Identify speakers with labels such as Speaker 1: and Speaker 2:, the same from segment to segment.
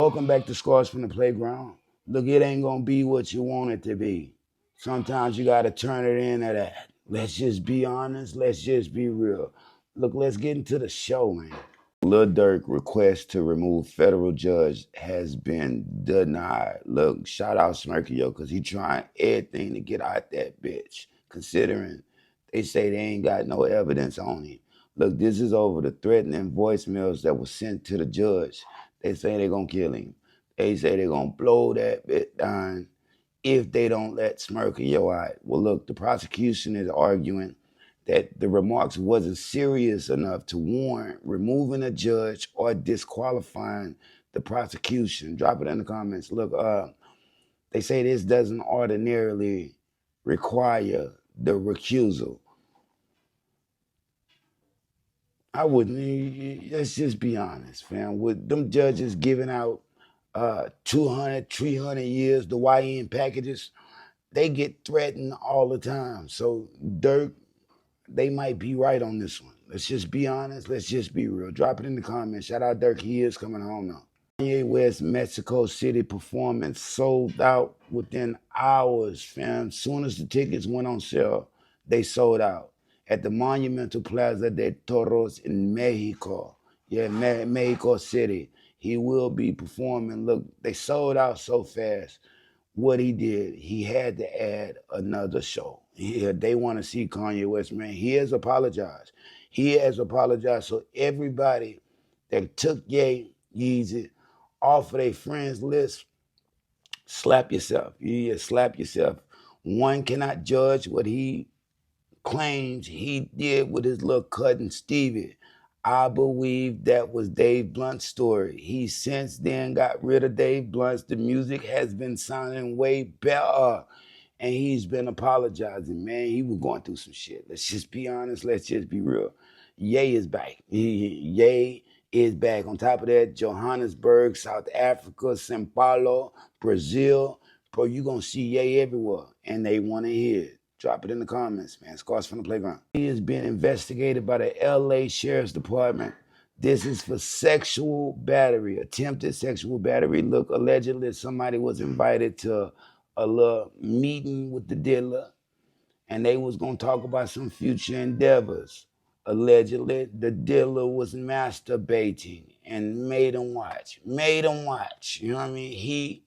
Speaker 1: Welcome back to Scars from the Playground. Look, it ain't gonna be what you want it to be. Sometimes you gotta turn it into that. Let's just be honest. Let's just be real. Look, let's get into the show, man. Lil Durk request to remove federal judge has been denied. Look, shout out Smokey, yo, because he trying everything to get out that bitch, considering they say they ain't got no evidence on him. Look, this is over the threatening voicemails that was sent to the judge. They say they're going to kill him. They say they're going to blow that bit down if they don't let Smokey, yo, out. Well, look, the prosecution is arguing that the remarks wasn't serious enough to warrant removing a judge or disqualifying the prosecution. Drop it in the comments. Look, they say this doesn't ordinarily require the recusal. I wouldn't, let's just be honest, fam. With them judges giving out 200, 300 years, the YN packages, they get threatened all the time. So Dirk, they might be right on this one. Let's just be honest. Let's just be real. Drop it in the comments. Shout out Dirk. He is coming home now. Kanye West Mexico City performance sold out within hours, fam. Soon as the tickets went on sale, they sold out at the Monumental Plaza de Toros in Mexico. Yeah, Mexico City. He will be performing. Look, they sold out so fast. What he did, he had to add another show. They want to see Kanye West, man. He has apologized. He has apologized. So everybody that took Yeezy off of their friends list, slap yourself. Yeah, slap yourself. One cannot judge what he claims he did with his little cousin Stevie. I believe that was Dave Blunt's story. He since then got rid of Dave Blunt's. The music has been sounding way better. And he's been apologizing, man. He was going through some shit. Let's just be honest. Let's just be real. Ye is back. Ye is back. On top of that, Johannesburg, South Africa, Sao Paulo, Brazil. Bro, you going to see Ye everywhere. And they want to hear it. Drop it in the comments, man. Scars from the Playground. He is being investigated by the LA Sheriff's Department. This is for sexual battery, attempted sexual battery. Look, allegedly somebody was invited to a little meeting with the dealer, and they was going to talk about some future endeavors. Allegedly, the dealer was masturbating and made him watch. Made him watch. You know what I mean? He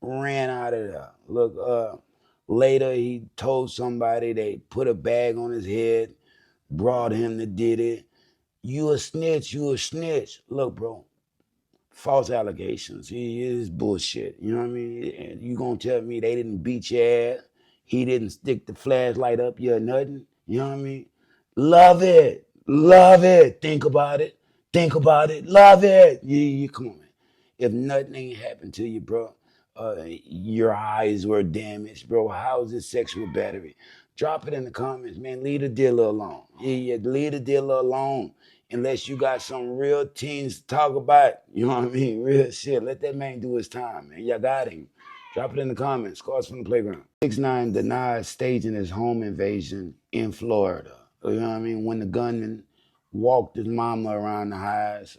Speaker 1: ran out of there. Look, later, he told somebody, they put a bag on his head, brought him to Diddy. You a snitch, you a snitch. Look, bro, false allegations. He is bullshit. You know what I mean? You gonna tell me they didn't beat your ass? He didn't stick the flashlight up your nothing? You know what I mean? Love it. Love it. Think about it. Think about it. Love it. Come on, man. If nothing ain't happened to you, bro, your eyes were damaged, bro. How is this sexual battery? Drop it in the comments, man. Leave the dealer alone. Yeah, leave the dealer alone. Unless you got some real teens to talk about. You know what I mean? Real shit. Let that man do his time, man. Y'all got him. Drop it in the comments. Scars from the Playground. 6ix9ine denies staging his home invasion in Florida. You know what I mean? When the gunman walked his mama around the house,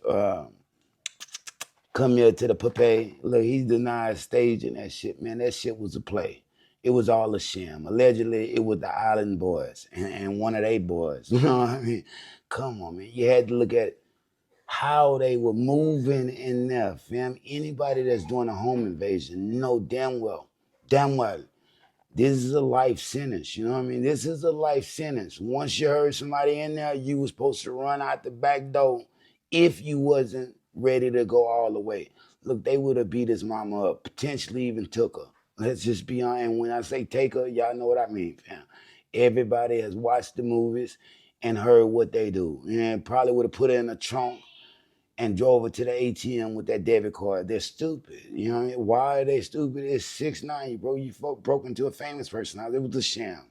Speaker 1: come here to the Pepe. Look, he denied staging that shit, man. That shit was a play. It was all a sham. Allegedly, it was the Island Boys and one of they boys. You know what I mean? Come on, man. You had to look at how they were moving in there, fam. Anybody that's doing a home invasion know damn well, this is a life sentence. You know what I mean? This is a life sentence. Once you heard somebody in there, you was supposed to run out the back door if you wasn't ready to go all the way. Look, they would have beat his mama up, potentially even took her. Let's just be honest. And when I say take her, y'all know what I mean, fam. Everybody has watched the movies and heard what they do. And probably would have put her in a trunk and drove her to the ATM with that debit card. They're stupid. You know what I mean? Why are they stupid? It's 6ix9ine, bro. You broke into a famous person. It was a sham.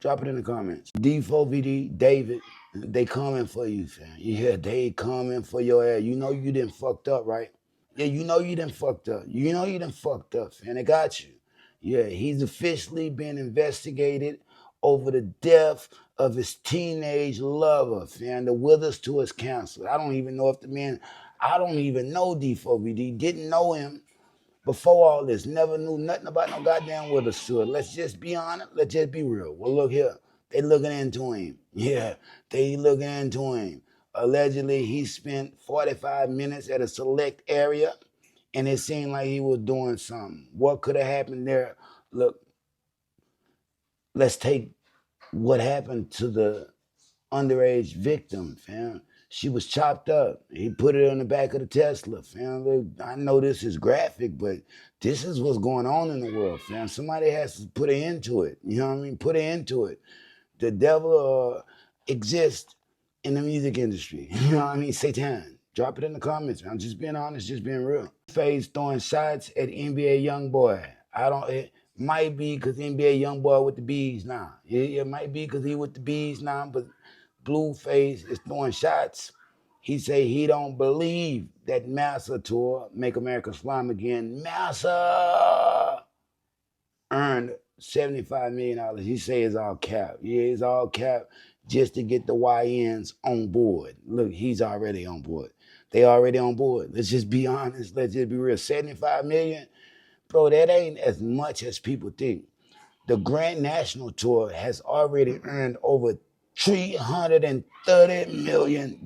Speaker 1: Drop it in the comments. D4VD, David, they coming for you, fam. Yeah, they coming for your ass. You know you done fucked up, right? Yeah, you know you done fucked up. You know you done fucked up, fam. They got you. Yeah, he's officially been investigated over the death of his teenage lover, fam. The Withers to his cancer. I don't even know if the man, I don't even know D4BD. Didn't know him before all this. Never knew nothing about no goddamn Witherspoon. Let's just be honest. Let's just be real. Well, look here. They looking into him. Yeah, they looking into him. Allegedly, he spent 45 minutes at a select area, and it seemed like he was doing something. What could have happened there? Look, let's take what happened to the underage victim, fam. She was chopped up. He put it on the back of the Tesla, fam. Look, I know this is graphic, but this is what's going on in the world, fam. Somebody has to put an end to it. You know what I mean? Put an end to it. The devil exists in the music industry. You know what I mean? Satan. Drop it in the comments, man. I'm just being honest, just being real. Face throwing shots at NBA YoungBoy. It might be because NBA YoungBoy with the bees now. It might be because he with the bees now, but Blueface is throwing shots. He say he don't believe that Massa tour, Make America Slime Again, Massa earned $75 million. He say it's all cap. Yeah, it's all cap just to get the YNs on board. Look, he's already on board. They already on board. Let's just be honest. Let's just be real. 75 million, bro, that ain't as much as people think. The Grand National Tour has already earned over $330 million.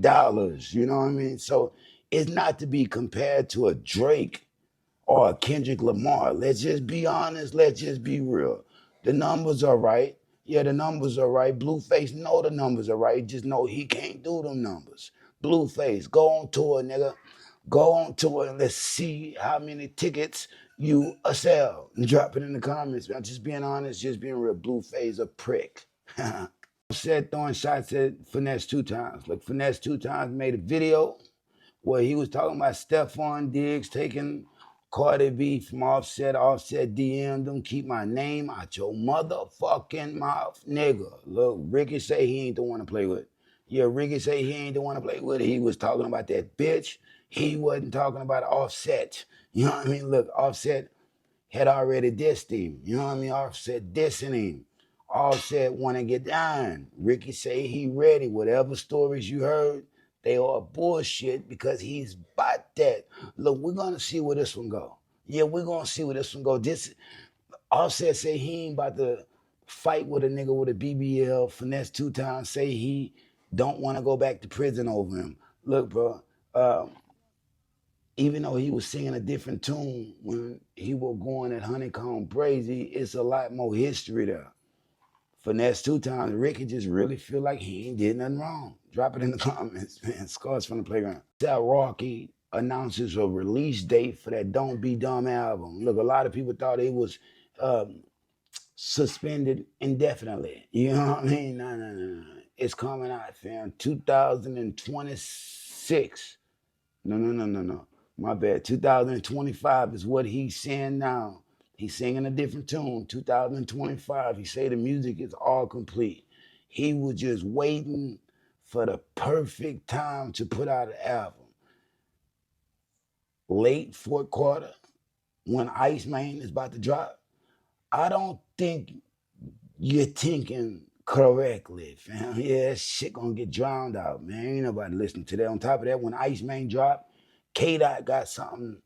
Speaker 1: You know what I mean? So it's not to be compared to a Drake or a Kendrick Lamar. Let's just be honest. Let's just be real. The numbers are right. Yeah, the numbers are right. Blueface know the numbers are right. Just know he can't do them numbers. Blueface, go on tour, nigga. Go on tour and let's see how many tickets you sell. And drop it in the comments, man. Just being honest, just being real. Blueface a prick. Said throwing shots at Finesse 2 Times. Like Finesse 2 Times made a video where he was talking about Stephon Diggs taking Cardi B from Offset. Offset DM'd him, keep my name out your motherfucking mouth, nigga. Look, Ricky say he ain't the one to play with. Yeah, Ricky say he ain't the one to play with. He was talking about that bitch. He wasn't talking about Offset. You know what I mean? Look, Offset had already dissed him. You know what I mean? Offset dissing him. Offset want to get down. Ricky say he ready. Whatever stories you heard, they are bullshit because he's about that. Look, we're going to see where this one go. Yeah, we're going to see where this one go. This Offset say he ain't about to fight with a nigga with a BBL. Finesse 2 Times say he don't want to go back to prison over him. Look, bro, even though he was singing a different tune when he was going at Honeycomb Brazy, it's a lot more history there. Finesse 2 Times, Ricky just really feel like he ain't did nothing wrong. Drop it in the comments, man. Scars from the Playground. That Rocky announces a release date for that Don't Be Dumb album. Look, a lot of people thought it was suspended indefinitely. You know what I mean? No. It's coming out, fam. 2026. No. My bad. 2025 is what he's saying now. He's singing a different tune. 2025. He say the music is all complete. He was just waiting for the perfect time to put out an album. Late fourth quarter, when Iceman is about to drop. I don't think you're thinking correctly, fam. Yeah, that shit gonna get drowned out, man. Ain't nobody listening to that. On top of that, when Iceman drop, K-Dot got something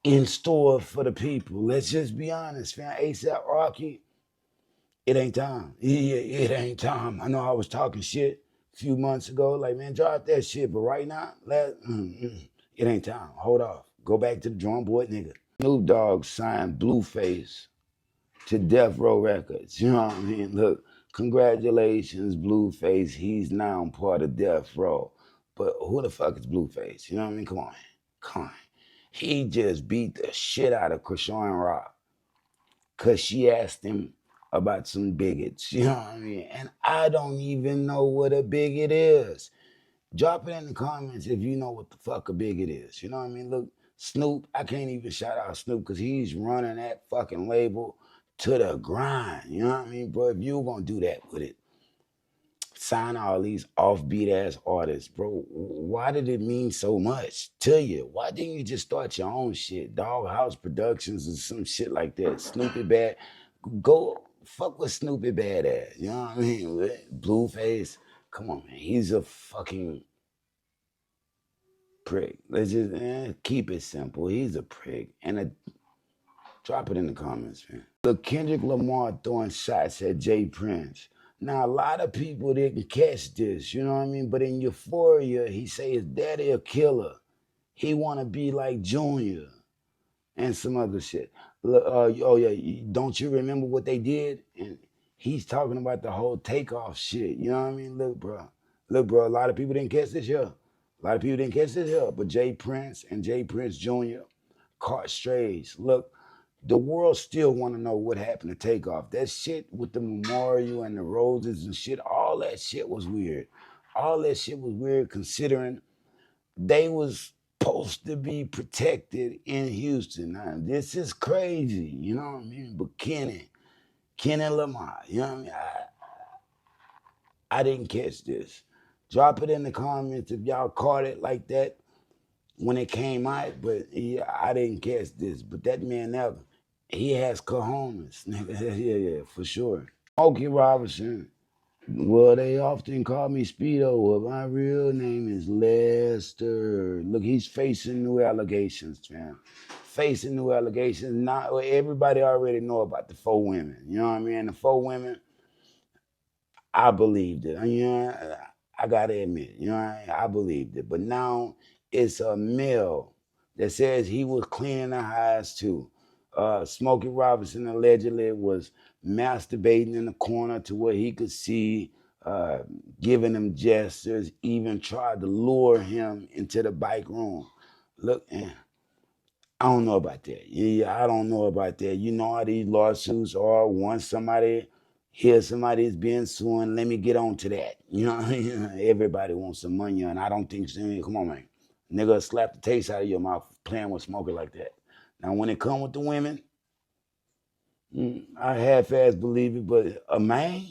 Speaker 1: in store for the people. Let's just be honest, fam. ASAP Rocky, it ain't time. Yeah, it ain't time. I know I was talking shit a few months ago, like, man, drop that shit. But right now, it ain't time. Hold off. Go back to the drawing board, nigga. Snoop Dogg signed Blueface to Death Row Records. You know what I mean? Look, congratulations, Blueface. He's now part of Death Row. But who the fuck is Blueface? You know what I mean? Come on. He just beat the shit out of Krishan Rock because she asked him about some bigots. You know what I mean? And I don't even know what a bigot is. Drop it in the comments if you know what the fuck a bigot is. You know what I mean? Look, Snoop, I can't even shout out Snoop because he's running that fucking label to the grind. You know what I mean, bro? If you gonna do that with it, sign all these offbeat ass artists, bro. Why did it mean so much to you? Why didn't you just start your own shit? Dog House Productions or some shit like that. Snoopy Bad. Go fuck with Snoopy Bad ass. You know what I mean? Blueface. Come on, man. He's a fucking Prick. Let's just keep it simple. He's a prick. Drop it in the comments, man. Look, Kendrick Lamar throwing shots at Jay Prince. Now, a lot of people didn't catch this, you know what I mean? But in Euphoria, he say his daddy a killer. He want to be like Junior and some other shit. Oh, yeah, don't you remember what they did? And he's talking about the whole takeoff shit, you know what I mean? Look, bro, a lot of people didn't catch this here. A lot of people didn't catch this here, but Jay Prince and Jay Prince Jr. caught strays. Look, the world still want to know what happened to Takeoff. That shit with the memorial and the roses and shit, all that shit was weird. All that shit was weird considering they was supposed to be protected in Houston. Now, this is crazy, you know what I mean? But Kenny Lamar, you know what I mean? I didn't catch this. Drop it in the comments if y'all caught it like that when it came out, but yeah, I didn't catch this. But that man never. He has cojones. yeah, for sure. Smokey Robinson. Well, they often call me Speedo. Well, my real name is Lester. Look, he's facing new allegations, man. Facing new allegations. Not everybody already know about the 4 women. You know what I mean? The 4 women, I believed it. You know, I gotta admit, you know, I believed it. But now it's a male that says he was cleaning the highs too. Smokey Robinson allegedly was masturbating in the corner to where he could see, giving him gestures, even tried to lure him into the bike room. Look, I don't know about that. Yeah, I don't know about that. You know how these lawsuits are. Once somebody hears somebody's being sued, let me get on to that. You know what I mean? Everybody wants some money, and I don't think so. Come on, man. Nigga slap the taste out of your mouth playing with Smokey like that. Now, when it come with the women, I half-ass believe it, but a man?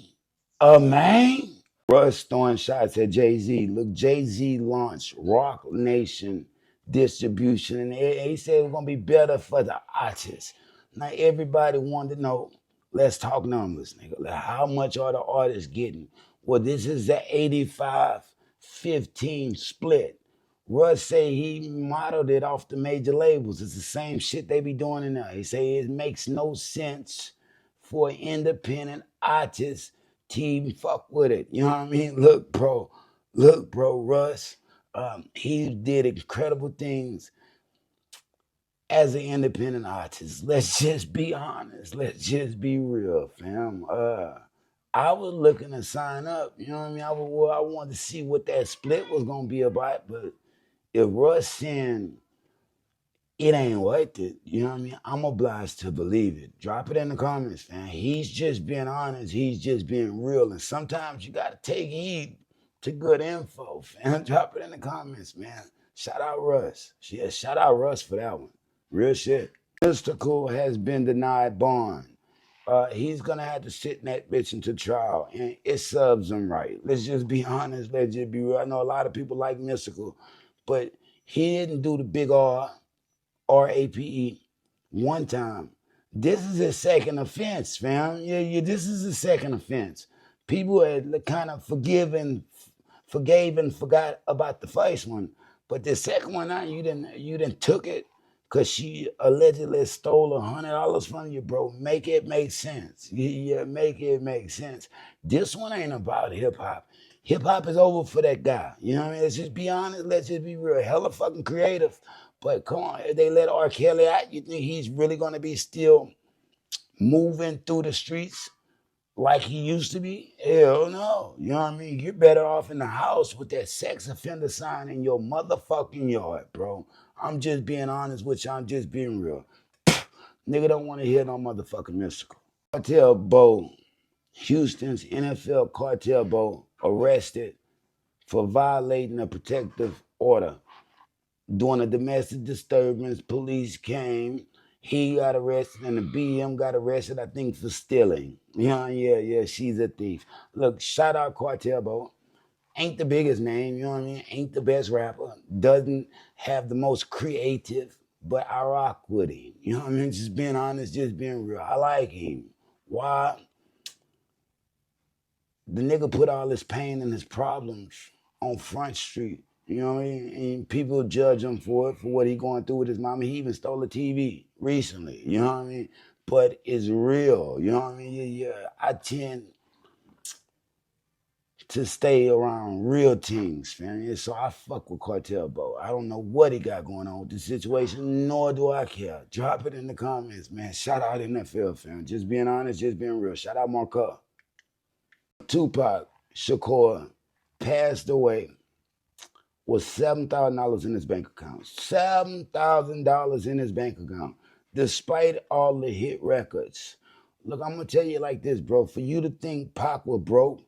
Speaker 1: Russ throwing shots at Jay-Z. Look, Jay-Z launched Rock Nation distribution, and he said it was going to be better for the artists. Now, everybody wanted to know, let's talk numbers, nigga. Like, how much are the artists getting? Well, this is the 85-15 split. Russ say he modeled it off the major labels. It's the same shit they be doing in there. He say it makes no sense for independent artists to even fuck with it. You know what I mean? Look, bro, Russ, he did incredible things as an independent artist. Let's just be honest. Let's just be real, fam. I was looking to sign up. You know what I mean? I wanted to see what that split was gonna be about, but if Russ saying it ain't worth it, you know what I mean? I'm obliged to believe it. Drop it in the comments, man. He's just being honest. He's just being real. And sometimes you got to take heed to good info, fam. Drop it in the comments, man. Shout out Russ. Yeah, shout out Russ for that one. Real shit. Mystikal has been denied bond. He's going to have to sit in that bitch into trial, and it serves him right. Let's just be honest. Let's just be real. I know a lot of people like Mystikal, but he didn't do the big RAPE one time. This is a second offense, fam. Yeah, this is a second offense. People had kind of forgave and forgot about the first one, but the second one, now you didn't took it because she allegedly stole $100 from you, bro. Make it make sense. Yeah, make it make sense. This one ain't about hip hop. Hip hop is over for that guy. You know what I mean? Let's just be honest. Let's just be real. Hella fucking creative. But come on, if they let R. Kelly out, you think he's really gonna be still moving through the streets like he used to be? Hell no. You know what I mean? You're better off in the house with that sex offender sign in your motherfucking yard, bro. I'm just being honest with you. I'm just being real. Nigga don't want to hear no motherfucking Mystikal. Cartel Bo, Houston's NFL Cartel Bo, arrested for violating a protective order. During a domestic disturbance, police came. He got arrested, and the BM got arrested, I think, for stealing. Yeah, she's a thief. Look, shout out Cartel Bo. Ain't the biggest name, you know what I mean? Ain't the best rapper. Doesn't have the most creative, but I rock with him. You know what I mean? Just being honest, just being real. I like him. Why? The nigga put all his pain and his problems on Front Street You know what I mean? And people judge him for it, for what he going through with his mama. He even stole a TV recently. You know what I mean? But it's real. You know what I mean? Yeah. I tend to stay around real things, fam. And so I fuck with Cartel, bro. I don't know what he got going on with the situation, nor do I care. Drop it in the comments, man. Shout out NFL, fam. Just being honest, just being real. Shout out Marco. Tupac Shakur passed away with $7,000 in his bank account. $7,000 in his bank account, despite all the hit records. Look, I'm gonna tell you like this, bro. For you to think Pac was broke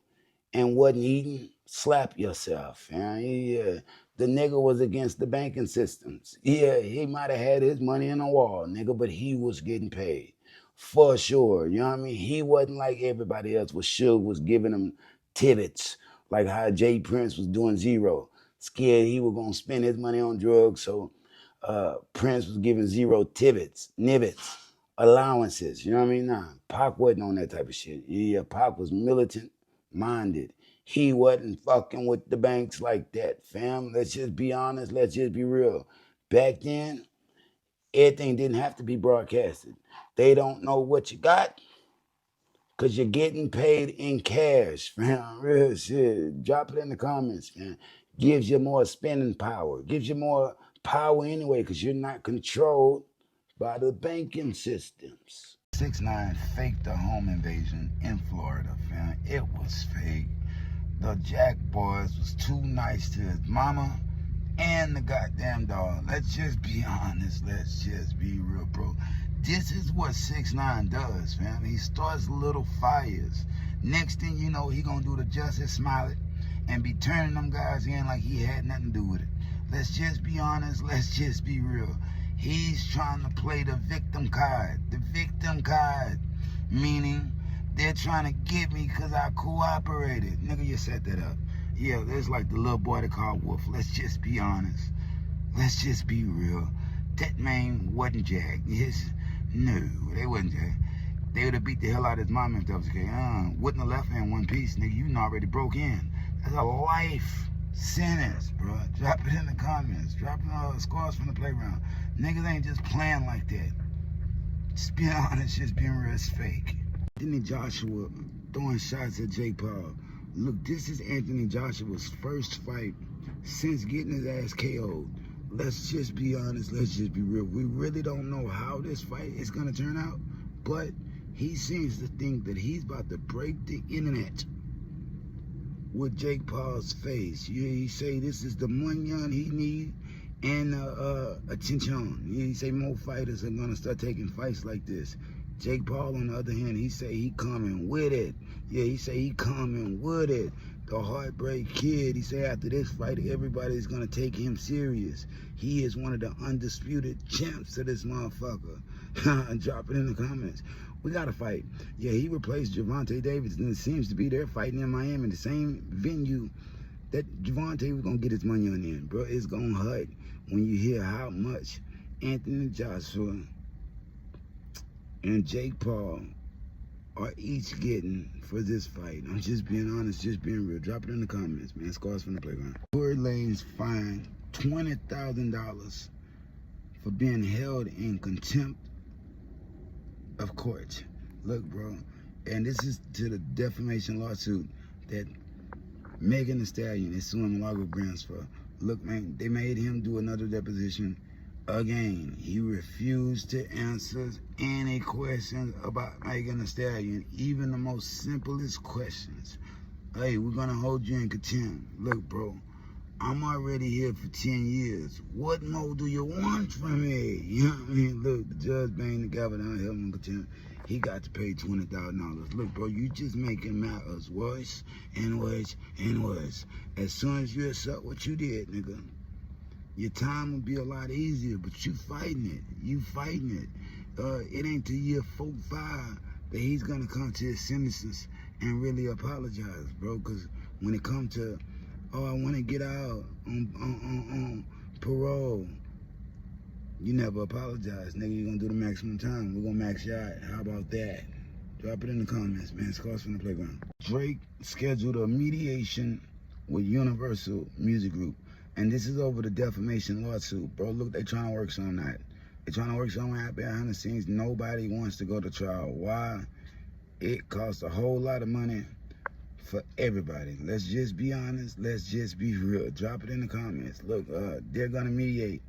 Speaker 1: and wasn't eating, slap yourself. Yeah. The nigga was against the banking systems. Yeah, he might have had his money in the wall, nigga, but he was getting paid. For sure. You know what I mean? He wasn't like everybody else. Suge was giving him tibbits, like how Jay Prince was doing zero. Scared he was gonna spend his money on drugs, so Prince was giving zero tibbits, nibbits, allowances. You know what I mean? Nah, Pac wasn't on that type of shit. Yeah, Pac was militant minded. He wasn't fucking with the banks like that, fam. Let's just be honest. Let's just be real. Back then, everything didn't have to be broadcasted. They don't know what you got because you're getting paid in cash, fam. Real shit. Drop it in the comments, man. Gives you more spending power. Gives you more power anyway because you're not controlled by the banking systems. 6ix9ine faked a home invasion in Florida, fam. It was fake. The Jack Boys was too nice to his mama and the goddamn dog. Let's just be honest. Let's just be real, bro. This is what 6ix9ine does, fam. He starts little fires. Next thing you know, he gonna do the Justice Smollett and be turning them guys in like he had nothing to do with it. Let's just be honest. Let's just be real. He's trying to play the victim card. The victim card, meaning they're trying to get me because I cooperated. Nigga, you set that up. Yeah, there's like the little boy that called Wolf. Let's just be honest. Let's just be real. That man wasn't Jack. Yes, no, they wasn't Jack. They would have beat the hell out of his mom if that was okay. Wouldn't have left her in one piece, nigga. You already broke in. That's a life sentence, bro. Drop it in the comments. Drop scores from the playground. Niggas ain't just playing like that. Just being honest, just being real, it's fake. Anthony Joshua throwing shots at Jake Paul. Look, this is Anthony Joshua's first fight since getting his ass KO'd. Let's just be honest. Let's just be real. We really don't know how this fight is going to turn out, but he seems to think that he's about to break the internet with Jake Paul's face. Yeah, he say this is the money he need and attention. Yeah, he say more fighters are going to start taking fights like this. Jake Paul, on the other hand, he say he coming with it. Yeah, he say he coming with it. The Heartbreak Kid, he say after this fight, everybody's gonna take him serious. He is one of the undisputed champs of this motherfucker. Drop it in the comments. We got to fight. Yeah, he replaced Gervonta Davis, and it seems to be they're fighting in Miami, the same venue that Gervonta was gonna get his money on in. Bro, it's gonna hurt when you hear how much Anthony Joshua and Jake Paul are each getting for this fight. I'm just being honest, just being real. Drop it in the comments, man. Scars from the playground. Tory Lanez fined $20,000 for being held in contempt of court. Look, bro, and this is to the defamation lawsuit that Megan Thee Stallion is suing Malaga Grants for. Look, man, they made him do another deposition. Again, he refused to answer any questions about Megan Thee Stallion, even the most simplest questions. Hey, we're gonna hold you in contempt. Look, bro, I'm already here for 10 years. What more do you want from me? You know what I mean? Look, the judge banged the gavel down, held him in contempt. He got to pay $20,000. Look, bro, you just making matters worse and worse and worse. As soon as you accept what you did, nigga, your time will be a lot easier, but you fighting it. You fighting it. It ain't till year 4, 5 that he's gonna come to his sentences and really apologize, bro. Because when it comes to, oh, I want to get out on parole, you never apologize, nigga. You're gonna do the maximum time. We're gonna max you out. How about that? Drop it in the comments, man. Scars from the playground. Drake scheduled a mediation with Universal Music Group. And this is over the defamation lawsuit, bro. Look, they trying to work something out. They trying to work something out behind the scenes. Nobody wants to go to trial. Why? It costs a whole lot of money for everybody. Let's just be honest. Let's just be real. Drop it in the comments. Look, they're gonna mediate.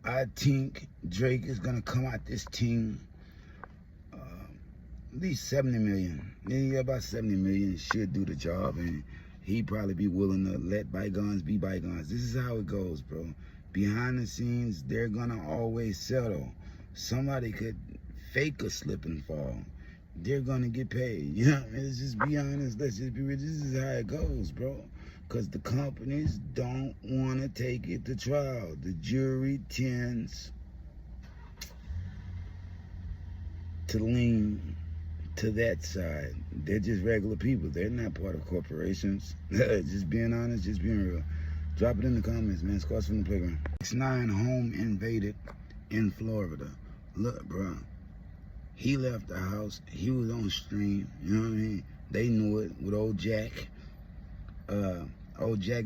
Speaker 1: I think Drake is gonna come out this team at least 70 million. Yeah, about 70 million should do the job, and he'd probably be willing to let bygones be bygones. This is how it goes, bro. Behind the scenes, they're gonna always settle. Somebody could fake a slip and fall. They're gonna get paid. You know, let's just be honest. Let's just be real. This is how it goes, bro. Because the companies don't want to take it to trial. The jury tends to lean to that side. They're just regular people. They're not part of corporations. Just being honest, just being real. Drop it in the comments, man. Scars from the playground. 6ix9ine home invaded in Florida. Look, bro. He left the house. He was on stream. You know what I mean? They knew it with old Jack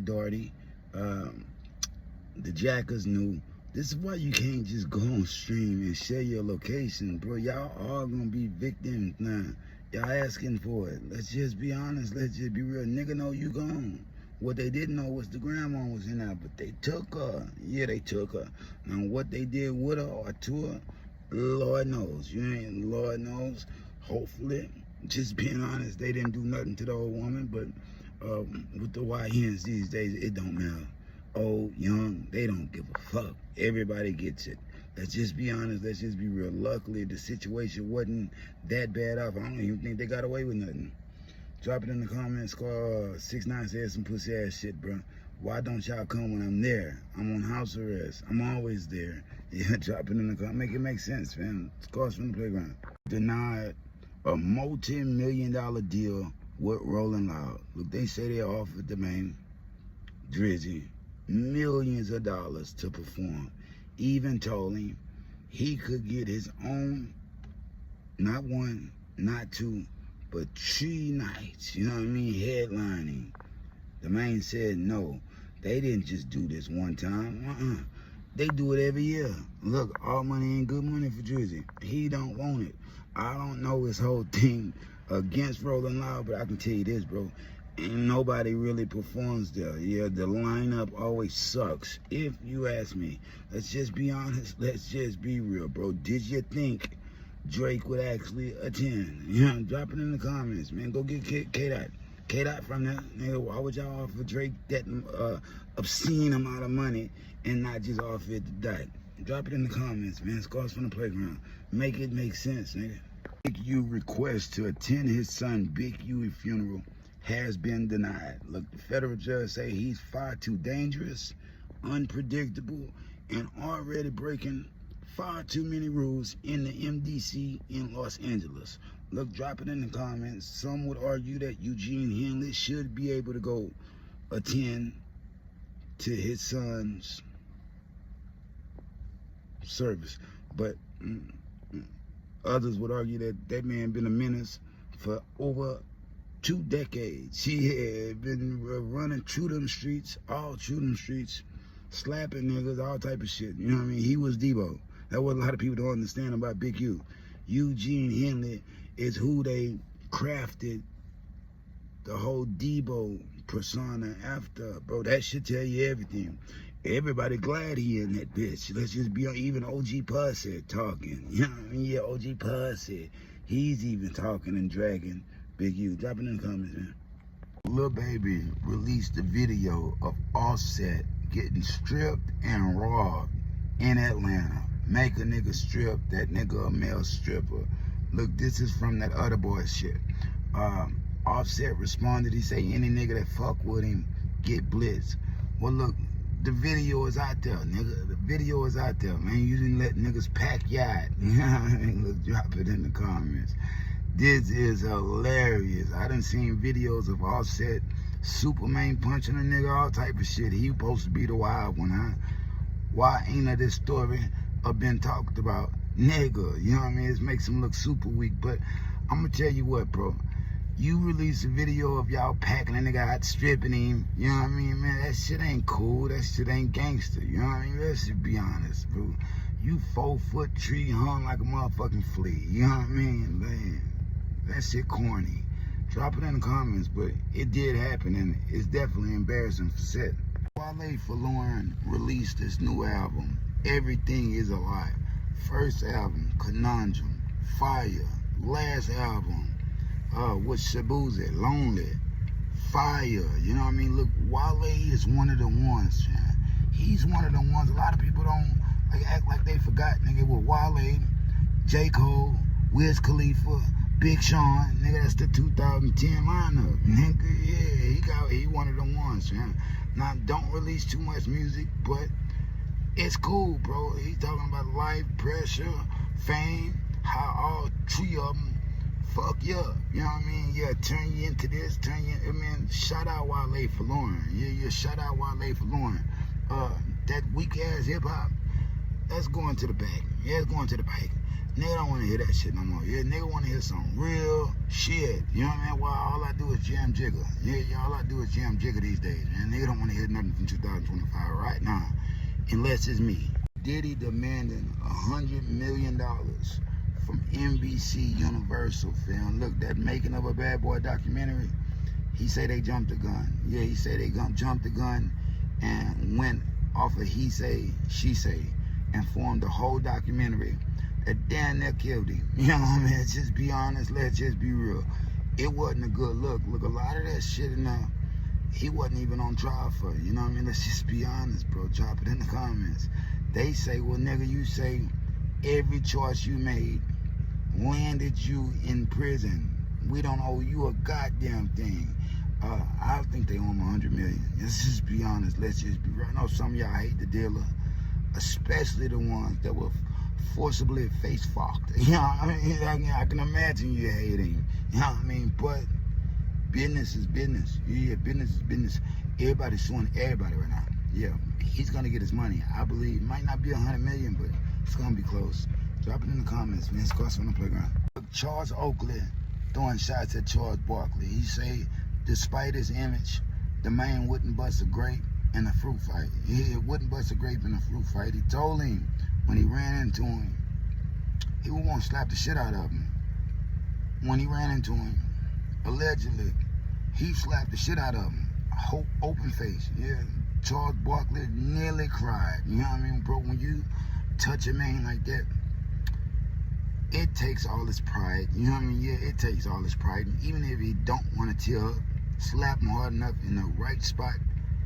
Speaker 1: Doherty. The Jackers knew. This is why you can't just go on stream and share your location, bro. Y'all all gonna be victims now. Y'all asking for it. Let's just be honest. Let's just be real. Nigga know you gone. What they didn't know was the grandma was in there, but they took her. Yeah, they took her. Now what they did with her or to her, Lord knows. You ain't, Lord knows. Hopefully, just being honest, they didn't do nothing to the old woman, but with the YNs these days, it don't matter. Old, young, they don't give a fuck. Everybody gets it. Let's just be honest. Let's just be real. Luckily, the situation wasn't that bad off. I don't even think they got away with nothing. Drop it in the comments. 6ix9ine said some pussy ass shit, bro. Why don't y'all come when I'm there? I'm on house arrest. I'm always there. Yeah, drop it in the comments. Make it make sense, fam. Scars from the playground. Denied a multi-million-dollar deal with Rolling Loud. Look, they say they offered the man Drizzy millions of dollars to perform. Even told him he could get his own, not one, not two, but 3 nights, you know what I mean, headlining. The man said no. They didn't just do this one time. They do it every year. Look, all money ain't good money for Drizzy. He don't want it. I don't know his whole thing against Rolling Loud, but I can tell you this, bro. Ain't nobody really performs there. Yeah, the lineup always sucks. If you ask me, let's just be honest. Let's just be real, bro. Did you think Drake would actually attend? Yeah, drop it in the comments, man. Go get K-Dot from that. Nigga, why would y'all offer Drake that obscene amount of money and not just offer it to Dot? Drop it in the comments, man. Scars from the playground. Make it make sense, nigga. Big U request to attend his son Big U's funeral has been denied. Look, the federal judge say he's far too dangerous, unpredictable, and already breaking far too many rules in the MDC in Los Angeles. Look, drop it in the comments. Some would argue that Eugene Henley should be able to go attend to his son's service, but others would argue that that man been a menace for over 2 decades. He had been running through them streets, all through them streets, slapping niggas, all type of shit. You know what I mean? He was Debo. That's what a lot of people don't understand about Big U. Eugene Henley is who they crafted the whole Debo persona after. Bro, that should tell you everything. Everybody glad he in that bitch. Let's just be on. Even OG Pud said talking. You know what I mean? Yeah, OG Pud said he's even talking and dragging Big U. Drop it in the comments, man. Lil Baby released a video of Offset getting stripped and robbed in Atlanta. Make a nigga strip, that nigga a male stripper. Look, this is from that other boy shit. Offset responded, he say any nigga that fuck with him get blitzed. Well, look, the video is out there, nigga. The video is out there, man. You didn't let niggas pack yacht. You know what I mean? Look, drop it in the comments. This is hilarious. I done seen videos of Offset Superman punching a nigga, all type of shit. He supposed to be the wild one, huh? Why ain't this story been talked about? Nigga, you know what I mean? It makes him look super weak. But I'm gonna tell you what, bro. You release a video of y'all packing a nigga out, stripping him. You know what I mean, man? That shit ain't cool. That shit ain't gangster. You know what I mean? Let's just be honest, bro. You 4-foot tree hung like a motherfucking flea. You know what I mean? Man, that shit corny. Drop it in the comments, but it did happen, and it's definitely embarrassing for set. Wale Forlorn released this new album, Everything Is a Lie. First album, Conundrum, Fire. Last album, with Shabuzi, Lonely, Fire. You know what I mean? Look, Wale is one of the ones, man. He's one of the ones. A lot of people don't act like they forgot, nigga, with Wale, J. Cole, Wiz Khalifa, Big Sean, nigga, that's the 2010 lineup. Nigga, yeah, he one of the ones, man. Now, don't release too much music, but it's cool, bro. He's talking about life, pressure, fame, how all three of them fuck you up. You know what I mean? Yeah, turn you into this, I mean, shout out Wale Forlorn. Yeah, shout out Wale Forlorn. That weak ass hip hop, that's going to the back. Yeah, it's going to the back. Nigga don't want to hear that shit no more. Yeah, nigga want to hear some real shit. You know what I mean? Well, all I do is jam jigger. Yeah, all I do is jam jigger these days. And nigga don't want to hear nothing from 2025 right now, unless it's me. Diddy demanding $100 million from NBC Universal film. Look, that Making of a Bad Boy documentary, he say they jumped the gun. Yeah, he say they jumped the gun and went off of he say, she say, and formed the whole documentary that damn near killed him. You know what I mean? Let's just be honest, let's just be real. It wasn't a good look. Look, a lot of that shit he wasn't even on trial for, you know what I mean? Let's just be honest, bro. Drop it in the comments. They say, well, nigga, you say every choice you made landed you in prison. We don't owe you a goddamn thing. I think they owe him $100 million. Let's just be honest. Let's just be real. I know some of y'all hate the dealer, especially the ones that were forcibly face fucked. You know what I mean? I can imagine you hate him. You know what I mean? But business is business. Yeah, business is business. Everybody's suing everybody right now. Yeah, he's gonna get his money. I believe. Might not be $100 million, but it's gonna be close. Drop it in the comments, man. It's Cross on the Playground. Charles Oakley throwing shots at Charles Barkley. He say, despite his image, the man wouldn't bust a grape in a fruit fight. He wouldn't bust a grape in a fruit fight. He told him when he ran into him, he would want to slap the shit out of him. When he ran into him, allegedly, he slapped the shit out of him. Open face. Yeah, Charles Barkley nearly cried. You know what I mean, bro? When you touch a man like that, it takes all his pride. You know what I mean? Yeah, it takes all his pride. And even if he don't want to tear up, slap him hard enough in the right spot,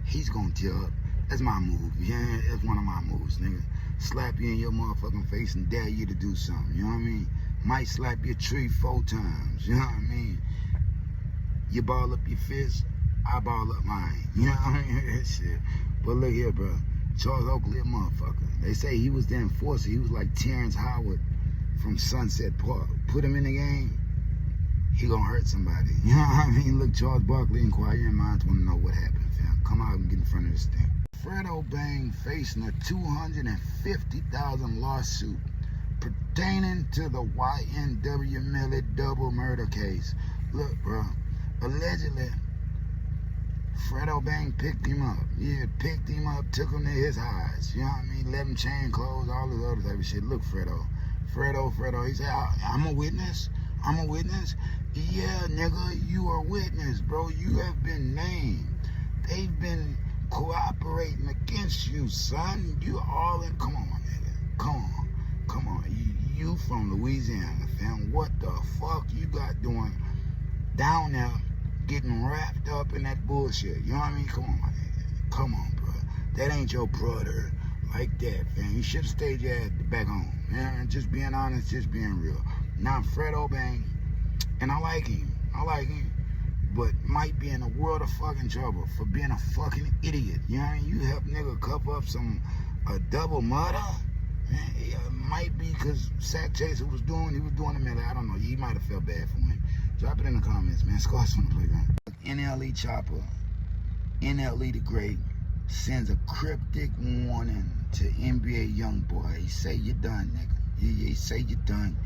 Speaker 1: he's gonna tear up. That's my move. Yeah, that's one of my moves, nigga. Slap you in your motherfucking face and dare you to do something. You know what I mean? Might slap your tree 4 times. You know what I mean? You ball up your fist, I ball up mine. You know what I mean? Shit. But look here, bro. Charles Oakley a motherfucker. They say he was the enforcer. He was like Terrence Howard from Sunset Park. Put him in the game, he gonna hurt somebody. You know what I mean? Look, Charles Barkley, inquire your minds, wanna know what happened, fam. Come out and get in front of this thing. Fredo Bang facing a $250,000 lawsuit pertaining to the YNW Millie double murder case. Look, bro, allegedly, Fredo Bang picked him up. Yeah, picked him up, took him to his highs. You know what I mean? Let him chain clothes, all this other type of shit. Look, Fredo, he said, I'm a witness. Yeah, nigga, you are a witness, bro. You have been named. They've been cooperating against you, son. You all in, come on, nigga. Come on. You from Louisiana, fam. What the fuck you got doing down there getting wrapped up in that bullshit? You know what I mean? Come on, nigga. Come on, bro. That ain't your brother like that, fam. You should have stayed your ass back home. Yeah, just being honest, just being real. Now, Fredo Bang, and I like him, but might be in a world of fucking trouble for being a fucking idiot. You know what I mean? You help nigga cover up a double murder? Man, it might be because Sack Chaser was doing the middle. I don't know. He might have felt bad for him. Drop it in the comments, man. Scars from the Playground. NLE Chopper, NLE the Great, sends a cryptic warning to NBA YoungBoy. He say you're done, nigga. He say you're done.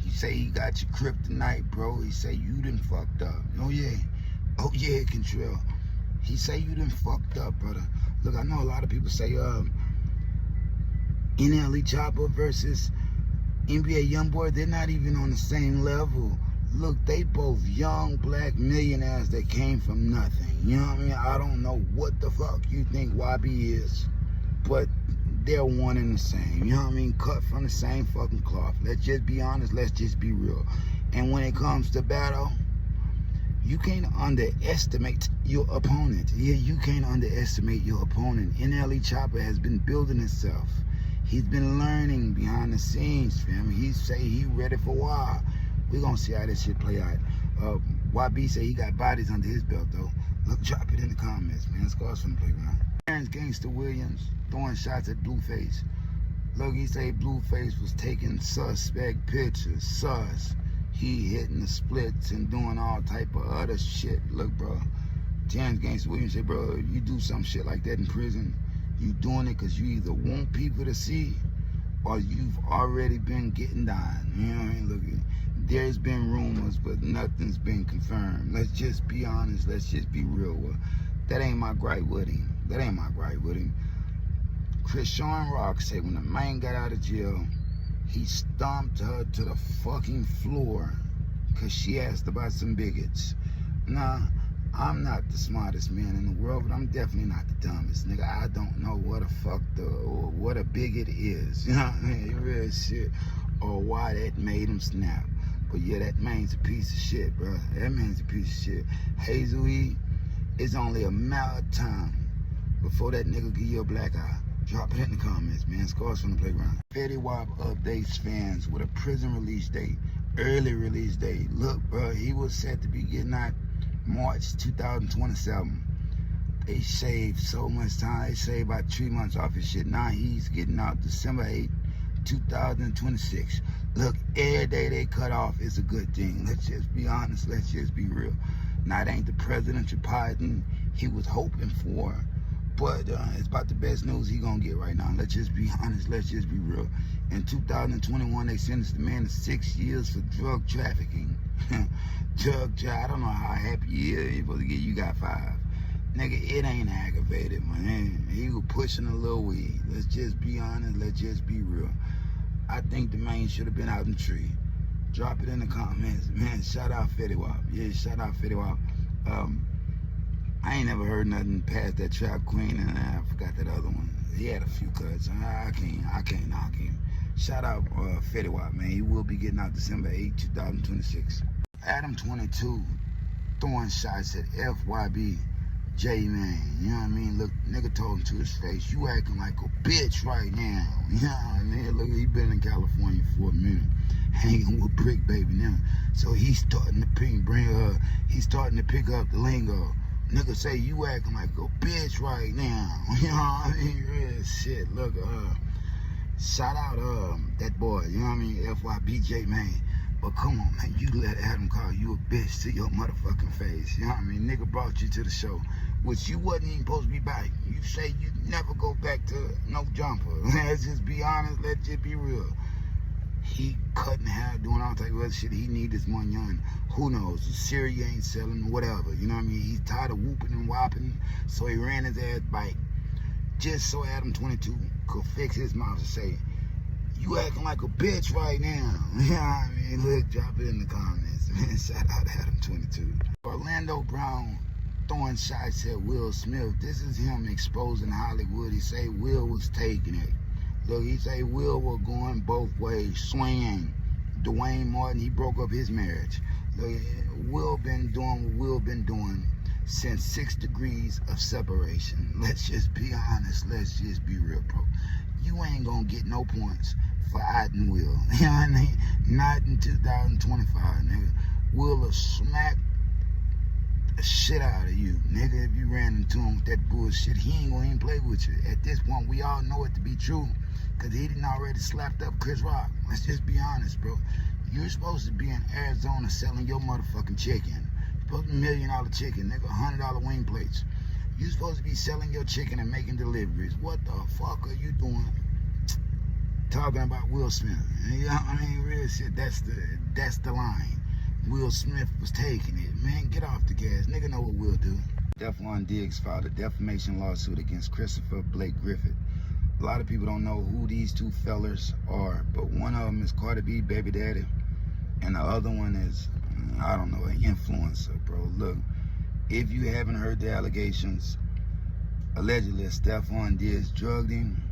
Speaker 1: He say he got your kryptonite, bro. He say you done fucked up. Oh yeah, Contrell. He say you done fucked up, brother. Look, I know a lot of people say NLE Chopper versus NBA YoungBoy, they're not even on the same level. Look, they both young black millionaires that came from nothing. You know what I mean? I don't know what the fuck you think YB is, but they're one and the same. You know what I mean? Cut from the same fucking cloth. Let's just be honest. Let's just be real. And when it comes to battle, you can't underestimate your opponent. Yeah, you can't underestimate your opponent. NLE Chopper has been building himself. He's been learning behind the scenes, fam. He say he ready for war. We're gonna see how this shit play out. YB say he got bodies under his belt, though. Look, drop it in the comments, man. Scars from the playground. Terrence Gangster Williams throwing shots at Blueface. Look, he say Blueface was taking suspect pictures. Sus. He hitting the splits and doing all type of other shit. Look, bro. Terrence Gangster Williams say, bro, you do some shit like that in prison, you doing it because you either want people to see or you've already been getting down. You know what I mean? Look, there's been rumors, but nothing's been confirmed. Let's just be honest. Let's just be real. That ain't my gripe with him. That ain't my gripe with him. Chrisean Rock said when the man got out of jail, he stomped her to the fucking floor because she asked about some bigots. Nah, I'm not the smartest man in the world, but I'm definitely not the dumbest, nigga. I don't know what what a bigot is. You know what I mean? Real shit. Or why that made him snap. But yeah, that man's a piece of shit, bro. That man's a piece of shit. Hazel E, it's only a matter of time before that nigga give you a black eye. Drop it in the comments, man. Scars from the playground. Fetty Wap updates fans with a prison release date, early release date. Look, bro, he was set to be getting out March 2027. They shaved so much time. They saved about 3 months off his shit. Now he's getting out December 8th, 2026. Look, every day they cut off is a good thing. Let's just be honest. Let's just be real. Now, it ain't the presidential pardon he was hoping for, but it's about the best news he gonna get right now. Let's just be honest. Let's just be real. In 2021, they sentenced the man to 6 years for drug trafficking. I don't know how happy he is. He's supposed to get, you got 5. Nigga, it ain't aggravated, man. He was pushing a little weed. Let's just be honest. Let's just be real. I think the man should have been out in the tree. Drop it in the comments, man. Shout out Fetty Wap. Yeah, shout out Fetty Wap. I ain't never heard nothing past that Trap Queen, and I forgot that other one. He had a few cuts. I can't knock him. Shout out Fetty Wap, man. He will be getting out December 8, 2026. Adam 22 throwing shots at FYB J, man. You know what I mean? Look, nigga told him to his face, you acting like a bitch right now. You know what I mean? Look, he been in California for a minute, hanging with Brick Baby now. So he's starting to he's starting to pick up the lingo. Nigga say, you acting like a bitch right now. You know what I mean? Real shit. Look, shout out that boy, you know what I mean? FYBJ, man. But come on, man, you let Adam call you a bitch to your motherfucking face. You know what I mean? Nigga brought you to the show, which you wasn't even supposed to be back. You say you never go back to no jumper. Let's just be honest. Let's just be real. He cutting hair, doing all type of other shit. He need this money on. Who knows? The Syria ain't selling, whatever. You know what I mean? He's tired of whooping and whopping, so he ran his ass bike. Just so Adam 22 could fix his mouth and say, you acting like a bitch right now. You know what I mean? Look, drop it in the comments, man. Shout out Adam 22. Orlando Brown throwing shots at Will Smith. This is him exposing Hollywood. He say Will was taking it. Look, he say Will was going both ways, swinging. Dwayne Martin, he broke up his marriage. Look, Will been doing what Will been doing since 6 degrees of separation. Let's just be honest. Let's just be real, bro. You ain't gonna get no points for outing Will. You know what I mean? Not in 2025, nigga. Will have smacked the shit out of you, nigga. If you ran into him with that bullshit, he ain't gonna even play with you. At this point, we all know it to be true, because he didn't already slapped up Chris Rock. Let's just be honest, bro. You're supposed to be in Arizona selling your motherfucking chicken. You're supposed to be $1 million chicken, nigga, $100 wing plates. You're supposed to be selling your chicken and making deliveries. What the fuck are you doing? talking about Will Smith. You know, I mean, real shit, that's the line. Will Smith was taking it. Man, get off the gas. Nigga know what Will do. Stephon Diggs filed a defamation lawsuit against Christopher Blake Griffith. A lot of people don't know who these two fellers are, but one of them is Cardi B baby daddy, and the other one is, I don't know, an influencer, bro. Look, if you haven't heard the allegations, allegedly Stephon Diggs drugged him,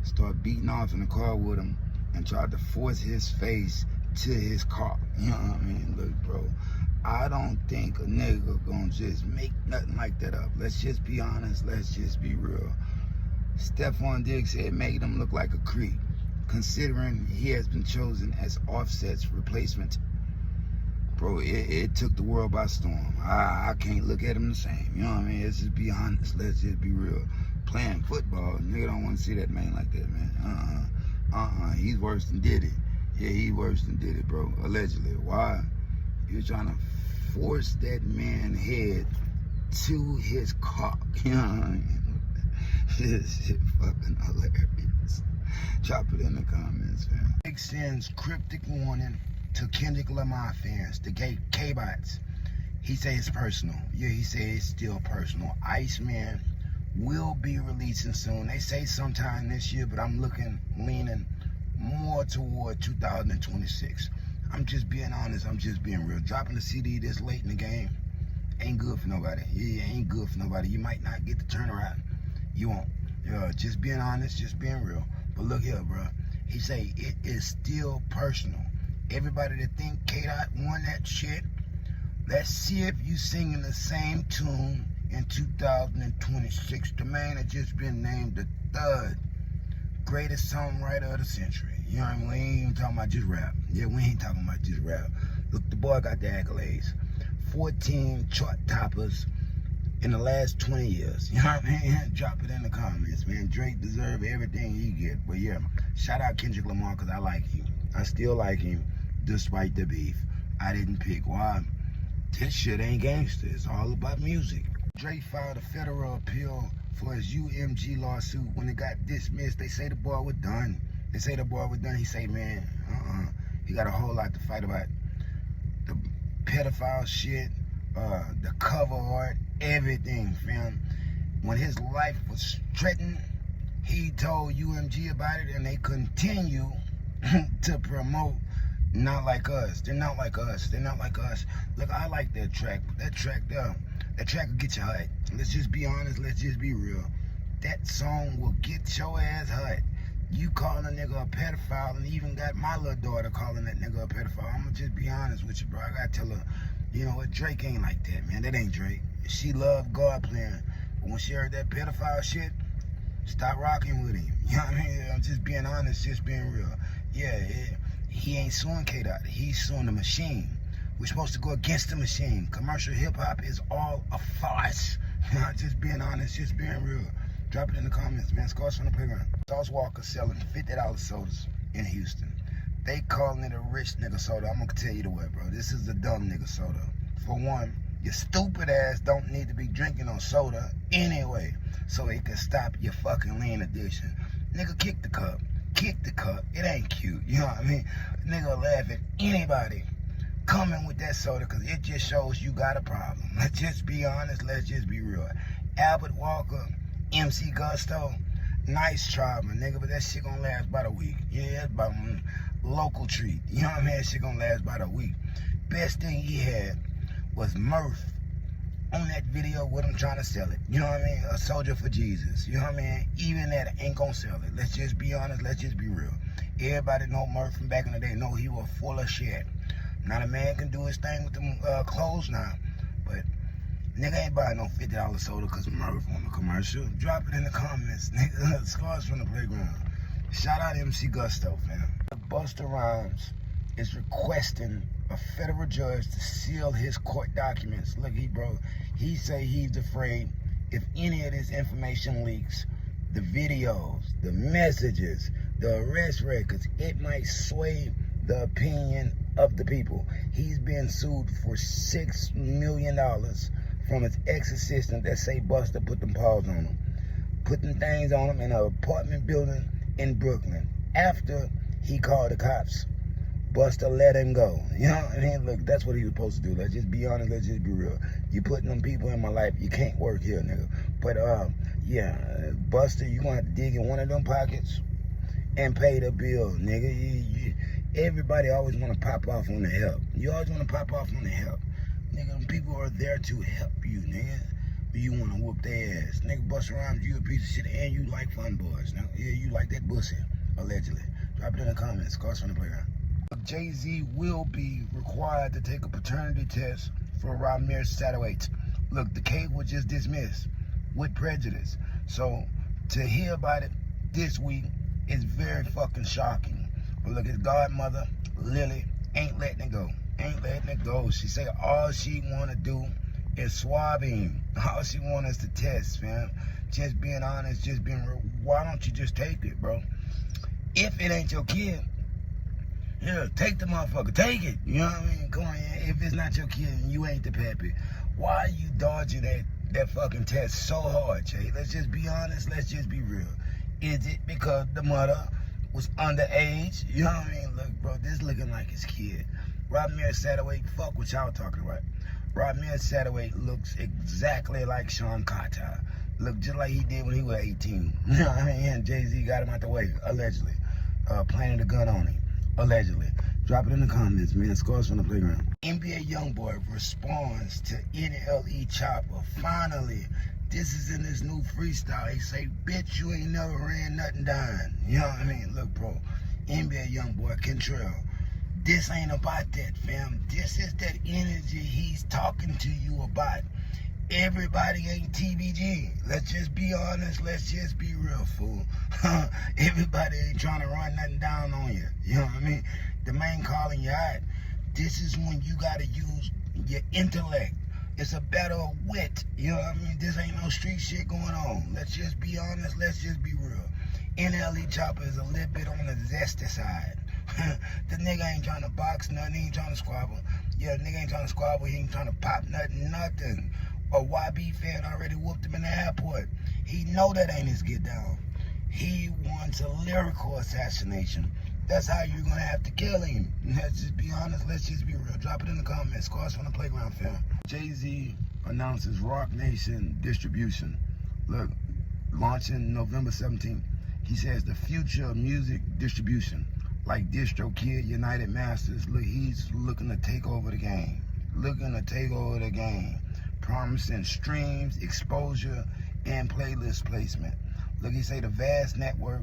Speaker 1: started beating off in the car with him, and tried to force his face to his car. You know what I mean? Look, bro, I don't think a nigga gonna just make nothing like that up. Let's just be honest. Let's just be real. Stephon Diggs said made him look like a creep, considering he has been chosen as Offset's replacement. Bro, it took the world by storm. I can't look at him the same. You know what I mean? Let's just be honest. Let's just be real. Playing football, nigga don't want to see that man like that, man. He's worse than Diddy. Yeah, he's worse than Diddy, bro. Allegedly. Why? He was trying to force that man's head to his cock. You know what I mean? This shit fucking hilarious. Drop it in the comments, man. Big sends cryptic warning to Kendrick Lamar fans, the K-bots. He say it's personal. Yeah, he say it's still personal. Iceman will be releasing soon. They say sometime this year, but I'm leaning more toward 2026. I'm just being honest. I'm just being real. Dropping the CD this late in the game ain't good for nobody. Yeah, ain't good for nobody. You might not get the turnaround. You won't. Yeah, just being honest, just being real. But look here, bro. He say it is still personal. Everybody that think K-Dot won that shit, let's see if you singing the same tune in 2026. The man has just been named the third greatest songwriter of the century. You know what I mean? We ain't even talking about just rap. Yeah, we ain't talking about just rap. Look, the boy got the accolades. 14 chart toppers in the last 20 years. You know what I mean? Drop it in the comments, man. Drake deserve everything he get. But yeah, shout out Kendrick Lamar, because I like him. I still like him, despite the beef. I didn't pick. Why? This shit ain't gangster. It's all about music. Drake filed a federal appeal for his UMG lawsuit. When it got dismissed, they say the boy was done. They say the boy was done. He say, man, he got a whole lot to fight about. The pedophile shit, the cover art, everything, fam. When his life was threatened, he told UMG about it, and they continue to promote Not Like Us. They're not like us. They're not like us. Look, I like that track, but that track will get you hot. Let's just be honest. Let's just be real. That song will get your ass hot. You calling a nigga a pedophile, and even got my little daughter calling that nigga a pedophile. I'm gonna just be honest with you, bro. I gotta tell her, you know what, Drake ain't like that, man. That ain't Drake. She loved God playing, but when she heard that pedophile shit, stop rocking with him. You know what I mean? I'm just being honest, just being real. Yeah, he ain't suing K-Dot. He's suing the machine. We're supposed to go against the machine. Commercial hip-hop is all a farce. Just being honest, just being real. Drop it in the comments, man. Scars from the playground. Sauce Walker selling $50 sodas in Houston. They calling it a rich nigga soda. I'm gonna tell you the way, bro. This is a dumb nigga soda. For one, your stupid ass don't need to be drinking on soda anyway, so it can stop your fucking lean addiction. Nigga, kick the cup. Kick the cup. It ain't cute. You know what I mean? Nigga laugh at anybody coming with that soda, because it just shows you got a problem. Let's just be honest. Let's just be real. Albert Walker, MC Gusto, nice try, my nigga, but that shit gonna last about a week. Yeah, it's about a local treat. You know what I mean? That shit gonna last about a week. Best thing he had was Murph on that video with him trying to sell it. You know what I mean? A soldier for Jesus. You know what I mean? Even that ain't gonna sell it. Let's just be honest. Let's just be real. Everybody know Murph from back in the day. Know he was full of shit. Now the man can do his thing with them clothes now, but nigga ain't buying no $50 soda because Murph on the commercial. Drop it in the comments, nigga. Scars from the playground. Shout out MC Gusto, fam. Busta Rhymes is requesting a federal judge to seal his court documents. Look, he say he's afraid if any of this information leaks, the videos, the messages, the arrest records, it might sway the opinion of the people. He's been sued for $6 million from his ex-assistant that say Busta put them paws on him. Put them things on him in an apartment building in Brooklyn. after he called the cops, Buster let him go. You know what I mean? Look, that's what he was supposed to do. Let's just be honest. Let's just be real. You putting them people in my life, you can't work here, nigga. But, yeah, Buster, you gonna have to dig in one of them pockets and pay the bill, nigga. Everybody always want to pop off on the help. You always want to pop off on the help. Nigga, them people are there to help you, nigga. You want to whoop their ass. Nigga, Busta Rhymes, you a piece of shit, and you like fun boys. Now, yeah, you like that pussy, allegedly. Drop it in the comments. Cause from the playground. Jay-Z will be required to take a paternity test for Ramir Satterwhite. Look, the case was just dismissed with prejudice. So, to hear about it this week is very fucking shocking. But look, his godmother, Lily, ain't letting it go. Ain't letting it go. She say all she want to do is swab him. All she want is to test, fam. Just being honest, just being real. Why don't you just take it, bro? If it ain't your kid, yeah, take the motherfucker. Take it. You know what I mean? Come on, yeah. If it's not your kid and you ain't the pappy, why are you dodging that fucking test so hard, Jay? Let's just be honest. Let's just be real. Is it because the mother was underage? You know what I mean? Look, bro, this looking like his kid. Ramir Satterwhite, fuck what y'all talking about. Ramir Satterwhite looks exactly like Sean Carter. Look just like he did when he was 18. You know what I mean? And Jay-Z got him out the way, allegedly. Planting a gun on him, allegedly. Drop it in the comments, man. Scores from the playground. NBA YoungBoy responds to NLE Chopper. Finally, this is in this new freestyle. He say, bitch, you ain't never ran nothing down. You know what I mean? Look, bro, NBA YoungBoy, Cartel. This ain't about that, fam. This is that energy he's talking to you about. Everybody ain't TBG. Let's just be honest. Let's just be real, fool. Everybody ain't trying to run nothing down on you. You know what I mean? The man calling you out. This is when you got to use your intellect. It's a battle of wit. You know what I mean? This ain't no street shit going on. Let's just be honest. Let's just be real. NLE Chopper is a little bit on the zesty side. The nigga ain't trying to box nothing. He ain't trying to squabble. Yeah, the nigga ain't trying to squabble. He ain't trying to pop nothing. A YB fan already whooped him in the airport. He know that ain't his get down. He wants a lyrical assassination. That's how you're gonna have to kill him. Let's just be honest. Let's just be real. Drop it in the comments. Scores from the playground, fam. Jay-Z announces Rock Nation distribution. Look, launching November 17th. He says the future of music distribution, like DistroKid, United Masters. Look, he's looking to take over the game. Promising streams, exposure, and playlist placement. Look, he say the vast network,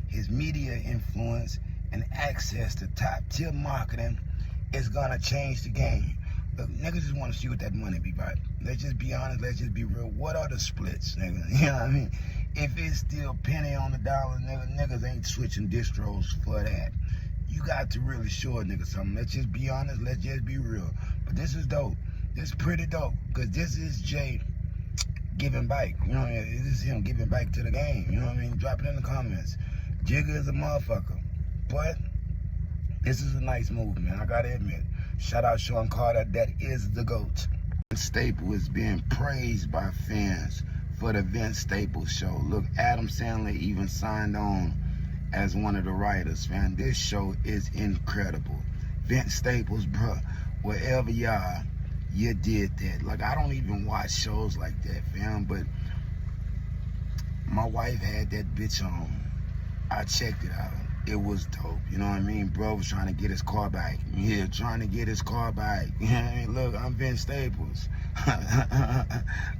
Speaker 1: his media influence, and access to top-tier marketing is gonna change the game. Look, niggas just want to see what that money be about. Let's just be honest. Let's just be real. What are the splits, nigga? You know what I mean? If it's still penny on the dollar, niggas ain't switching distros for that. You got to really show a nigga something. Let's just be honest. Let's just be real. But this is dope. This is pretty dope. Because this is Jay giving back. You know what I mean? This is him giving back to the game. You know what I mean? Drop it in the comments. Jigga is a motherfucker. But this is a nice move, man. I got to admit. Shout out Sean Carter. That is the GOAT. Staple is being praised by fans for the Vince Staples show. Look, Adam Sandler even signed on as one of the writers, man. This show is incredible. Vince Staples, bro, wherever you are, you did that. Like, I don't even watch shows like that, fam, but my wife had that bitch on. I checked it out. It was dope, you know what I mean? Bro was trying to get his car back. Yeah, trying to get his car back. You know what I mean? Look, I'm Vince Staples.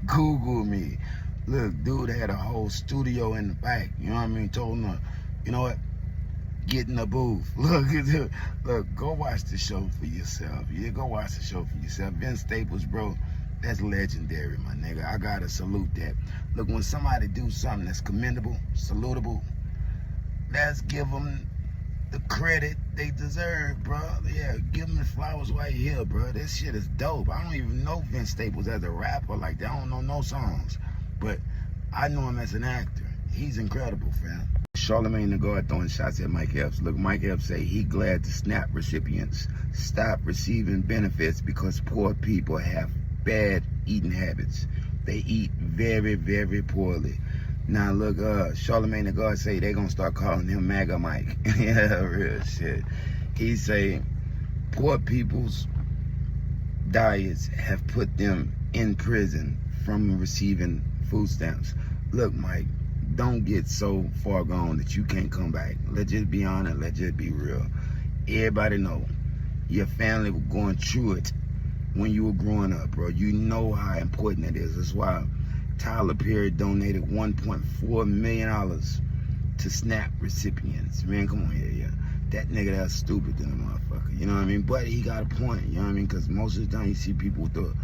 Speaker 1: Google me. Look, dude had a whole studio in the back. You know what I mean? Told him, you know what? Get in the booth. Look, go watch the show for yourself. Yeah, go watch the show for yourself. Vince Staples, bro, that's legendary, my nigga. I gotta salute that. Look, when somebody do something that's commendable, salutable, let's give them the credit they deserve, bro. Yeah, give them the flowers while you're here, bro. This shit is dope. I don't even know Vince Staples as a rapper like that. I don't know no songs. But I know him as an actor. He's incredible, fam. Charlamagne the God throwing shots at Mike Epps. Look, Mike Epps say he glad to SNAP recipients stop receiving benefits because poor people have bad eating habits. They eat very, very poorly. Now look, Charlamagne the God say they gonna start calling him MAGA Mike. Yeah, real shit. He say poor people's diets have put them in prison from receiving food stamps. Look, Mike, don't get so far gone that you can't come back. Let's just be honest, let's just be real. Everybody know your family was going through it when you were growing up, bro. You know how important it is. That's why Tyler Perry donated $1.4 million to SNAP recipients. Man, come on here, yeah. That nigga that's stupid than a motherfucker, you know what I mean? But he got a point, you know what I mean? Because most of the time you see people with the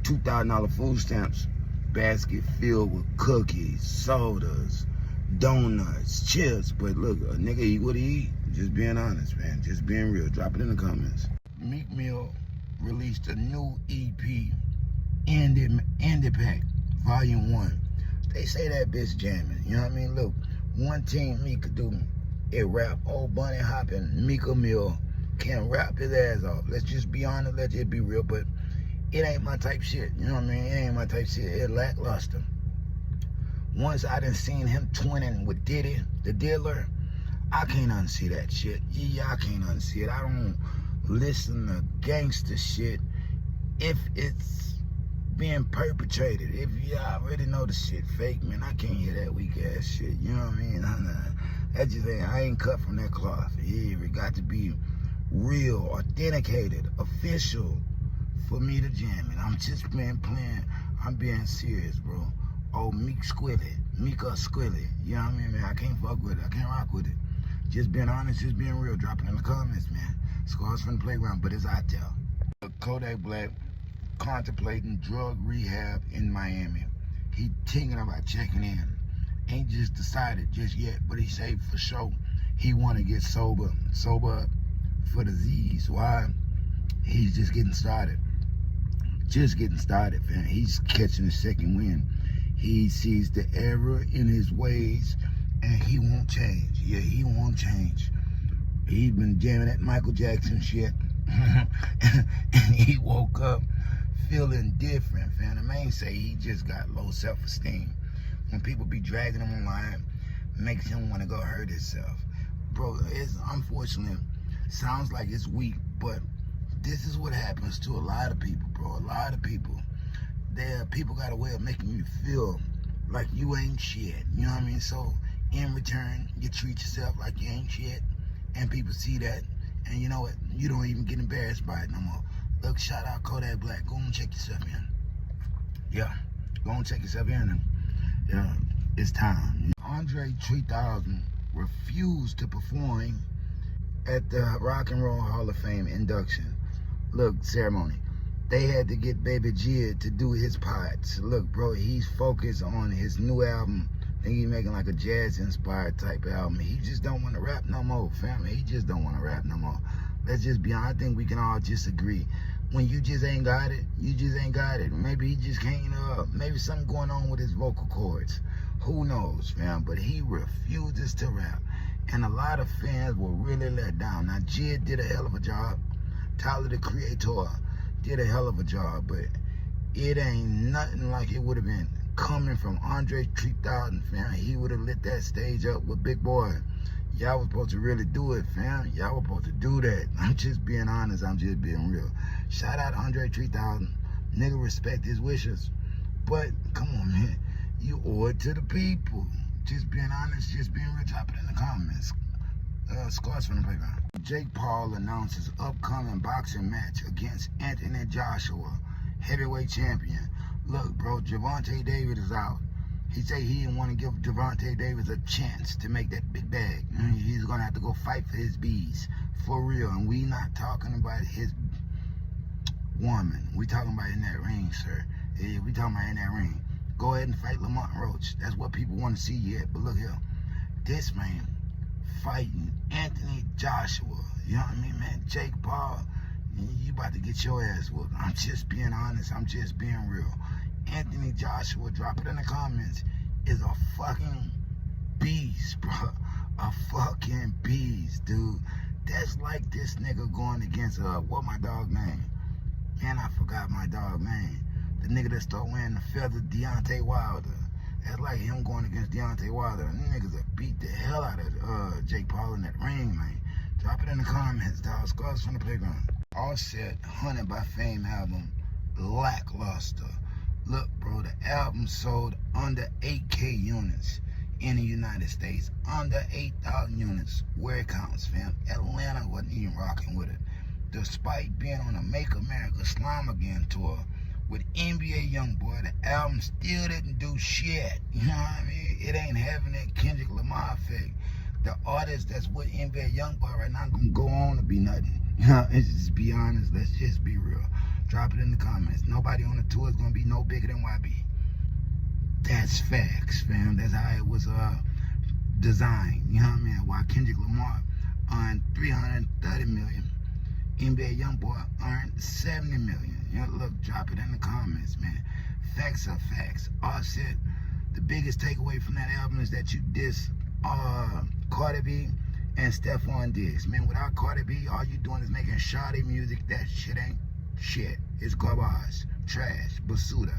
Speaker 1: $2,000 food stamps basket filled with cookies, sodas, donuts, chips. But look, a nigga eat what he eat. Just being honest, man. Just being real. Drop it in the comments. Meek Mill released a new EP, Indie Pack, Volume 1. They say that bitch jamming. You know what I mean? Look, one thing Meek could do, it rap. Old Bunny Hoppin', Meek Mill can rap his ass off. Let's just be honest. Let's just be real. But it ain't my type shit. You know what I mean? It ain't my type shit. It lackluster. Once I done seen him twinning with Diddy, the dealer, I can't unsee that shit. Yeah, I can't unsee it. I don't listen to gangster shit if it's being perpetrated. If y'all already know the shit fake, man, I can't hear that weak ass shit. You know what I mean? That just ain't, I ain't cut from that cloth. Yeah, it got to be real, authenticated, official for me to jam it. I'm just playing. I'm being serious, bro. Oh, Meek Squilly, Meeka Squilly. You know what I mean, man? I can't fuck with it. I can't rock with it. Just being honest, just being real. Drop it in the comments, man. Scars from the playground, but it's out there. Kodak Black contemplating drug rehab in Miami. He thinking about checking in. Ain't just decided just yet, but he say for sure he want to get sober up for the Z's. Why? He's just getting started. Just getting started, fam. He's catching the second wind. He sees the error in his ways, and he won't change. Yeah, he won't change. He's been jamming that Michael Jackson shit, and he woke up feeling different, fam. The man say he just got low self-esteem. When people be dragging him online, makes him want to go hurt himself. Bro, it's unfortunate. Sounds like it's weak, but this is what happens to a lot of people, bro. A lot of people. People got a way of making you feel like you ain't shit. You know what I mean? So in return, you treat yourself like you ain't shit, and people see that, and you know what? You don't even get embarrassed by it no more. Look, shout out Kodak Black. Go and check yourself in. Yeah, go and check yourself in. And, yeah, it's time. Andre 3000 refused to perform at the Rock and Roll Hall of Fame induction. Look, ceremony. They had to get Baby G to do his parts. Look, bro, he's focused on his new album. I think he's making like a jazz-inspired type album. He just don't want to rap no more, family. He just don't want to rap no more. Let's just be honest. I think we can all just agree. When you just ain't got it, you just ain't got it. Maybe he just can't, maybe something going on with his vocal cords. Who knows, fam? But he refuses to rap. And a lot of fans were really let down. Now, Jid did a hell of a job. Tyler, the Creator, did a hell of a job, but it ain't nothing like it would have been coming from Andre 3000, fam. He would have lit that stage up with Big Boy. Y'all was supposed to really do it, fam. Y'all were supposed to do that. I'm just being honest. I'm just being real. Shout out Andre 3000. Nigga, respect his wishes. But, come on, man. You owe it to the people. Just being honest, just being real. Drop it in the comments. Scars from the playground. Jake Paul announces upcoming boxing match against Anthony Joshua, heavyweight champion. Look, bro, Gervonta Davis is out. He said he didn't want to give Gervonta Davis a chance to make that big bag. He's going to have to go fight for his bees. For real. And we not talking about his woman. We talking about in that ring, sir. Yeah, we talking about in that ring. Go ahead and fight Lamont Roach. That's what people want to see yet. But look here. This man fighting Anthony Joshua. You know what I mean, man? Jake Paul, you about to get your ass whooped. I'm just being honest. I'm just being real. Anthony Joshua, drop it in the comments, is a fucking beast, bro. A fucking beast, dude. That's like this nigga going against, what my dog name? Man, I forgot my dog name. The nigga that started wearing the feather, Deontay Wilder. That's like him going against Deontay Wilder. Them niggas that beat the hell out of Jake Paul in that ring, man. Drop it in the comments, dog. Scars from the playground. Offset, Hunted by Fame album, lackluster. Look, bro, the album sold under 8K units in the United States. Under 8,000 units, where it counts, fam. Atlanta wasn't even rocking with it. Despite being on a Make America Slime Again tour with NBA YoungBoy, the album still didn't do shit. You know what I mean? It ain't having that Kendrick Lamar effect. The artist that's with NBA YoungBoy right now gonna go on to be nothing. You know, let's just be honest. Let's just be real. Drop it in the comments. Nobody on the tour is gonna be no bigger than YB. That's facts, fam. That's how it was designed. You know what I mean? While Kendrick Lamar earned 330 million, NBA YoungBoy earned 70 million. You know, look, drop it in the comments, man. Facts are facts. Offset, the biggest takeaway from that album is that you diss Cardi B and Stephon Diggs. Man, without Cardi B, all you doing is making shoddy music. That shit ain't shit. It's garbage, trash, basuda.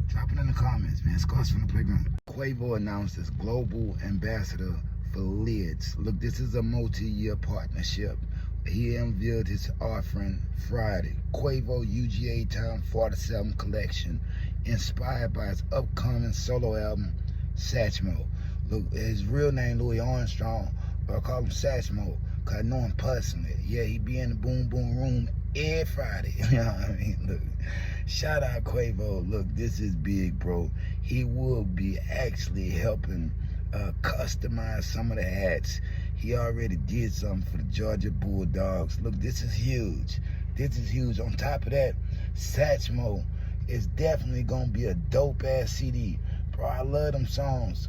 Speaker 1: Drop it in the comments, man. Scars from the playground. Quavo announced as global ambassador for Lids. Look, this is a multi-year partnership. He unveiled his offering Friday. Quavo UGA Time 47 collection, inspired by his upcoming solo album, Satchmo. Look, his real name Louis Armstrong, but I call him Satchmo, because I know him personally. Yeah, he be in the Boom Boom Room every Friday. You know what I mean? Look, shout out Quavo. Look, this is big, bro. He will be actually helping customize some of the hats. He already did something for the Georgia Bulldogs. Look, this is huge. This is huge. On top of that, Satchmo is definitely gonna be a dope-ass CD. Bro, I love them songs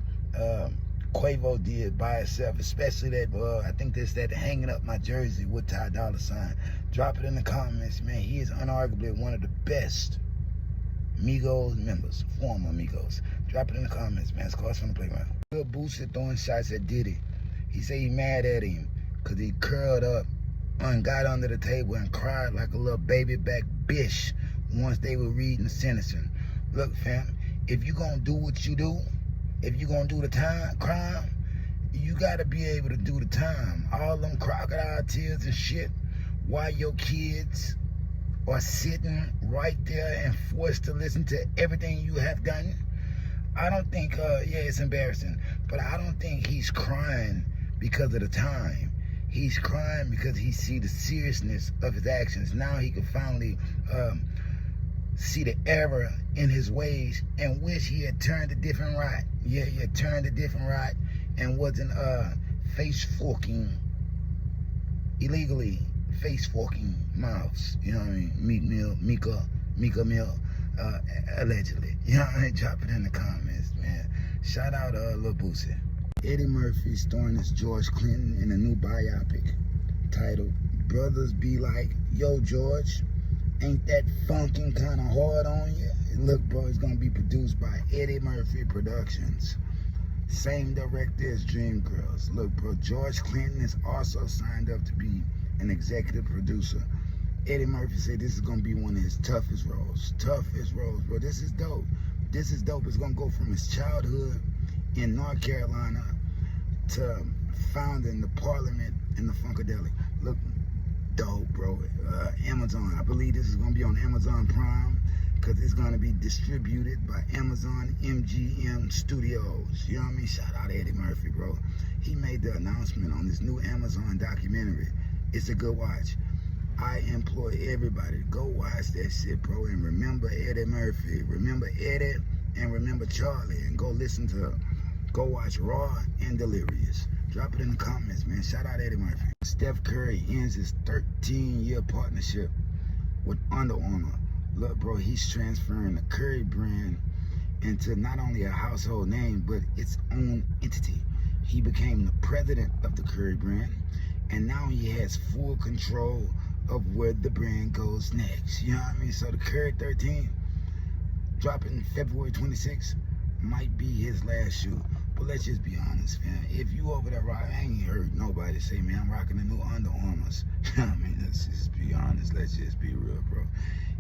Speaker 1: Quavo did by itself, especially that, I think that's that Hanging Up My Jersey with Ty Dolla $ign. Drop it in the comments, man. He is unarguably one of the best Migos members, former Migos. Drop it in the comments, man. Scars from the playground. Lil Boosie throwing shots at Diddy. He said he mad at him because he curled up and got under the table and cried like a little baby back bitch once they were reading the sentencing. Look, fam, if you gonna do what you do, if you gonna do the crime, you gotta be able to do the time. All them crocodile tears and shit while your kids are sitting right there and forced to listen to everything you have done. I don't think, yeah, it's embarrassing, but I don't think he's crying because of the time. He's crying because he see the seriousness of his actions. Now he can finally see the error in his ways and wish he had turned a different right. Yeah, he had turned a different right and wasn't face forking illegally, face forking mouths. You know what I mean? Mika Mill, allegedly. You know what I mean? Drop it in the comments, man. Shout out Lil Boosie. Eddie Murphy starring as George Clinton in a new biopic titled Brothers Be Like, Yo George, ain't that funkin' kind of hard on you? Look, bro, it's gonna be produced by Eddie Murphy Productions. Same director as Dreamgirls. Look, bro, George Clinton is also signed up to be an executive producer. Eddie Murphy said this is gonna be one of his toughest roles. Toughest roles, bro. This is dope. This is dope. It's gonna go from his childhood in North Carolina to founding the Parliament in the Funkadelic. Look, dope, bro. Amazon. I believe this is gonna be on Amazon Prime because it's gonna be distributed by Amazon MGM Studios. You know what I mean? Shout out Eddie Murphy, bro. He made the announcement on this new Amazon documentary. It's a good watch. I implore everybody to go watch that shit, bro, and remember Eddie Murphy. Remember Eddie and remember Charlie, and go watch Raw and Delirious. Drop it in the comments, man. Shout out Eddie Murphy. Steph Curry ends his 13-year partnership with Under Armour. Look, bro, he's transferring the Curry brand into not only a household name, but its own entity. He became the president of the Curry brand, and now he has full control of where the brand goes next. You know what I mean? So the Curry 13, dropping February 26th, might be his last shoe. But let's just be honest, man. If you over there rocking, I ain't heard nobody say, man, I'm rocking the new Under Armours. You know what I mean? Let's just be honest. Let's just be real, bro.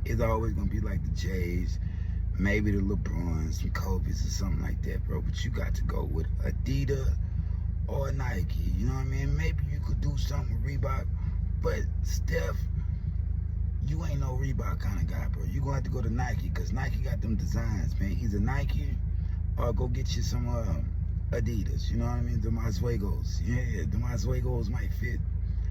Speaker 1: It's always gonna be like the J's, maybe the LeBrons, some Kobe's or something like that, bro. But you got to go with Adidas or Nike. You know what I mean? Maybe you could do something with Reebok, but Steph, you ain't no Reebok kind of guy, bro. You gonna have to go to Nike, because Nike got them designs, man. Either Nike or go get you some Adidas. You know what I mean? The Oswegos. Yeah, the Oswegos might fit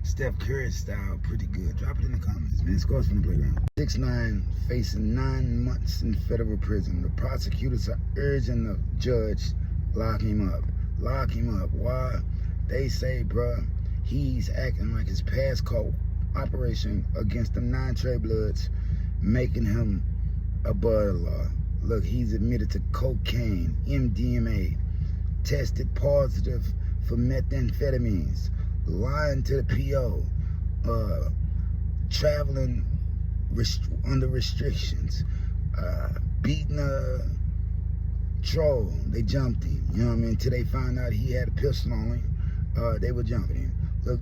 Speaker 1: Steph Curry style pretty good. Drop it in the comments, man. Scores from the playground. 6ix9ine facing 9 months in federal prison. The prosecutors are urging the judge, lock him up. Lock him up. Why? They say, bruh, he's acting like his past operation against them 9 Trey Bloods, making him above the law. Look, he's admitted to cocaine, MDMA, tested positive for methamphetamines, lying to the PO, traveling under restrictions, beating a troll. They jumped him, you know what I mean? Until they found out he had a pistol on him, they were jumping him. Look,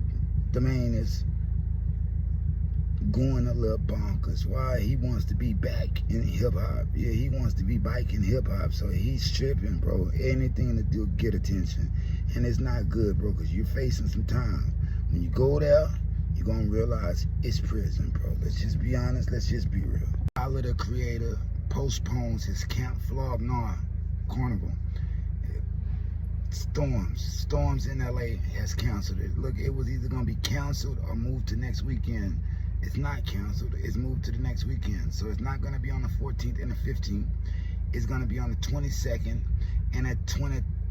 Speaker 1: the man is going a little bonkers. Why? He wants to be back in hip-hop. Yeah, he wants to be back in hip-hop, so he's tripping, bro. Anything to do get attention. And it's not good, bro, because you're facing some time. When you go there, you're going to realize it's prison, bro. Let's just be honest. Let's just be real. Tyler, the Creator, postpones his Camp Flog Gnaw Carnival. Storms in LA has canceled it. Look, it was either going to be canceled or moved to next weekend. It's not canceled. It's moved to the next weekend. So it's not going to be on the 14th and the 15th. It's going to be on the 22nd and the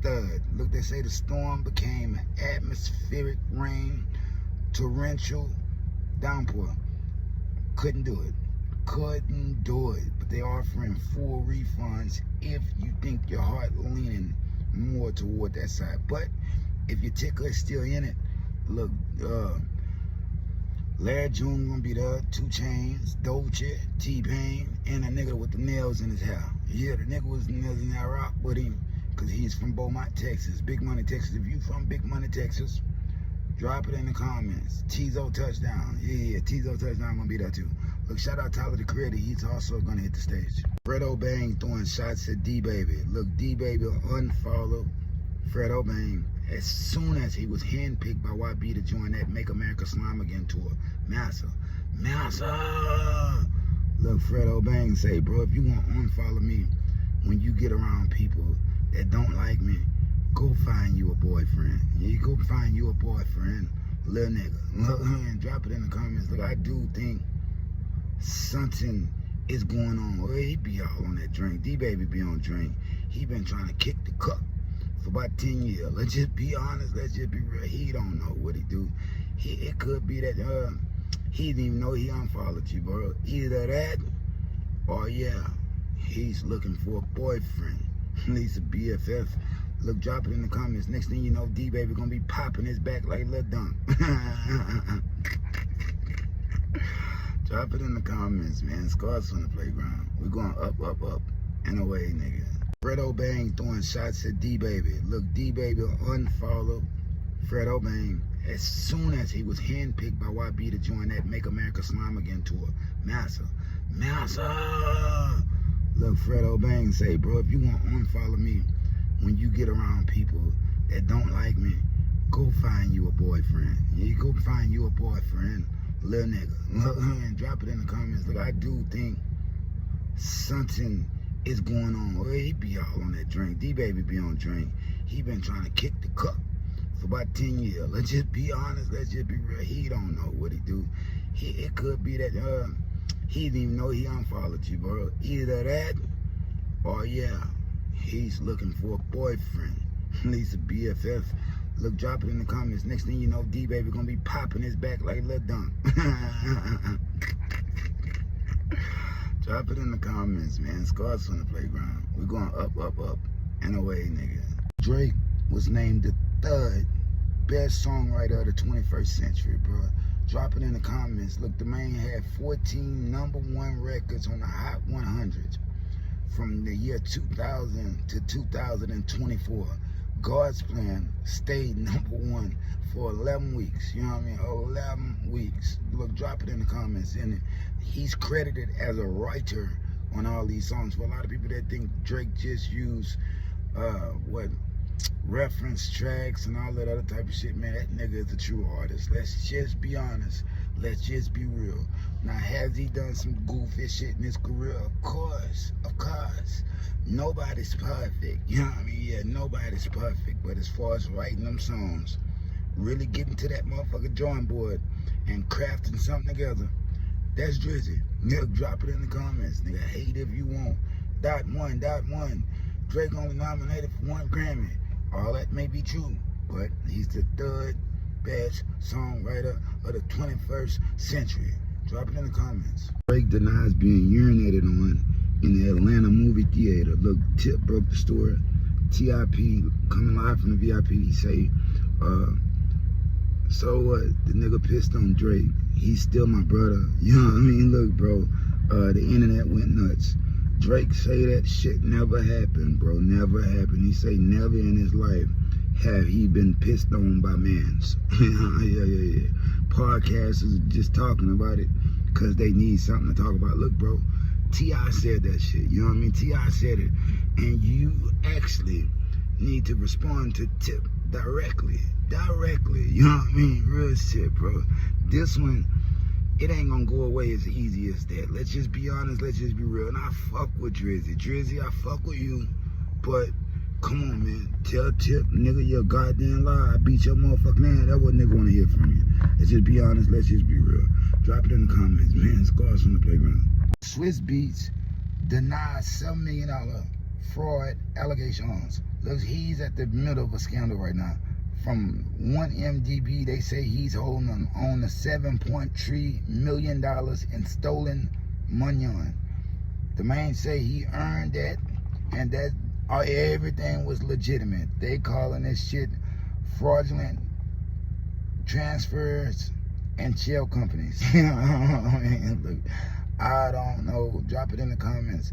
Speaker 1: 23rd. Look, they say the storm became atmospheric rain, torrential downpour. Couldn't do it. Couldn't do it. But they're offering full refunds if you think your heart leaning more toward that side. But if your ticker is still in it, look, Larry June gonna be there, 2 Chainz, Dolce, T-Pain, and a nigga with the nails in his hair. Yeah, the nigga with the nails in that rock with him, because he's from Beaumont, Texas. Big Money, Texas. If you from Big Money, Texas, drop it in the comments. Tizo Touchdown. Yeah, Tizo Touchdown gonna be there too. Look, shout out Tyler, the Creator. He's also gonna hit the stage. Fredo Bang throwing shots at D-Baby. Look, D-Baby unfollowed Fredo Bang as soon as he was handpicked by YB to join that Make America Slime Again tour. Massa. Look, Fredo Bang say, bro, if you want to unfollow me when you get around people that don't like me, go find you a boyfriend. You go find you a boyfriend, little nigga. Look, and drop it in the comments. Look, I do think something is going on. Well, he be all on that drink. D-Baby be on drink. He been trying to kick the cup for about 10 years. Let's just be honest. Let's just be real. He don't know what he do. It could be that he didn't even know he unfollowed you, bro. Either that or, yeah, he's looking for a boyfriend. At least a BFF. Look, drop it in the comments. Next thing you know, D-Baby gonna be popping his back like Lil Dunk. Drop it in the comments, man. Scars from the playground. We're going up, and away, nigga. Fredo Bang throwing shots at D-Baby. Look, D-Baby unfollowed Fredo Bang as soon as he was handpicked by YB to join that Make America Slime Again tour. Massa. Look, Fredo Bang say, bro, if you want to unfollow me when you get around people that don't like me, go find you a boyfriend. You go find you a boyfriend, little nigga. Look, and drop it in the comments. Look, I do think something is going on. Well, he be all on that drink. D-Baby be on drink. He been trying to kick the cup for about 10 years. Let's just be honest. Let's just be real. He don't know what he do. It could be that he didn't even know he unfollowed you, bro. Either that or, yeah, he's looking for a boyfriend. At least a BFF. Look, drop it in the comments. Next thing you know, D-Baby gonna be popping his back like Lil Dunk. Drop it in the comments, man. Scars from the playground. We're going up, and away, nigga. Drake was named the 3rd best songwriter of the 21st century, bro. Drop it in the comments. Look, the man had 14 #1 records on the Hot 100 from the year 2000 to 2024. God's Plan stayed #1 for 11 weeks. You know what I mean? 11 weeks. Look, drop it in the comments. And he's credited as a writer on all these songs. For a lot of people that think Drake just used reference tracks and all that other type of shit, man, that nigga is a true artist. Let's just be honest. Let's just be real. Now, has he done some goofy shit in his career? Of course. Nobody's perfect. You know what I mean? Yeah, nobody's perfect. But as far as writing them songs, really getting to that motherfucking drawing board and crafting something together, that's Drizzy. Nigga, drop it in the comments. Nigga, hate if you want. .1. Drake only nominated for 1 Grammy. All that may be true, but he's the 3rd best songwriter of the 21st century. Drop it in the comments. Drake denies being urinated on in the Atlanta movie theater. Look, Tip broke the story. T.I.P. coming live from the VIP. He say, so what? The nigga pissed on Drake. He's still my brother. You know what I mean? Look, bro, the internet went nuts. Drake say that shit never happened, bro. Never happened. He say never in his life have he been pissed on by mans. Yeah. Podcasters are just talking about it because they need something to talk about. Look, bro, T.I. said that shit. You know what I mean? T.I. said it. And you actually need to respond to Tip directly. You know what I mean? Real shit, bro. This one, it ain't gonna go away as easy as that. Let's just be honest, let's just be real. And I fuck with Drizzy. Drizzy, I fuck with you, but come on, man. Tell Tip, nigga, you're a goddamn lie. I beat your motherfucking ass. That's what nigga wanna hear from you. Let's just be honest, let's just be real. Drop it in the comments, man. Scars from the playground. Swiss Beats denies $7 million fraud allegations. Look, he's at the middle of a scandal right now. From 1MDB, they say he's holding on to $7.3 million in stolen money. The man say he earned that, and that everything was legitimate. They calling this shit fraudulent transfers and shell companies. Look, I don't know. Drop it in the comments.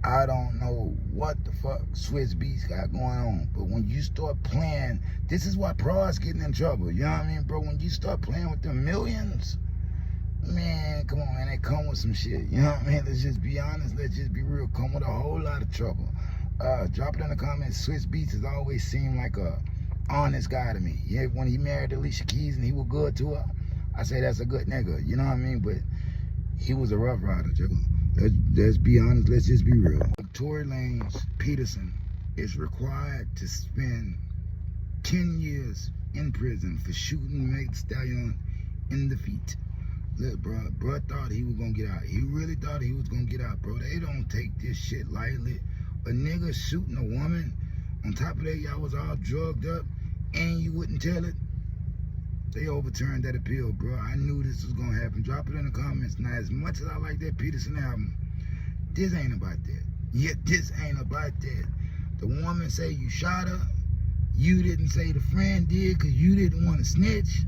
Speaker 1: I don't know what the fuck Swiss Beats got going on. But when you start playing, this is why pros getting in trouble. You know what I mean, bro? When you start playing with the millions, man, come on, man. They come with some shit. You know what I mean? Let's just be honest. Let's just be real. Come with a whole lot of trouble. Drop it in the comments. Swiss Beats has always seemed like a honest guy to me. Yeah, when he married Alicia Keys and he was good to her, I say that's a good nigga. You know what I mean? But he was a rough rider, Joe. Let's be honest, let's just be real. Tory Lanez Peterson is required to spend 10 years in prison for shooting Meg Thee Stallion in the feet. Look, bro thought he was gonna get out. He really thought he was gonna get out, bro. They don't take this shit lightly. A nigga shooting a woman, on top of that, y'all was all drugged up, and you wouldn't tell it. They overturned that appeal, bro. I knew this was gonna happen. Drop it in the comments. Now, as much as I like that Peterson album, this ain't about that. Yeah, this ain't about that. The woman say you shot her. You didn't say the friend did because you didn't want to snitch.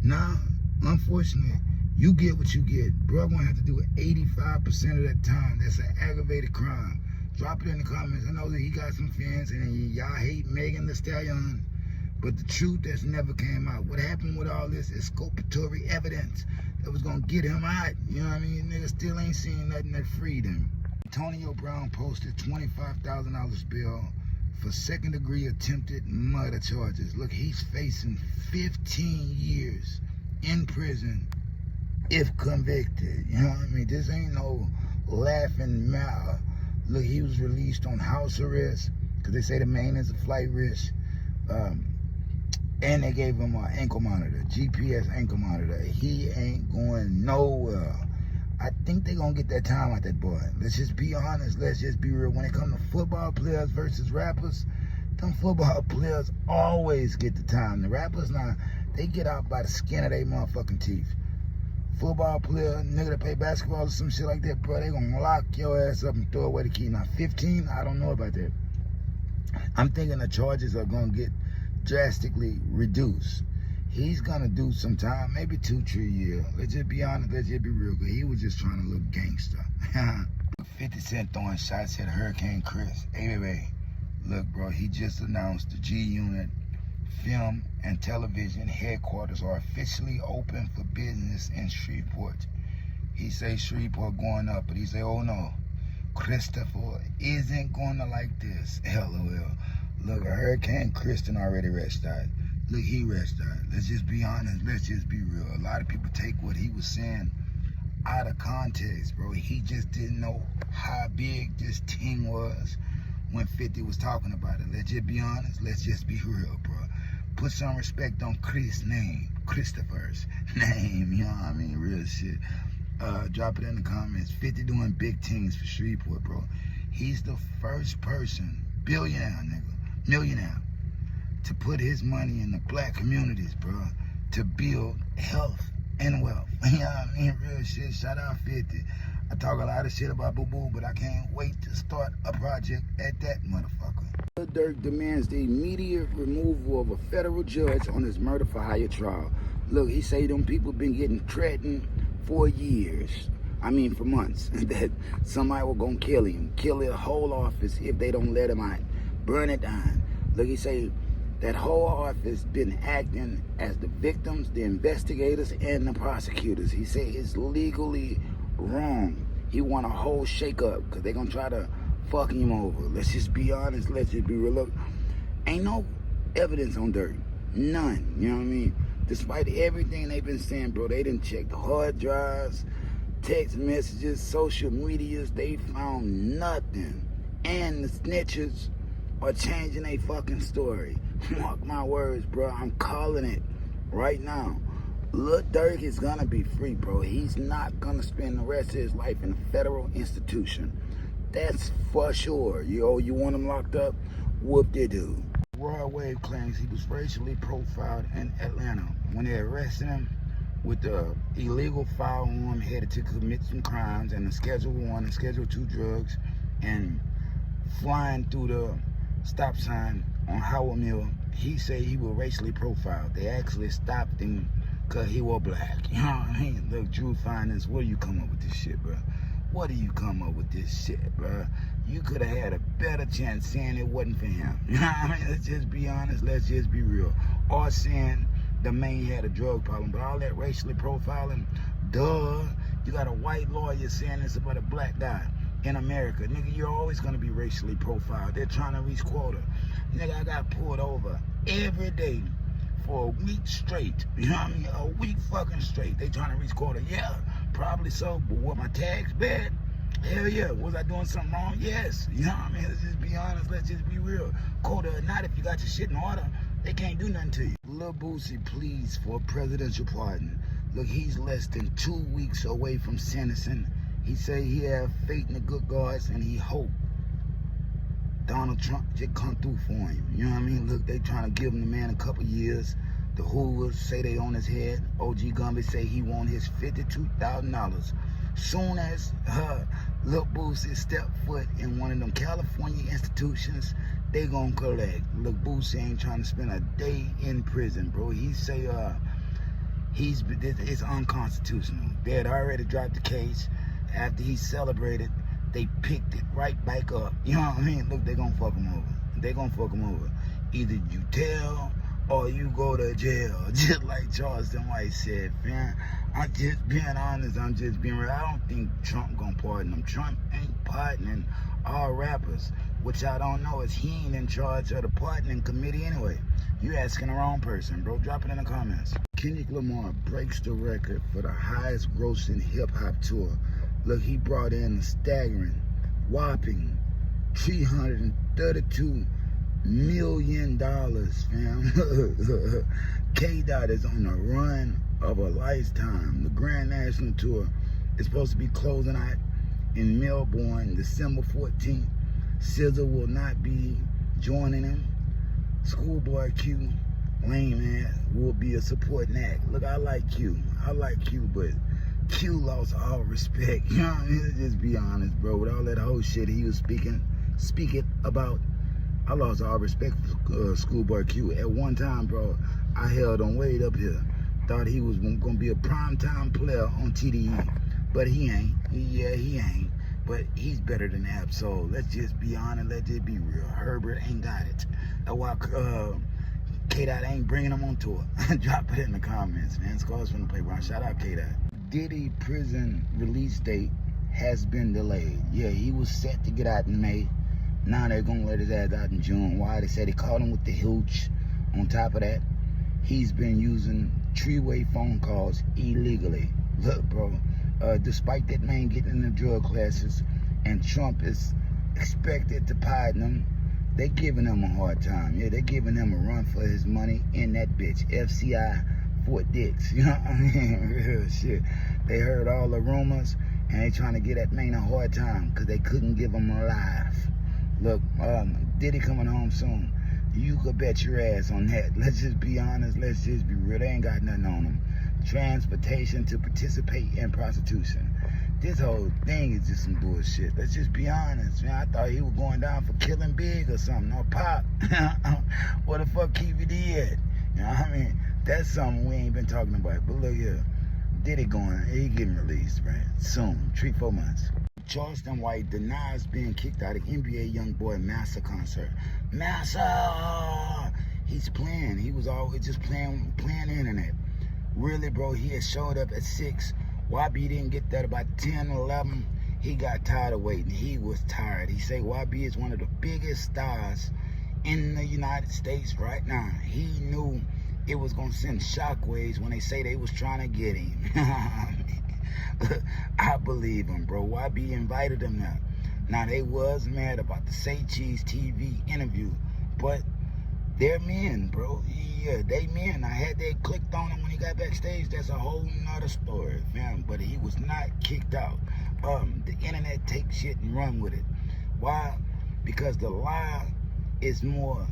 Speaker 1: Nah, unfortunately, you get what you get. Bro, gonna have to do it 85% of that time. That's an aggravated crime. Drop it in the comments. I know that he got some fans and y'all hate Megan Thee Stallion. But the truth that's never came out. What happened with all this exculpatory evidence that was gonna get him out? You know what I mean? Niggas still ain't seen nothing that freed him. Antonio Brown posted $25,000 bail for second-degree attempted murder charges. Look, he's facing 15 years in prison if convicted. You know what I mean? This ain't no laughing matter. Look, he was released on house arrest because they say the man is a flight risk. And they gave him an ankle monitor, GPS ankle monitor. He ain't going nowhere. I think they gonna get that time out that boy. Let's just be honest. Let's just be real. When it comes to football players versus rappers, them football players always get the time. The rappers, now, they get out by the skin of their motherfucking teeth. Football player, nigga that play basketball or some shit like that, bro, they gonna lock your ass up and throw away the key. Now, 15, I don't know about that. I'm thinking the charges are gonna get drastically reduced. He's gonna do some time, maybe 2-3 years. Let's just be honest, let's just be real good. He was just trying to look gangster. 50 Cent throwing shots at Hurricane Chris. Hey, baby, look, bro, he just announced the G-Unit Film and Television headquarters are officially open for business in Shreveport. He say Shreveport going up, but he say, oh no, Christopher isn't gonna like this. LOL. Look, Hurricane Kristen already restarted. Look, he restarted. Let's just be honest. Let's just be real. A lot of people take what he was saying out of context, bro. He just didn't know how big this thing was when 50 was talking about it. Let's just be honest. Let's just be real, bro. Put some respect on Chris' name. Christopher's name. You know what I mean? Real shit. Drop it in the comments. 50 doing big things for Shreveport, bro. He's the first person, billionaire, nigga, millionaire, to put his money in the black communities, bro, to build health and wealth. You know what I mean? Real shit. Shout out 50. I talk a lot of shit about Boo Boo, but I can't wait to start a project at that motherfucker. Dirk demands the immediate removal of a federal judge on his murder for hire trial. Look, he say them people been getting threatened for years. I mean, for months. That somebody was gonna kill him, kill the whole office if they don't let him out, burn it down. Look, he say that whole office been acting as the victims, the investigators, and the prosecutors. He say it's legally wrong. He want a whole shake-up because they gonna try to fuck him over. Let's just be honest. Let's just be real. Look, ain't no evidence on Dirk. None. You know what I mean? Despite everything they've been saying, bro, they didn't check the hard drives, text messages, social medias. They found nothing. And the snitches are changing their fucking story. Mark my words, bro. I'm calling it right now. Lil Durk is gonna be free, bro. He's not gonna spend the rest of his life in a federal institution. That's for sure. You want him locked up? Whoop-de-doo. Roy Wave claims he was racially profiled in Atlanta when they arrested him with the illegal firearm headed to commit some crimes and the Schedule 1 and Schedule 2 drugs and flying through the stop sign on Howard Mill. He said he was racially profiled. They actually stopped him because he was black. You know what I mean? Look, Drew Finance, where do you come up with this shit, bro? What do you come up with this shit, bro? You could have had a better chance saying it wasn't for him. You know what I mean? Let's just be honest. Let's just be real. Or saying the man had a drug problem. But all that racially profiling, duh. You got a white lawyer saying this about a black guy in America. Nigga, you're always going to be racially profiled. They're trying to reach quota. Nigga, I got pulled over every day for a week straight. You know what I mean? A week fucking straight. They trying to reach quota. Yeah, probably so. But what, my tags bad? Hell yeah. Was I doing something wrong? Yes. You know what I mean? Let's just be honest. Let's just be real. Quota or not, if you got your shit in order, they can't do nothing to you. Lil Boosie pleads for a presidential pardon. Look, he's less than 2 weeks away from sentencing. He say he have faith in the good gods and he hope Donald Trump just come through for him. You know what I mean? Look, they trying to give him the man a couple years. The Hoovers say they on his head. OG Gumby say he want his $52,000. Soon as Lil Boosie step foot in one of them California institutions, they gonna collect. Look, Boosie ain't trying to spend a day in prison, bro. He say it's unconstitutional. They had already dropped the case. After he celebrated, they picked it right back up. You know what I mean? Look, they gonna fuck him over. They gonna fuck him over. Either you tell or you go to jail. Just like Charleston White said, man. I'm just being honest. I'm just being real. I don't think Trump gonna pardon him. Trump ain't pardoning all rappers. Which I don't know is he ain't in charge of the pardoning committee anyway. You asking the wrong person, bro. Drop it in the comments. Kendrick Lamar breaks the record for the highest grossing hip-hop tour. Look, he brought in a staggering, whopping $332 million, fam. K-Dot is on the run of a lifetime. The Grand National Tour is supposed to be closing out in Melbourne December 14th. SZA will not be joining him. Schoolboy Q, lame ass, will be a supporting act. Look, I like Q, but Q lost all respect. You know what I mean? Let's just be honest, bro. With all that whole shit he was speaking about, I lost all respect for Schoolboy Q. At one time, bro, I held him way up here. Thought he was gonna be a primetime player on TDE, but he ain't. He ain't. But he's better than Absol. Let's just be honest. Let's just be real. Herbert ain't got it. That's why K-Dot ain't bringing him on tour. Drop it in the comments, man. Scars from the playground. Shout out K-Dot. Diddy prison release date has been delayed. Yeah, he was set to get out in May. Now they're gonna let his ass out in June. Why? They said they caught him with the hooch. On top of that, he's been using three-way phone calls illegally. Look, bro, despite that man getting in the drug classes and Trump is expected to pardon him, they giving him a hard time. Yeah, they giving him a run for his money in that bitch. FCI Fort Dix. You know what I mean? Real shit. They heard all the rumors and they trying to get that man a hard time because they couldn't give him alive. Look, Diddy coming home soon. You could bet your ass on that. Let's just be honest. Let's just be real. They ain't got nothing on them. Transportation to participate in prostitution. This whole thing is just some bullshit. Let's just be honest, man. I thought he was going down for killing Big or something, or Pop. What the fuck KVD at? You know what I mean? That's something we ain't been talking about. But look here. Diddy going, he getting released, right? Soon, 3-4 months. Charleston White denies being kicked out of NBA YoungBoy Massa concert. Massa! He's playing. He was always just playing the internet. Really, bro, he had showed up at 6. YB didn't get there about 10, 11. He got tired of waiting. He was tired. He said YB is one of the biggest stars in the United States right now. He knew it was going to send shockwaves when they say they was trying to get him. I believe him, bro. YB invited him now. Now, they was mad about the Say Cheese TV interview, but they're men, bro. Yeah, they men. I had they clicked on him when he got backstage. That's a whole nother story, man. But he was not kicked out. The internet takes shit and run with it. Why? Because the lie is more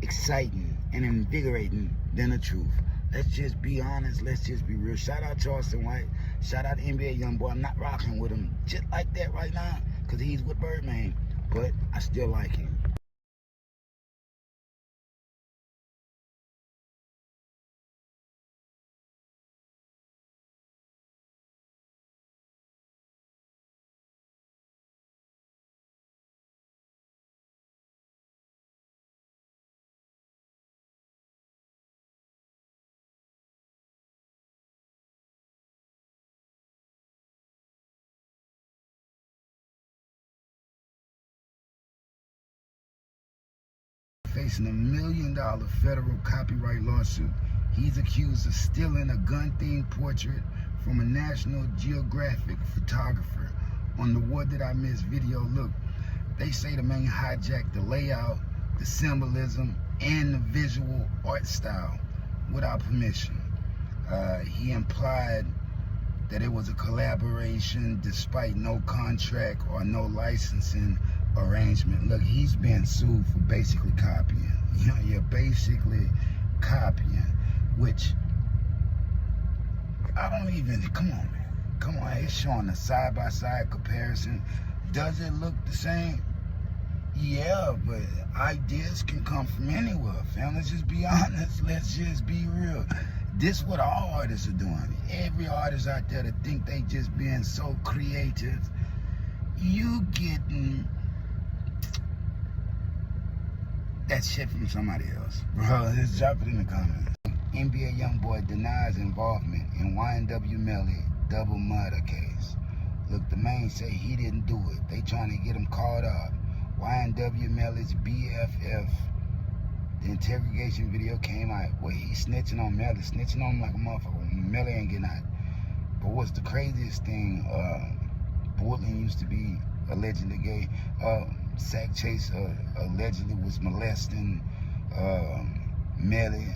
Speaker 1: exciting and invigorating than the truth. Let's just be honest. Let's just be real. Shout out Charleston White. Shout out NBA YoungBoy. I'm not rocking with him just like that right now because he's with Birdman. But I still like him. Facing $1 million federal copyright lawsuit. He's accused of stealing a gun-themed portrait from a National Geographic photographer. On the What Did I Miss video, look, they say the man hijacked the layout, the symbolism, and the visual art style without permission. He implied that it was a collaboration despite no contract or no licensing arrangement. Look, he's been sued for basically copying. You know, you're basically copying, which I don't even, come on, man. Come on, it's showing a side-by-side comparison. Does it look the same? Yeah, but ideas can come from anywhere, fam. Let's just be honest. Let's just be real. This is what all artists are doing. Every artist out there that think they just being so creative, you getting that shit from somebody else. Bro, let's drop it in the comments. NBA YoungBoy denies involvement in YNW Melly double murder case. Look, the man say he didn't do it. They trying to get him caught up. YNW Melly's BFF. The interrogation video came out where he's snitching on Melly, snitching on him like a motherfucker. Melly ain't getting out. But what's the craziest thing, Portland used to be allegedly gay. Sack Chase allegedly was molesting Melly.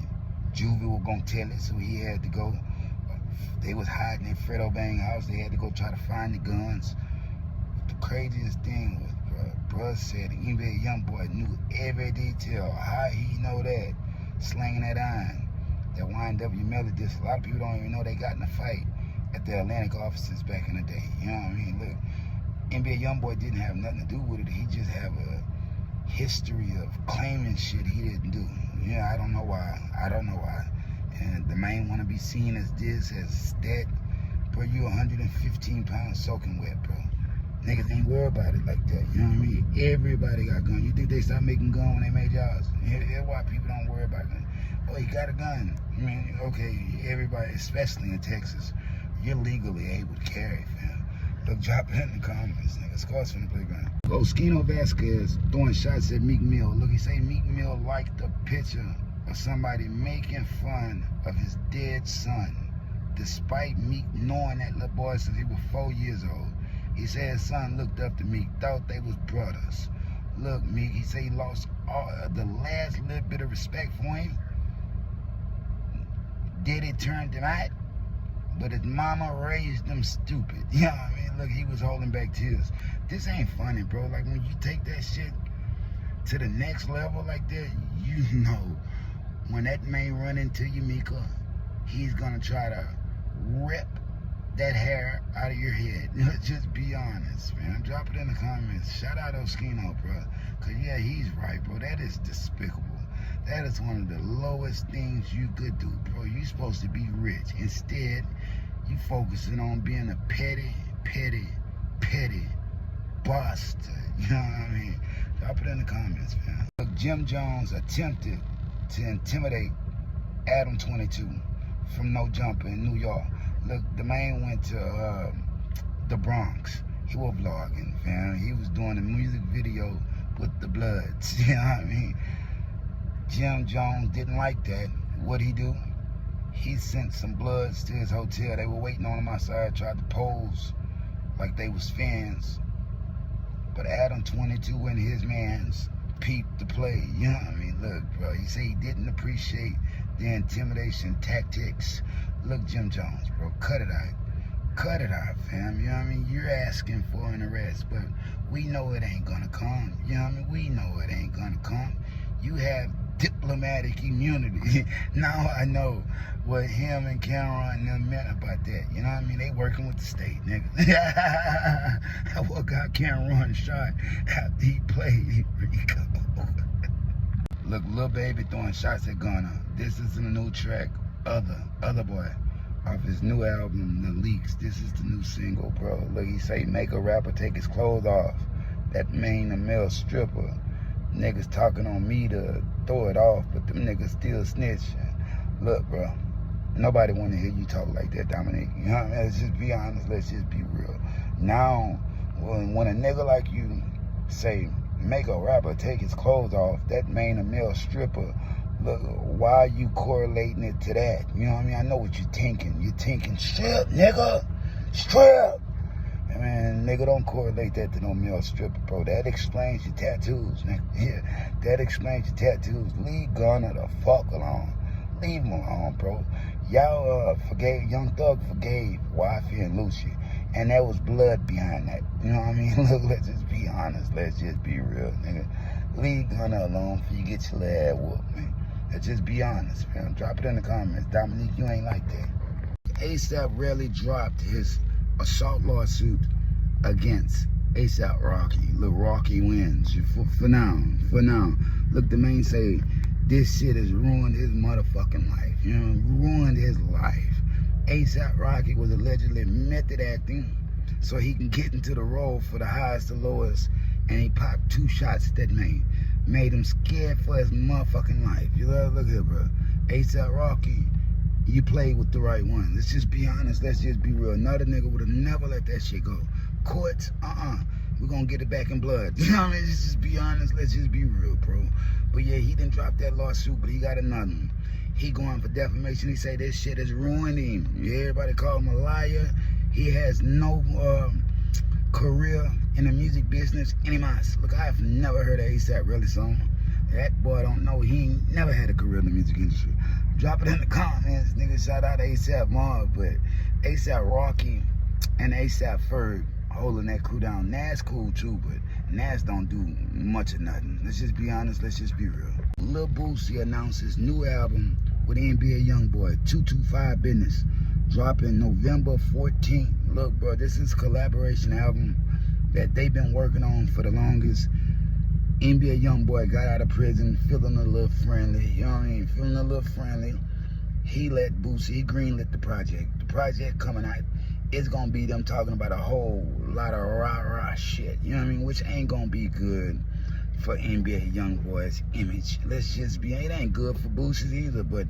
Speaker 1: Juvie was gonna tell it, so he had to go. They was hiding in Fredo Bang house. They had to go try to find the guns. The craziest thing was, bruh said the NBA YoungBoy knew every detail. How he know that? Slanging that iron. That YNW Melly did. A lot of people don't even know they got in a fight at the Atlantic offices back in the day. You know what I mean? Look, NBA YoungBoy didn't have nothing to do with it. He just have a history of claiming shit he didn't do. Yeah, I don't know why. I don't know why. And the man want to be seen as this, as that. Bro, you 115 pounds soaking wet, bro. Niggas ain't worried about it like that. You know what I mean? Everybody got guns. You think they stopped making guns when they made jobs? That's why people don't worry about guns. Oh, you got a gun. I mean, okay, everybody, especially in Texas, you're legally able to carry, fam. Look, Drop it in the comments, nigga. Scores from the playground. Skino Vasquez throwing shots at Meek Mill. Look, he say Meek Mill liked the picture of somebody making fun of his dead son, despite Meek knowing that little boy since he was 4 years old. He said his son looked up to Meek, thought they was brothers. Look, Meek, he said he lost all the last little bit of respect for him. Diddy turned him out, but his mama raised him stupid. You know what I mean? Look, he was holding back tears. This ain't funny, bro. Like, when you take that shit to the next level like that, you know when that man run into you, Mika, he's gonna try to rip that hair out of your head. Let's just be honest, man. Drop it in the comments. Shout out Oskino, bro. Cause yeah, he's right, bro. That is despicable. That is one of the lowest things you could do, bro. You supposed to be rich. Instead, you focusing on being a petty bastard. You know what I mean? Drop it in the comments, man. Look, Jim Jones attempted to intimidate Adam 22 from No Jumper in New York. Look, the man went to the Bronx. He was vlogging, fam. He was doing a music video with the Bloods. You know what I mean? Jim Jones didn't like that. What'd he do? He sent some Bloods to his hotel. They were waiting on him outside, tried to pose like they was fans. But Adam 22 and his mans peeped the play. You know what I mean? Look, bro, he said he didn't appreciate the intimidation tactics. Look, Jim Jones, bro, cut it out. Cut it out, fam. You know what I mean? You're asking for an arrest, but we know it ain't gonna come. You know what I mean? We know it ain't gonna come. You have diplomatic immunity. Now I know what him and Cameron and them meant about that. You know what I mean? They working with the state, nigga. What got Cameron shot after he played Rico? Look, Lil Baby throwing shots at Gunna. This is the new track, Other Boy, off his new album, The Leaks. This is the new single, bro. Look, he say make a rapper take his clothes off. That mean a male stripper. Niggas talking on me to throw it off, but them niggas still snitching. Look, bro, nobody want to hear you talk like that, Dominic. You know what I mean? Let's just be honest. Let's just be real. Now, when a nigga like you say, make a rapper take his clothes off, that mean a male stripper, look, why are you correlating it to that? You know what I mean? I know what you're thinking. You're thinking, strip, nigga, strip. I mean, nigga, don't correlate that to no male stripper, bro. That explains your tattoos, nigga. Yeah, that explains your tattoos. Leave Gunna the fuck alone. Leave him alone, bro. Y'all forgave, Young Thug forgave Wifey and Lucy, and there was blood behind that. You know what I mean? Look, let's just be honest. Let's just be real, nigga. Leave Gunna alone before you get your lad whooped, man. Let's just be honest, man. Drop it in the comments. Dominique, you ain't like that. ASAP rarely dropped his assault lawsuit against ASAP Rocky. Look, Rocky wins for now. Look, the man say this shit has ruined his motherfucking life. You know, ruined his life. ASAP Rocky was allegedly method acting so he can get into the role for the highest to lowest, and he popped 2 shots at that man. Made him scared for his motherfucking life. You know, look here, bro. ASAP Rocky, you played with the right one. Let's just be honest. Let's just be real. Another nigga would have never let that shit go. Courts, we're gonna get it back in blood. You know what I mean? Let's just be honest. Let's just be real, bro. But yeah, he didn't drop that lawsuit, but he got another one. He going for defamation. He say this shit has ruined him. Everybody call him a liar. He has no career in the music business anymore. Look, I've never heard of ASAP really song. That boy don't know. He ain't never had a career in the music industry. Drop it in the comments, nigga. Shout out to ASAP Mob, but ASAP Rocky and ASAP Ferg holding that crew down. Nas cool too, but Nas don't do much of nothing. Let's just be honest. Let's just be real. Lil Boosie announced his new album with NBA YoungBoy, 225 Business, dropping November 14th. Look, bro, this is a collaboration album that they've been working on for the longest. NBA YoungBoy got out of prison, feeling a little friendly. You know what I mean? Feeling a little friendly. He let Boosie, he greenlit the project. The project coming out, it's gonna be them talking about a whole lot of rah-rah shit. You know what I mean? Which ain't gonna be good for NBA YoungBoy's image. Let's just be, it ain't good for Boosie either, but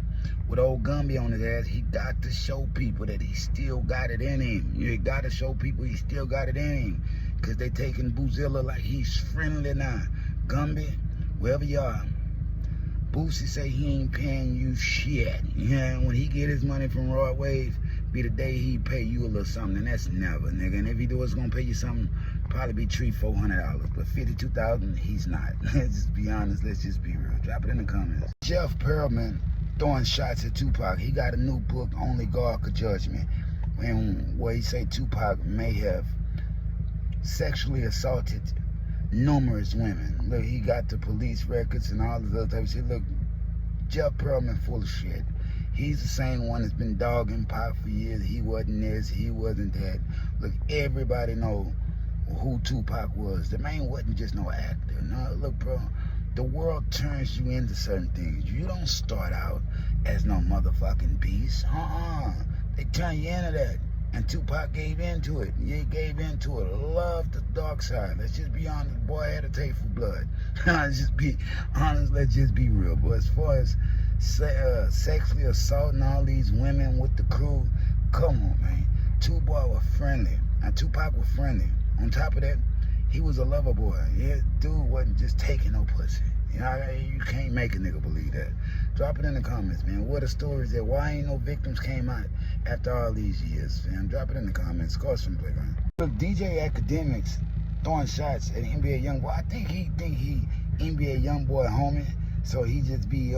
Speaker 1: with old Gumby on his ass, he got to show people that he still got it in him. You got to show people he still got it in him. Because they taking Boozilla like he's friendly now. Gumby, wherever you are, Boosie say he ain't paying you shit. Yeah, when he get his money from Rod Wave, be the day he pay you a little something, and that's never, nigga. And if he do, it's gonna pay you something, probably be $300-400. But $52,000, he's not. Let's just be honest. Let's just be real. Drop it in the comments. Jeff Pearlman throwing shots at Tupac. He got a new book, Only God Could Judge Me, where he say Tupac may have sexually assaulted numerous women. Look, he got the police records and all this other type of shit. Look, Jeff Pearlman full of shit. He's the same one that's been dogging Pac for years. He wasn't this, he wasn't that. Look, everybody know who Tupac was. The man wasn't just no actor. No, look, bro, the world turns you into certain things. You don't start out as no motherfucking beast. They turn you into that. And Tupac gave into it. He gave into it. Loved the dark side. Let's just be honest. Boy had a taste for blood. Let's just be honest. Let's just be real. But as far as sexually assaulting all these women with the crew, come on, man. Tupac was friendly. And Tupac was friendly. On top of that, he was a lover boy. Yeah, dude wasn't just taking no pussy. You know, you can't make a nigga believe that. Drop it in the comments, man. What are stories that why ain't no victims came out after all these years, fam? Drop it in the comments. Scores from Playground. Look, DJ Academics throwing shots at NBA YoungBoy. I think he NBA YoungBoy homie, so he just be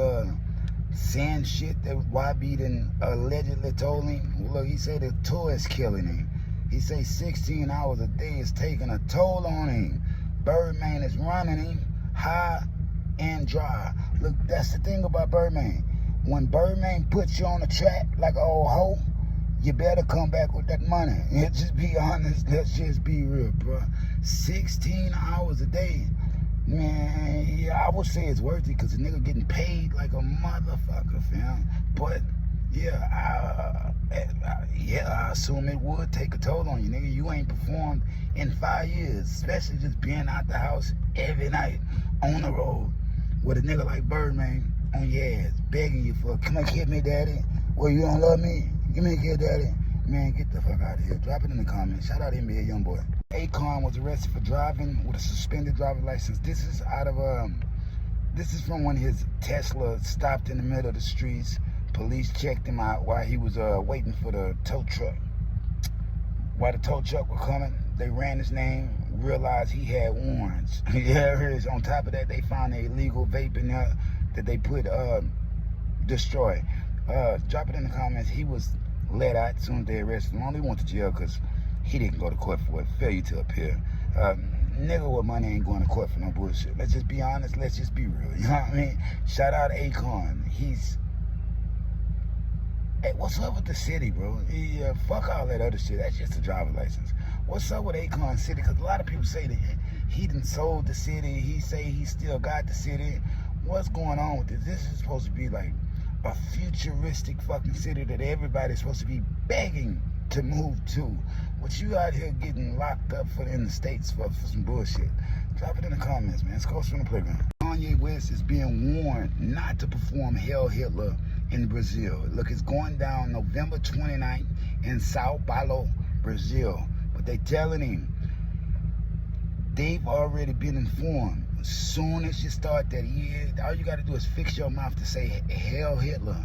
Speaker 1: saying shit that YB done allegedly told him. Look, he said the tour is killing him. He say 16 hours a day is taking a toll on him. Birdman is running him high and dry. Look, that's the thing about Birdman. When Birdman puts you on the track like an old hoe, you better come back with that money. Let's just be honest. Let's just be real, bro. 16 hours a day. Man, yeah, I would say it's worth it because the nigga getting paid like a motherfucker, fam. But, yeah, I assume it would take a toll on you, nigga. You ain't performed in 5 years, especially just being out the house every night on the road with a nigga like Birdman on your ass, begging you for, come and get me, daddy. Well, you don't love me? Give me a kid, daddy. Man, get the fuck out of here. Drop it in the comments. Shout out to NBA YoungBoy. Akon was arrested for driving with a suspended driver's license. This is out of this is from when his Tesla stopped in the middle of the streets. Police checked him out while he was waiting for the tow truck. While the tow truck was coming, they ran his name, realized he had warrants. Yeah, on top of that, they found an illegal vape in there that they put destroy. Drop it in the comments. He was let out as soon as they arrested him. Only went to jail because he didn't go to court for it. Failure to appear. Nigga with money ain't going to court for no bullshit. Let's just be honest. Let's just be real. You know what I mean? Shout out Akon. He's... Hey, what's up with the city, bro? Yeah, fuck all that other shit. That's just a driver's license. What's up with Akon City? Because a lot of people say that he done sold the city. He say he still got the city. What's going on with this? This is supposed to be like a futuristic fucking city that everybody's supposed to be begging to move to. But you out here getting locked up in the States for some bullshit. Drop it in the comments, man. It's Coach from the Playground. Kanye West is being warned not to perform Hail Hitler in Brazil. Look, it's going down November 29th in Sao Paulo, Brazil. But they telling him they've already been informed. As soon as you start that year, all you got to do is fix your mouth to say Hail Hitler.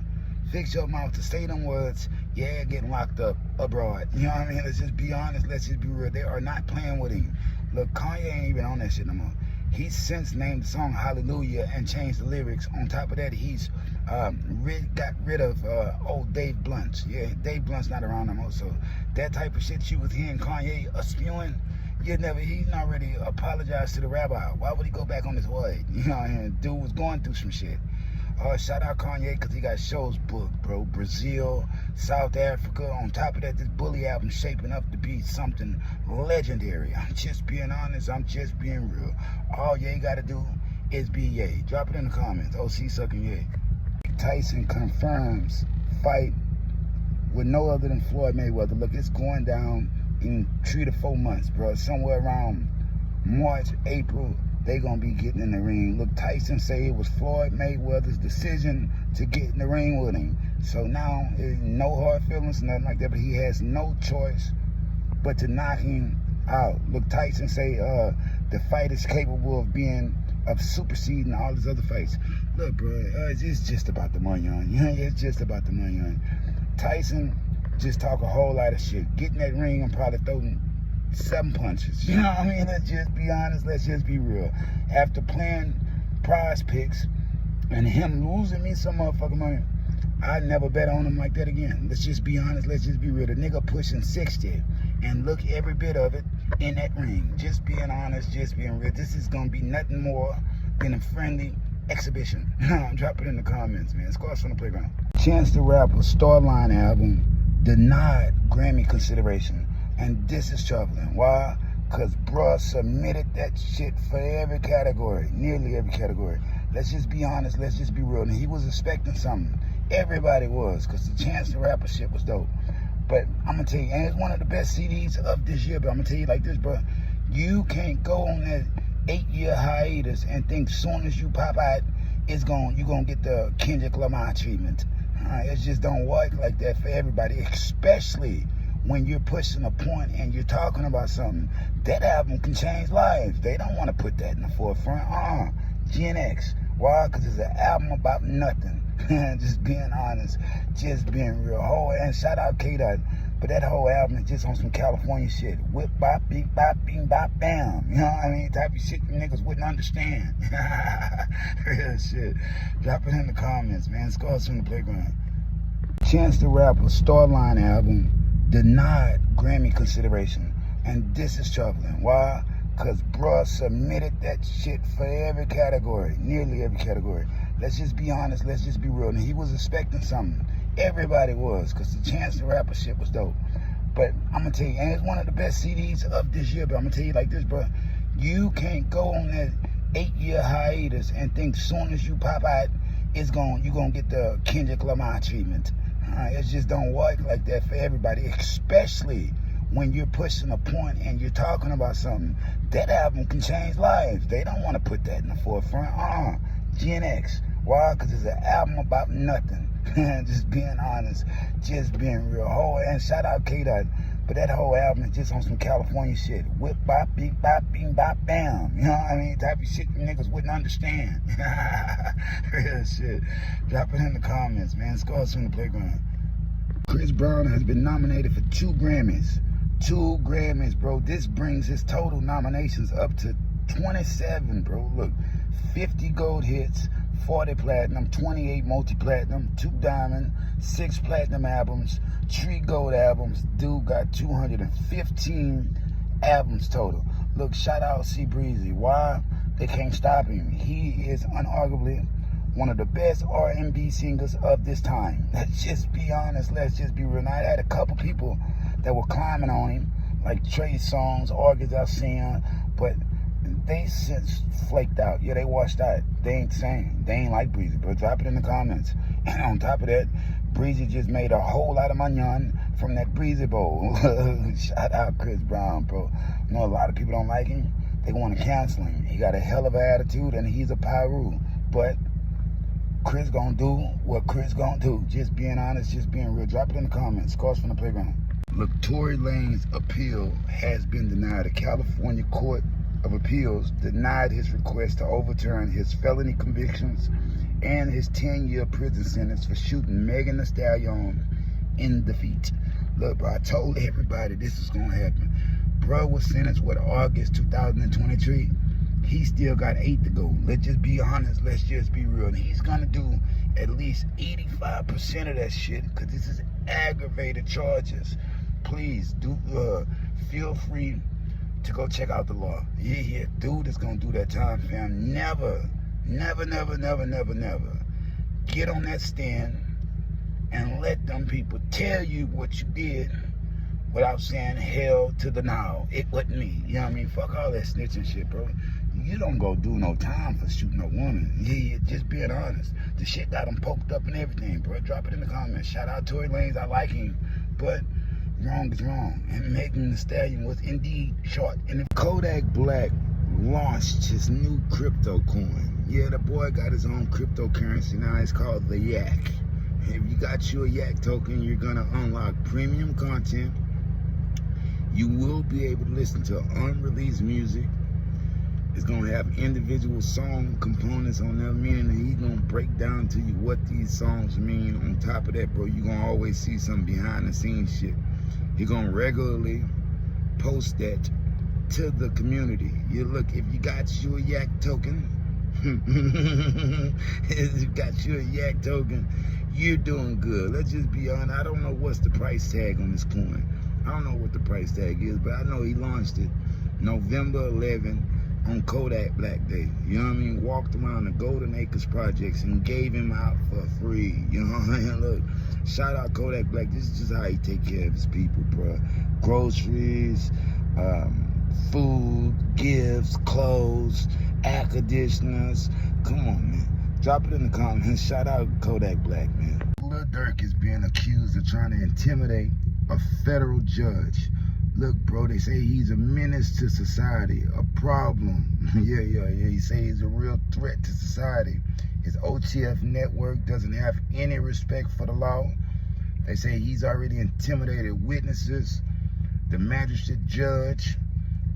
Speaker 1: Fix your mouth to say them words. Yeah, getting locked up abroad. You know what I mean? Let's just be honest. Let's just be real. They are not playing with him. Look, Kanye ain't even on that shit no more. He's since named the song Hallelujah and changed the lyrics. On top of that, he's got rid of old Dave Blunt. Yeah, Dave Blunt's not around no more. So that type of shit you was hearing Kanye spewing, he's not ready to apologize to the rabbi. Why would he go back on his word? You know, and dude was going through some shit. Shout out Kanye because he got shows booked, bro. Brazil, South Africa. On top of that, this Bully album shaping up to be something legendary. I'm just being honest. I'm just being real. All Ye got to do is be Ye. Drop it in the comments. OC sucking Ye. Tyson confirms fight with no other than Floyd Mayweather. Look, it's going down in 3 to 4 months, bro. Somewhere around March, April they gonna be getting in the ring. Look, Tyson say it was Floyd Mayweather's decision to get in the ring with him. So now, no hard feelings, nothing like that, but he has no choice but to knock him out. Look, Tyson say the fight is capable of superseding all his other fights. Look, bro, it's just about the money on. It's just about the money on. Tyson just talk a whole lot of shit. Get in that ring and probably throw 7 punches. You know what I mean? Let's just be honest. Let's just be real. After playing prize picks and him losing me some motherfucking money, I never bet on him like that again. Let's just be honest. Let's just be real. The nigga pushing 60 and look every bit of it in that ring. Just being honest, just being real. This is going to be nothing more than a friendly exhibition. Drop it in the comments, man. Scores from the playground. Chance the Rapper's Starline album denied Grammy consideration. And this is troubling. Why? Because bruh submitted that shit for every category. Nearly every category. Let's just be honest. Let's just be real. And he was expecting something. Everybody was. Because the Chance the Rapper shit was dope. But I'm going to tell you, and it's one of the best CDs of this year, but I'm going to tell you like this, bro. You can't go on that 8-year hiatus and think soon as you pop out, you're going to get the Kendrick Lamar treatment. It just don't work like that for everybody, especially when you're pushing a point and you're talking about something. That album can change lives. They don't want to put that in the forefront. Gen X. Why? Because it's an album about nothing. Just being honest, just being real. And shout out Kaye, but that whole album is just on some California shit. Whip, bop, beep, bop, bing, bop, bam. You know what I mean? Type of shit you niggas wouldn't understand. Real shit. Drop it in the comments, man. Scores from the playground. Chance the Rapper's Starline album denied Grammy consideration. And this is troubling. Why? Because bruh submitted that shit for every category. Nearly every category. Let's just be honest. Let's just be real. And he was expecting something. Everybody was. Because the Chance the Rapper shit was dope. But I'm going to tell you, and it's one of the best CDs of this year, but I'm going to tell you like this, bro. You can't go on that 8-year hiatus and think soon as you pop out, you're going to get the Kendrick Lamar treatment. It just don't work like that for everybody, especially when you're pushing a point and you're talking about something. That album can change lives. They don't want to put that in the forefront. Gen X. Why? Because it's an album about nothing. Just being honest, just being real. And shout out Kaye, but that whole album is just on some California shit. Whip, bop, beep, bop, bing, bop, bam. You know what I mean? Type of shit you niggas wouldn't understand. Real shit. Drop it in the comments, man. Scores from the playground. Chris Brown has been nominated for 2 Grammys. 2 Grammys, bro. This brings his total nominations up to 27, bro. Look, 50 gold hits, 40 platinum, 28 multi-platinum, 2 diamond, 6 platinum albums, 3 gold albums. Dude got 215 albums total. Look, shout out C Breezy. Why? They can't stop him. He is unarguably one of the best R&B singers of this time. Let's just be honest. Let's just be real. Now, I had a couple people that were climbing on him, like Trey Songz, August Alsina, but they since flaked out. Yeah, they washed out. They ain't the same. They ain't like Breezy, but drop it in the comments. And on top of that, Breezy just made a whole lot of money from that Breezy Bowl. Shout out Chris Brown, bro. You know, a lot of people don't like him. They want to cancel him. He got a hell of an attitude, and he's a pyro. But Chris gonna do what Chris gonna do. Just being honest, just being real. Drop it in the comments. Scores from the playground. Look, Tory Lanez's appeal has been denied. The California Court of Appeals denied his request to overturn his felony convictions and his 10-year prison sentence for shooting Megan Thee Stallion in the feet. Look, bro, I told everybody this is gonna happen. Bro was sentenced, August 2023. He still got 8 to go. Let's just be honest. Let's just be real. And he's gonna do at least 85% of that shit, because this is aggravated charges. Please do feel free to go check out the law. Yeah, dude is gonna do that time, fam. Never get on that stand and let them people tell you what you did without saying hell to the now. It wasn't me. You know what I mean? Fuck all that snitching shit, bro. You don't go do no time for shooting a woman. Yeah, just being honest. The shit got him poked up and everything, bro. Drop it in the comments. Shout out Tory Lanez. I like him, but wrong is wrong. And Megan Thee Stallion was indeed shot. And if Kodak Black launched his new crypto coin. Yeah, the boy got his own cryptocurrency now. It's called the Yak. If you got your Yak token, you're gonna unlock premium content. You will be able to listen to unreleased music. It's gonna have individual song components on there, meaning that he's gonna break down to you what these songs mean. On top of that, bro, you're gonna always see some behind the scenes shit. He's gonna regularly post that to the community. You look, if you got your Yak token, if you got your Yak token, you're doing good. Let's just be honest. I don't know what's the price tag on this coin. I don't know what the price tag is, but I know he launched it November 11 on Kodak Black Day. You know what I mean? Walked around the Golden Acres projects and gave him out for free. You know what I mean? Look, shout out Kodak Black. This is just how he take care of his people, bro. Groceries, food, gifts, clothes, air conditioners. Come on, man. Drop it in the comments. Shout out Kodak Black, man. Lil Durk is being accused of trying to intimidate a federal judge. Look, bro, they say he's a menace to society, a problem. Yeah. He say he's a real threat to society. His OTF network doesn't have any respect for the law. They say he's already intimidated witnesses, the magistrate judge,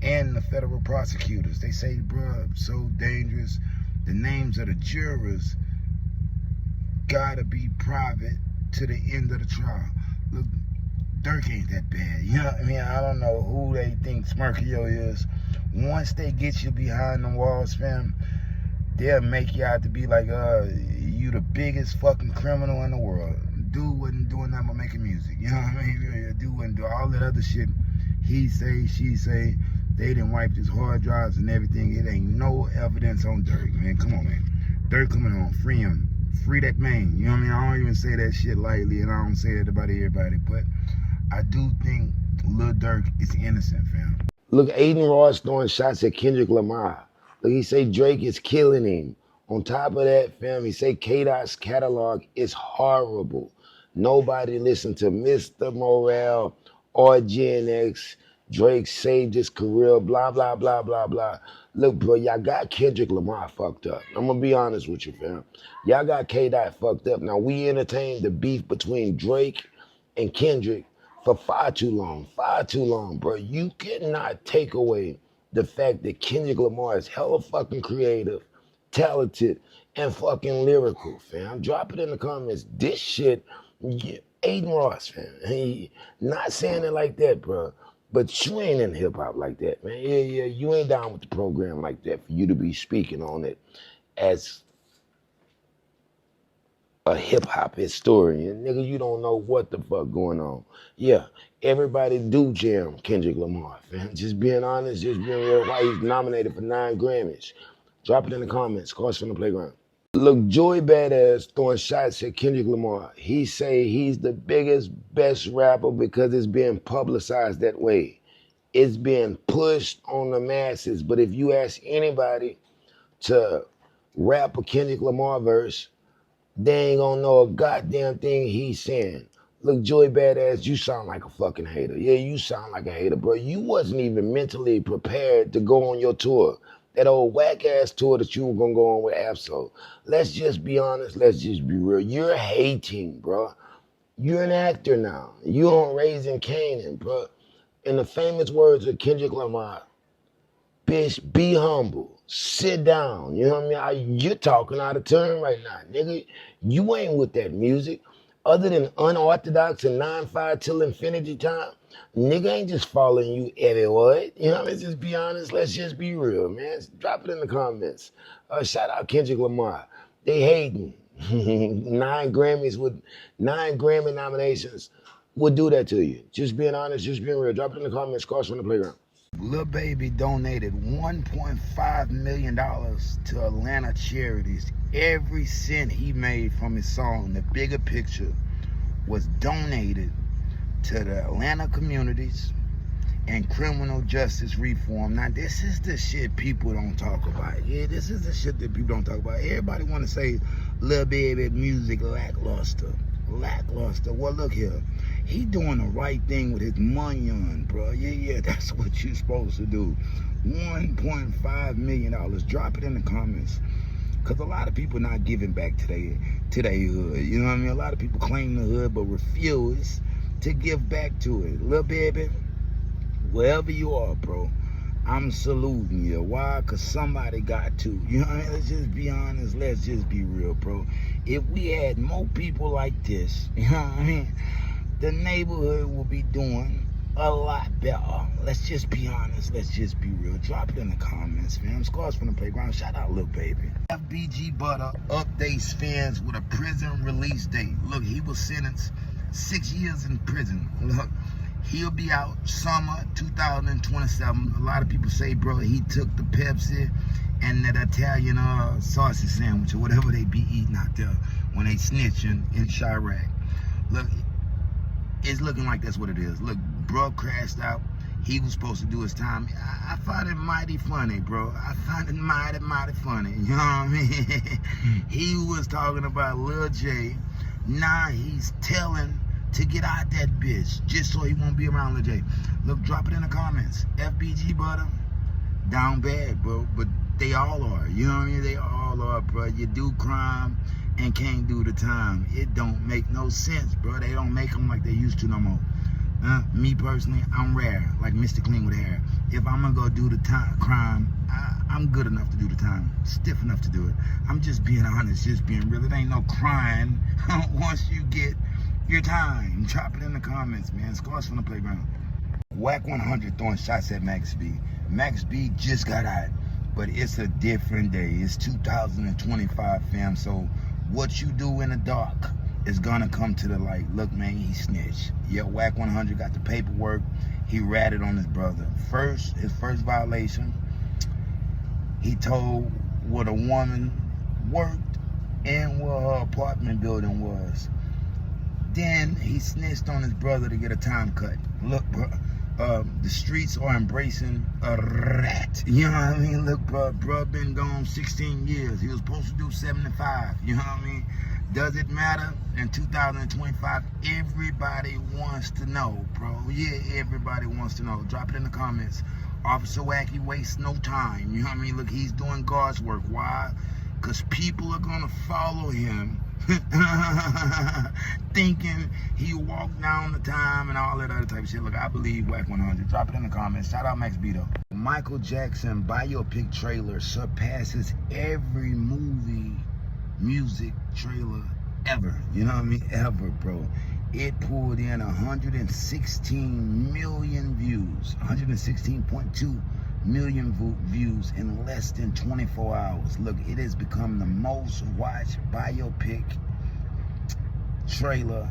Speaker 1: and the federal prosecutors. They say, bro, so dangerous. The names of the jurors gotta be private to the end of the trial. Look, Durk ain't that bad. You know what I mean? I don't know who they think Smokey is. Once they get you behind the walls, fam, they'll make you out to be like, you the biggest fucking criminal in the world. Dude wasn't doing nothing but making music. You know what I mean? Dude wouldn't do all that other shit. He say, she say. They done wiped his hard drives and everything. It ain't no evidence on Durk, man. Come on, man. Durk coming home. Free him. Free that man. You know what I mean? I don't even say that shit lightly, and I don't say it about everybody, but I do think Lil Durk is innocent, fam. Look, Aiden Ross throwing shots at Kendrick Lamar. Look, he say Drake is killing him. On top of that, fam, he say K-Dot's catalog is horrible. Nobody listened to Mr. Morale or Gen X. Drake saved his career, blah, blah, blah, blah, blah. Look, bro, y'all got Kendrick Lamar fucked up. I'm gonna be honest with you, fam. Y'all got K-Dot fucked up. Now, we entertained the beef between Drake and Kendrick for far too long, bro. You cannot take away the fact that Kendrick Lamar is hella fucking creative, talented, and fucking lyrical, fam. Drop it in the comments. This shit, Aiden Ross, fam. He not saying it like that, bro. But you ain't in hip-hop like that, man. Yeah, you ain't down with the program like that for you to be speaking on it as a hip-hop historian. Nigga, you don't know what the fuck going on. Yeah, everybody do jam Kendrick Lamar, fam. Just being honest, just being real, why he's nominated for 9 Grammys. Drop it in the comments. Cars from the Playground. Look, Joey Badass throwing shots at Kendrick Lamar. He say he's the biggest, best rapper because it's being publicized that way. It's being pushed on the masses. But if you ask anybody to rap a Kendrick Lamar verse, they ain't gonna know a goddamn thing he's saying. Look, Joey Badass, you sound like a fucking hater. Yeah, you sound like a hater, bro. You wasn't even mentally prepared to go on your tour. That old whack-ass tour that you were gonna go on with Absol. Let's just be honest, let's just be real. You're hating, bro. You're an actor now. You on Raising Kanan, bro. In the famous words of Kendrick Lamar, bitch, be humble. Sit down. You know what I mean? You're talking out of turn right now, nigga. You ain't with that music. Other than unorthodox and 9-5 till infinity time, nigga ain't just following you everywhere. You know what I mean? Just be honest. Let's just be real, man. Drop it in the comments. Shout out Kendrick Lamar. They hating. 9 Grammys with 9 Grammy nominations would do that to you. Just being honest, just being real. Drop it in the comments. Cars from the Playground. Lil Baby donated $1.5 million to Atlanta charities. Every cent he made from his song, The Bigger Picture, was donated to the Atlanta communities and criminal justice reform. Now, this is the shit people don't talk about. Yeah, this is the shit that people don't talk about. Everybody want to say Lil Baby music lackluster. Well, look here. He doing the right thing with his money on, bro. Yeah, that's what you're supposed to do. $1.5 million. Drop it in the comments. Because a lot of people not giving back to their hood. You know what I mean? A lot of people claim the hood but refuse to give back to it. Little baby, wherever you are, bro, I'm saluting you. Why? Because somebody got to. You know what I mean? Let's just be honest. Let's just be real, bro. If we had more people like this, you know what I mean, the neighborhood will be doing a lot better. Let's just be honest. Let's just be real. Drop it in the comments, fam. Scars from the playground. Shout out, Lil Baby. FBG Butter updates fans with a prison release date. Look, he was sentenced 6 years in prison. Look, he'll be out summer 2027. A lot of people say, bro, he took the Pepsi and that Italian sausage sandwich or whatever they be eating out there when they snitching in Chirac. Look, it's looking like that's what it is. Look, bro crashed out. He was supposed to do his time. I find it mighty funny, bro. I find it mighty funny. You know what I mean? He was talking about Lil J. Now he's telling to get out that bitch just so he won't be around Lil J. Look, drop it in the comments. FBG Butter, down bad, bro. But they all are. You know what I mean? They all are, bro. You do crime and can't do the time. It don't make no sense, bro. They don't make them like they used to no more. Me personally, I'm rare, like Mr. Clean with hair. If I'm gonna go do the crime, I'm good enough to do the time, stiff enough to do it. I'm just being honest, just being real. It ain't no crying once you get your time. Drop it in the comments, man. Scars from the playground. Whack 100 throwing shots at Max B. Max B just got out, but it's a different day. It's 2025, fam. So what you do in the dark is gonna come to the light. Look, man, he snitched. Yeah, Whack 100 got the paperwork. He ratted on his brother. His first violation, he told what a woman worked and what her apartment building was. Then he snitched on his brother to get a time cut. Look, bro, the streets are embracing a rat. You know what I mean? Look, bro been gone 16 years. He was supposed to do 75. You know what I mean? Does it matter? In 2025, everybody wants to know, bro. Yeah, everybody wants to know. Drop it in the comments. Officer Wacky wastes no time. You know what I mean? Look, he's doing God's work. Why? Because people are going to follow him thinking he walked down the time and all that other type of shit. Look, I believe Whack 100. Drop it in the comments. Shout out Max B, though. Michael Jackson biopic trailer surpasses every music trailer ever. You know what I mean? Ever, bro. It pulled in 116 million views, 116.2 million views in less than 24 hours. Look, it has become the most watched biopic trailer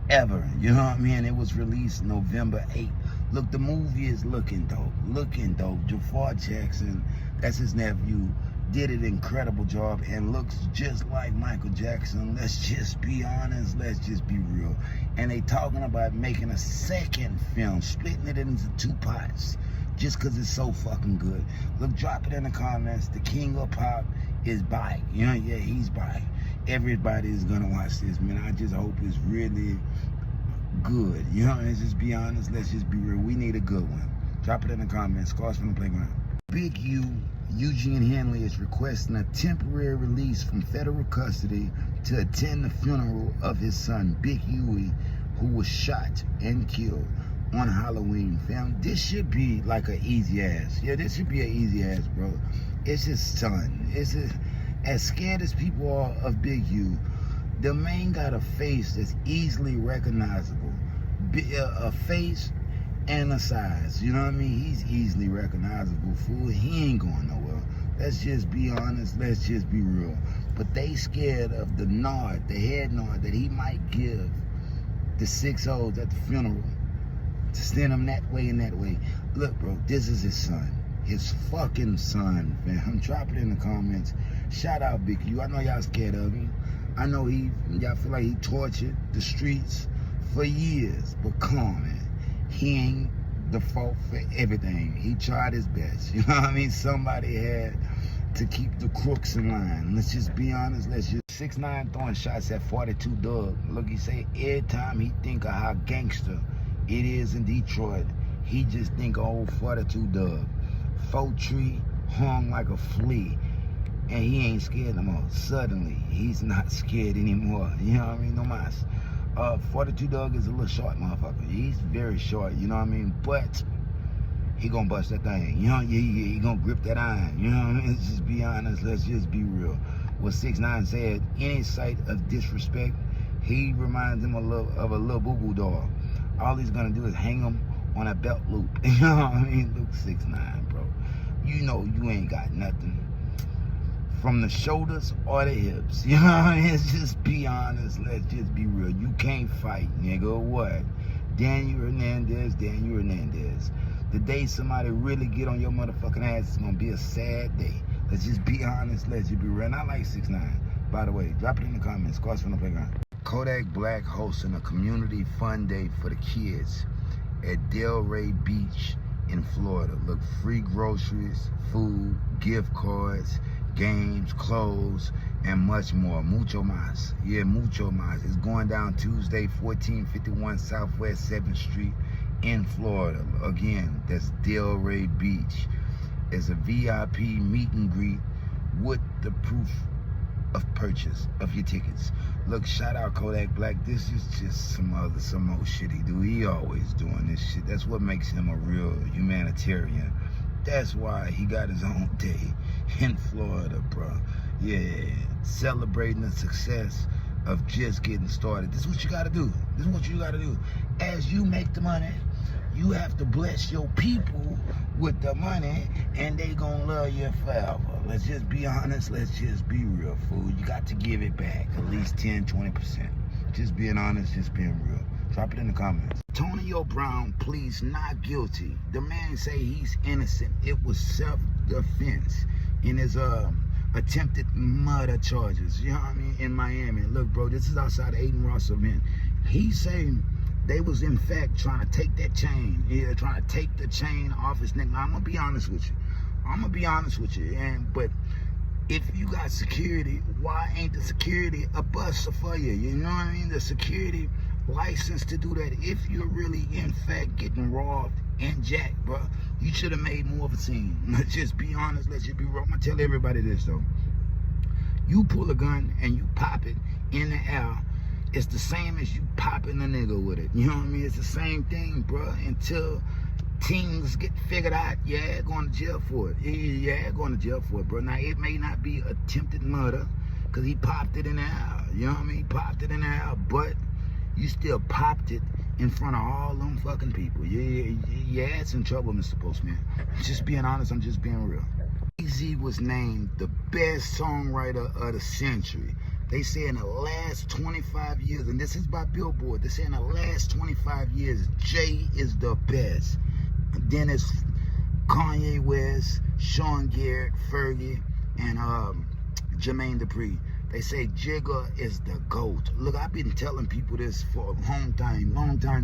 Speaker 1: ever. You know what I mean? It was released November 8th. Look, the movie is looking dope. Jafar Jackson, that's his nephew, did an incredible job and looks just like Michael Jackson. Let's just be honest. Let's just be real. And they talking about making a second film, splitting it into 2 parts, just because it's so fucking good. Look, drop it in the comments. The king of pop is back. You know, yeah, he's back. Everybody is gonna watch this, man. I just hope it's really good. You know, let's just be honest. Let's just be real. We need a good one. Drop it in the comments. Scars from the playground. Big U, Eugene Henley, is requesting a temporary release from federal custody to attend the funeral of his son, Big Huey, who was shot and killed on Halloween, fam. This should be like an easy ass. Yeah, this should be an easy ass, bro. It's his son. As scared as people are of Big U, the man got a face that's easily recognizable. A face and a size. You know what I mean? He's easily recognizable, fool. He ain't going nowhere. Let's just be honest. Let's just be real. But they scared of the nod, the head nod that he might give the 6 olds at the funeral to send him that way and that way. Look, bro, this is his son. His fucking son, fam. Drop it in the comments. Shout out Big U. I know y'all scared of him. I know y'all feel like he tortured the streets for years. But come on, man. He ain't the fault for everything. He tried his best. You know what I mean? Somebody had to keep the crooks in line. Let's just be honest. Let's just 6ix9ine throwing shots at 42 Dogg. Look, he say every time he think of how gangster it is in Detroit, he just think of old 42 Dogg. 4-tree hung like a flea, and he ain't scared no more. Suddenly, he's not scared anymore. You know what I mean? No mas. 42 Dogg is a little short motherfucker. He's very short, you know what I mean? But he gonna bust that thing. You know, he gonna grip that iron. You know what I mean? Let's just be honest. Let's just be real. What 6ix9ine said, any sight of disrespect, he reminds him of a little boo-boo doll. All he's gonna do is hang him on a belt loop. You know what I mean? Look, 6ix9ine, bro. You know you ain't got nothing from the shoulders or the hips. You know what I mean? Let's just be honest. Let's just be real. You can't fight, nigga. What? Daniel Hernandez. The day somebody really get on your motherfucking ass, it's gonna be a sad day. Let's just be honest. Let's just be real. And I like 6ix9ine. By the way, drop it in the comments. Cross from the playground. Kodak Black hosting a community fun day for the kids at Delray Beach in Florida. Look, free groceries, food, gift cards, games, clothes, and much more. Mucho más. Yeah, mucho más. It's going down Tuesday, 1451 Southwest 7th Street in Florida. Again, that's Delray Beach. It's a VIP meet and greet with the proof of purchase of your tickets. Look, shout out Kodak Black. This is just some more shit he do. He always doing this shit. That's what makes him a real humanitarian. That's why he got his own day in Florida, bro. Yeah, celebrating the success of just getting started. This is what you gotta do. This is what you gotta do. As you make the money, you have to bless your people with the money, and they gonna love you forever. Let's just be honest. Let's just be real, fool. You got to give it back at least 10, 20%. Just being honest, just being real. Drop it in the comments. Antonio Brown pleads not guilty. The man say he's innocent. It was self-defense in his attempted murder charges. You know what I mean? In Miami. Look, bro, this is outside of Aiden Ross event. He's saying they was in fact trying to take that chain. Yeah, trying to take the chain off his neck. Now, I'm gonna be honest with you. But if you got security, why ain't the security a buster for you? You know what I mean? The security license to do that. If you're really in fact getting robbed and jacked, bro, you should have made more of a scene. Let's just be honest. Let's just be real. I'm gonna tell everybody this though. You pull a gun and you pop it in the air, it's the same as you popping a nigga with it. You know what I mean? It's the same thing, bro. Until things get figured out, yeah, going to jail for it. Yeah, going to jail for it, bro. Now, it may not be attempted murder because he popped it in the air. You know what I mean? He popped it in the air, but you still popped it in front of all them fucking people. Yeah, it's in trouble, Mr. Postman. Just being honest, I'm just being real. Jay-Z was named the best songwriter of the century. They say in the last 25 years, and this is by Billboard, they say in the last 25 years, Jay is the best. Then it's Kanye West, Sean Garrett, Fergie, and Jermaine Dupri. They say Jigga is the GOAT. Look, I've been telling people this for a long time.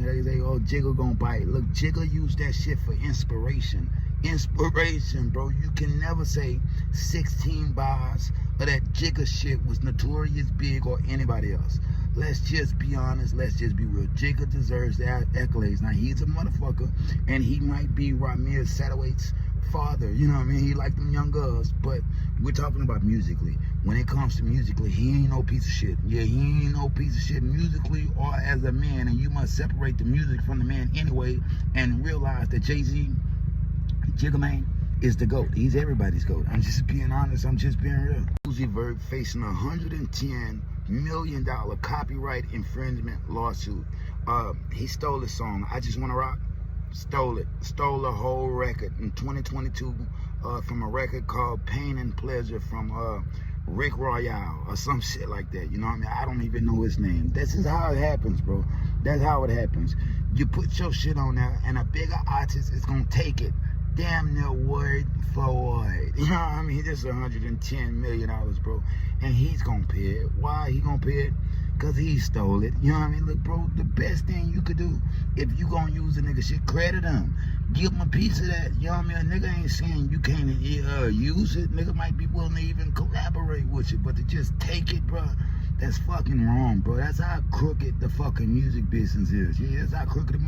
Speaker 1: They say, oh, Jigga gonna bite. Look, Jigga used that shit for inspiration. Inspiration, bro. You can never say 16 bars of that Jigga shit was Notorious Big or anybody else. Let's just be honest. Let's just be real. Jigga deserves the accolades. Now, he's a motherfucker, and he might be Ramir Sadawate's father. You know what I mean? He like them young girls, but we're talking about musically. When it comes to musically, he ain't no piece of shit. Yeah, he ain't no piece of shit musically or as a man, and you must separate the music from the man anyway and realize that Jay-Z, Jigga Man, is the GOAT. He's everybody's GOAT. I'm just being honest. I'm just being real. Uzi Vert facing a $110 million copyright infringement lawsuit. He stole this song, I Just Wanna Rock. Stole it. Stole the whole record in 2022 from a record called Pain and Pleasure from Rick Royale or some shit like that. You know what I mean? I don't even know his name. This is how it happens, bro. That's how it happens. You put your shit on there and a bigger artist is gonna take it damn near word for word. You know what I mean? This is $110 million, bro. And he's gonna pay it. Why he gonna pay it? because he stole it. You know what I mean? Look, bro, the best thing you could do, if you gonna use a nigga shit, credit him. Give him a piece of that. You know what I mean? A nigga ain't saying you can't use it. Nigga might be willing to even collaborate with you, but to just take it, bro, that's fucking wrong, bro. That's how crooked the fucking music business is. Yeah, that's how crooked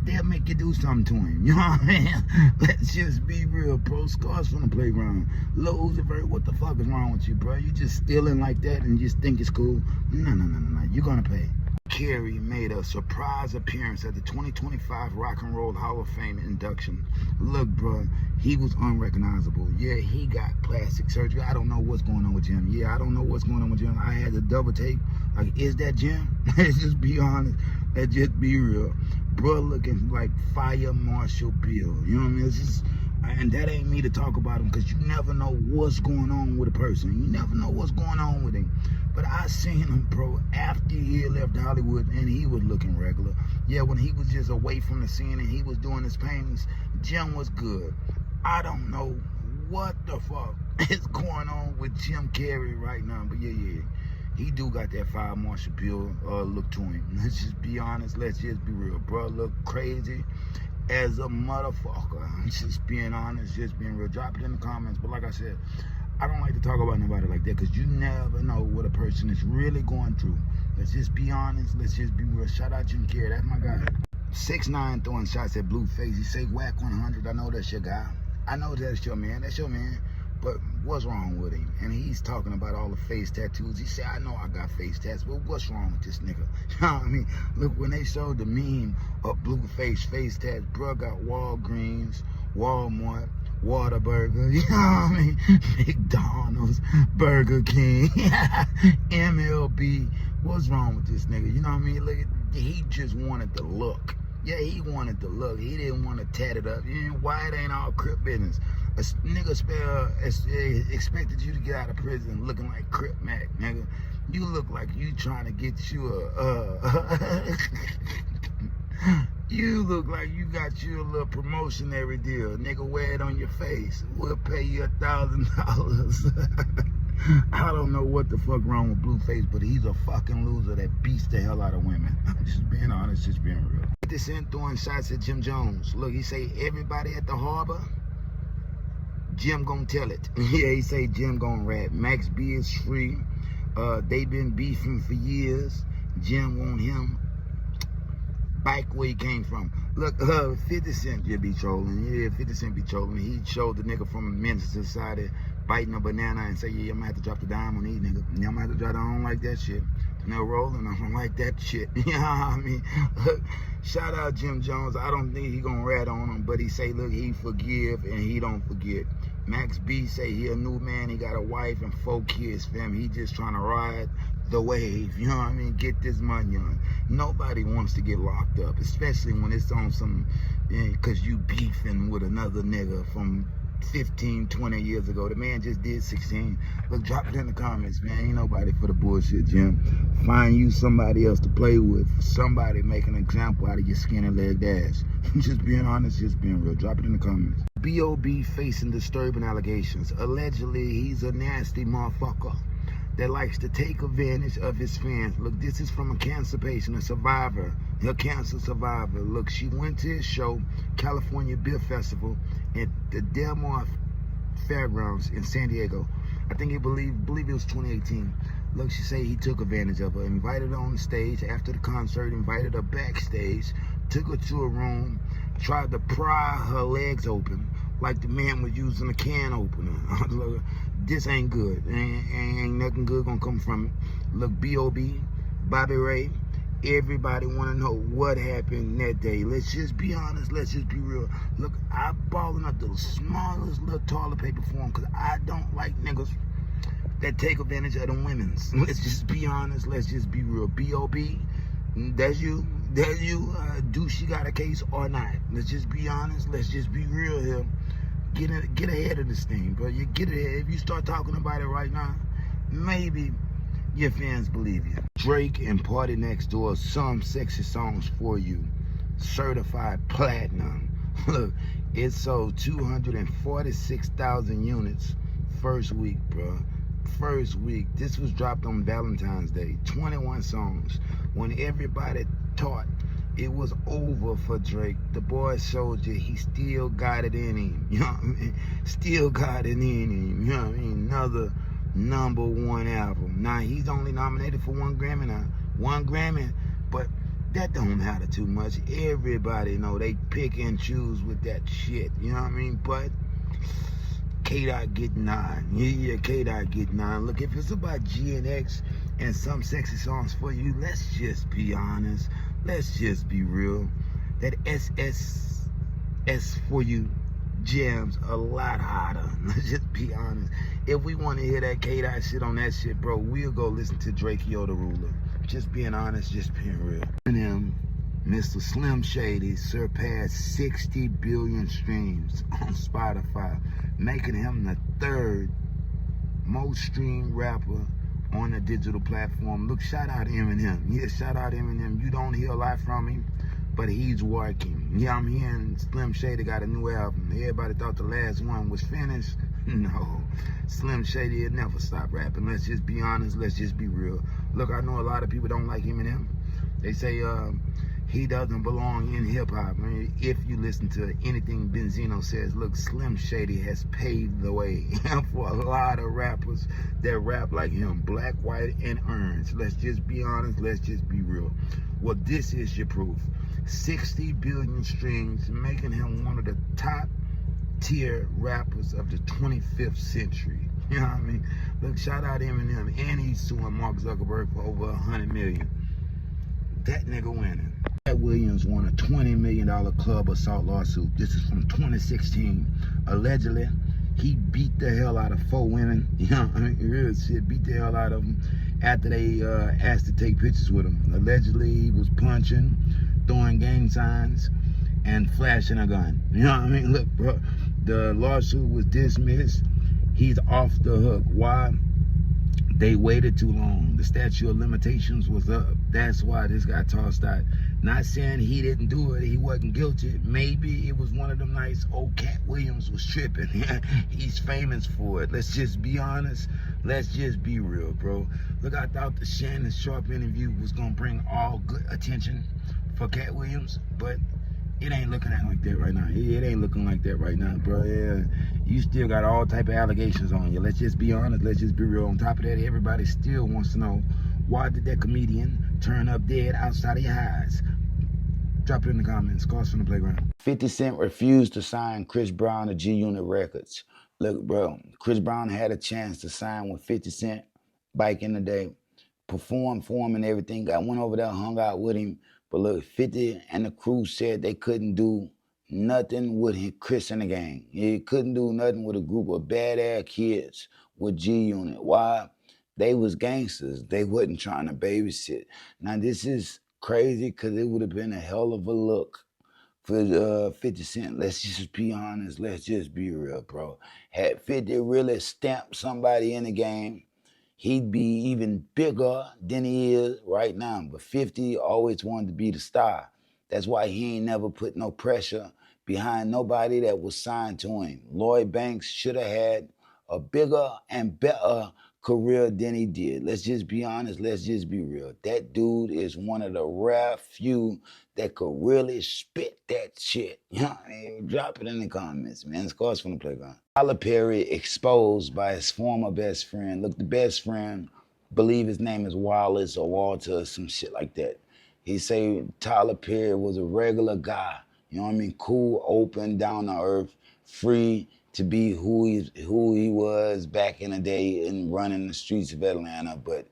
Speaker 1: they'll make you do something to him. You know what I mean? Let's just be real, bro. Scars from the playground. Lil Uzi Vert, what the fuck is wrong with you, bro? You just stealing like that and just think it's cool? No. You're gonna pay. Kaye made a surprise appearance at the 2025 Rock and Roll Hall of Fame induction. Look, bro, he was unrecognizable. Yeah, he got plastic surgery. I don't know what's going on with Jim. Yeah, I don't know what's going on with Jim. I had to double take. Like, is that Jim? Let's just be honest. Let's just be real. Bro looking like Fire Marshal Bill. You know what I mean? It's just, and that ain't me to talk about him, because you never know what's going on with a person. You never know what's going on with him. But I seen him, bro, after he left Hollywood, and he was looking regular. Yeah, when he was just away from the scene and he was doing his paintings, Jim was good. I don't know what the fuck is going on with Jim Carrey right now, but yeah. He do got that Fire Marshal Bill look to him. Let's just be honest. Let's just be real. Bro, look crazy as a motherfucker. I'm just being honest, just being real. Drop it in the comments. But like I said, I don't like to talk about nobody like that, because you never know what a person is really going through. Let's just be honest. Let's just be real. Shout out Jim Carrey. That's my guy. 6ix9ine throwing shots at Blueface. He say whack 100. I know that's your guy. I know that's your man. That's your man. But what's wrong with him? And he's talking about all the face tattoos. He said, I know I got face tats, but what's wrong with this nigga? You know what I mean? Look, when they showed the meme of Blueface face tats, bro got Walgreens, Walmart, Whataburger, you know what I mean? McDonald's, Burger King, MLB. What's wrong with this nigga? You know what I mean? Look, he just wanted the look. Yeah, he wanted the look. He didn't want to tat it up. You know, why it ain't all Crip business? A nigga expected you to get out of prison looking like Crip Mac, nigga. You look like you trying to get you you look like you got you a little promotionary deal. Nigga, wear it on your face. We'll pay you $1,000. I don't know what the fuck wrong with Blueface, but he's a fucking loser that beats the hell out of women. I'm just being honest, just being real. 50 Cent throwing shots at Jim Jones. Look, he say everybody at the harbor, Jim gonna tell it. Yeah, he say Jim gonna rap. Max B is free. They been beefing for years. Jim want him back where he came from. Look, 50 Cent just be trolling. Yeah, 50 Cent be trolling. He showed the nigga from Men's Society biting a banana and say, yeah, I'm gonna have to drop the dime on these niggas. Yeah, I'm gonna have to drop. I don't like that shit. The nigga rolling, I don't like that shit. You know what I mean? Look, shout out Jim Jones. I don't think he gonna rat on him, but he say, look, he forgive and he don't forget. Max B say he a new man. He got a wife and 4 kids, fam. He just trying to ride the wave, you know what I mean? Get this money on. Nobody wants to get locked up, especially when it's on some, because you beefing with another nigga from 15, 20 years ago. The man just did 16. Look, drop it in the comments, man. Ain't nobody for the bullshit, Jim. Find you somebody else to play with. Somebody make an example out of your skinny-legged ass. Just being honest, just being real. Drop it in the comments. B.O.B. facing disturbing allegations. Allegedly, he's a nasty motherfucker that likes to take advantage of his fans. Look, this is from a cancer patient, a survivor, a cancer survivor. Look, she went to his show, California Beer Festival, at the Del Mar Fairgrounds in San Diego. I think he believe it was 2018. Look, she say he took advantage of her, invited her on stage after the concert, invited her backstage, took her to a room, tried to pry her legs open like the man was using a can opener. Look, this ain't good. Ain't nothing good gonna come from it. Look, B.O.B., Bobby Ray, everybody wanna know what happened that day. Let's just be honest, let's just be real. Look, I'm balling up the smallest little toilet paper for him, because I don't like niggas that take advantage of the women's. Let's just be honest, let's just be real. B.O.B., that's you. Do she got a case or not? Let's just be honest, let's just be real here. Get ahead of this thing, bro. You get ahead. If you start talking about it right now, maybe your fans believe you. Drake and Party Next Door, Some Sexy Songs for You, certified platinum. Look, it sold 246,000 units first week, bro. first week. This was dropped on Valentine's Day. 21 songs. When everybody thought it was over for Drake, the boy showed you he still got it in him. You know what I mean? Still got it in him. You know what I mean? Another #1 album. Now he's only nominated for 1 Grammy now. 1 Grammy, but that don't matter too much. Everybody know they pick and choose with that shit. You know what I mean? But K-Dot get 9. Yeah, K-Dot get 9. Look, if it's about G and X and some sexy songs for you, let's just be honest. Let's just be real. That SSS for you jams a lot harder. Let's just be honest. If we want to hear that K-Dot shit on that shit, bro, we'll go listen to Drake Yo the Ruler. Just being honest, just being real. And him, Mr. Slim Shady surpassed 60 billion streams on Spotify, making him the 3rd most streamed rapper on a digital platform. Look, shout out Eminem. Yeah, shout out Eminem. You don't hear a lot from him, but he's working. Yeah, I'm hearing Slim Shady got a new album. Everybody thought the last one was finished. No, Slim Shady will never stop rapping. Let's just be honest. Let's just be real. Look, I know a lot of people don't like Eminem. They say he doesn't belong in hip-hop. I mean, if you listen to anything Benzino says, look, Slim Shady has paved the way for a lot of rappers that rap like him, Black, White, and Orange. Let's just be honest. Let's just be real. Well, this is your proof. 60 billion streams, making him one of the top tier rappers of the 25th century. You know what I mean? Look, shout out Eminem, and he's suing Mark Zuckerberg for over 100 million. That nigga winning. Cat Williams won a $20 million club assault lawsuit. This is from 2016. Allegedly, he beat the hell out of 4 women. You know what I mean? Real shit. Beat the hell out of them after they asked to take pictures with him. Allegedly, he was punching, throwing gang signs, and flashing a gun. You know what I mean? Look, bro, the lawsuit was dismissed. He's off the hook. Why? They waited too long. The statute of limitations was up. That's why this got tossed out. Not saying he didn't do it, he wasn't guilty. Maybe it was one of them nights old Cat Williams was tripping. He's famous for it. Let's just be honest. Let's just be real, bro. Look, I thought the Shannon Sharp interview was gonna bring all good attention for Cat Williams, but it ain't looking like that right now. It ain't looking like that right now, bro. Yeah, you still got all type of allegations on you. Let's just be honest. Let's just be real. On top of that, everybody still wants to know, why did that comedian turn up dead outside of your eyes? Drop it in the comments. Call us from the playground. 50 Cent refused to sign Chris Brown to G-Unit Records. Look, bro, Chris Brown had a chance to sign with 50 Cent back in the day, performed for him and everything. I went over there, hung out with him. But look, 50 and the crew said they couldn't do nothing with Chris and the gang. He couldn't do nothing with a group of badass kids with G-Unit. Why? They was gangsters. They wasn't trying to babysit. Now, this is crazy because it would have been a hell of a look for 50 Cent. Let's just be honest. Let's just be real, bro. Had 50 really stamped somebody in the game, he'd be even bigger than he is right now. But 50 always wanted to be the star. That's why he ain't never put no pressure behind nobody that was signed to him. Lloyd Banks should have had a bigger and better career than he did. Let's just be honest. Let's just be real. That dude is one of the rare few that could really spit that shit. You know what I mean? Drop it in the comments, man. It's Cars from the Playground. Tyler Perry exposed by his former best friend. Look, the best friend, believe his name is Wallace or Walter or some shit like that. He say Tyler Perry was a regular guy. You know what I mean? Cool, open, down to earth, free to be who he was back in the day and running the streets of Atlanta. But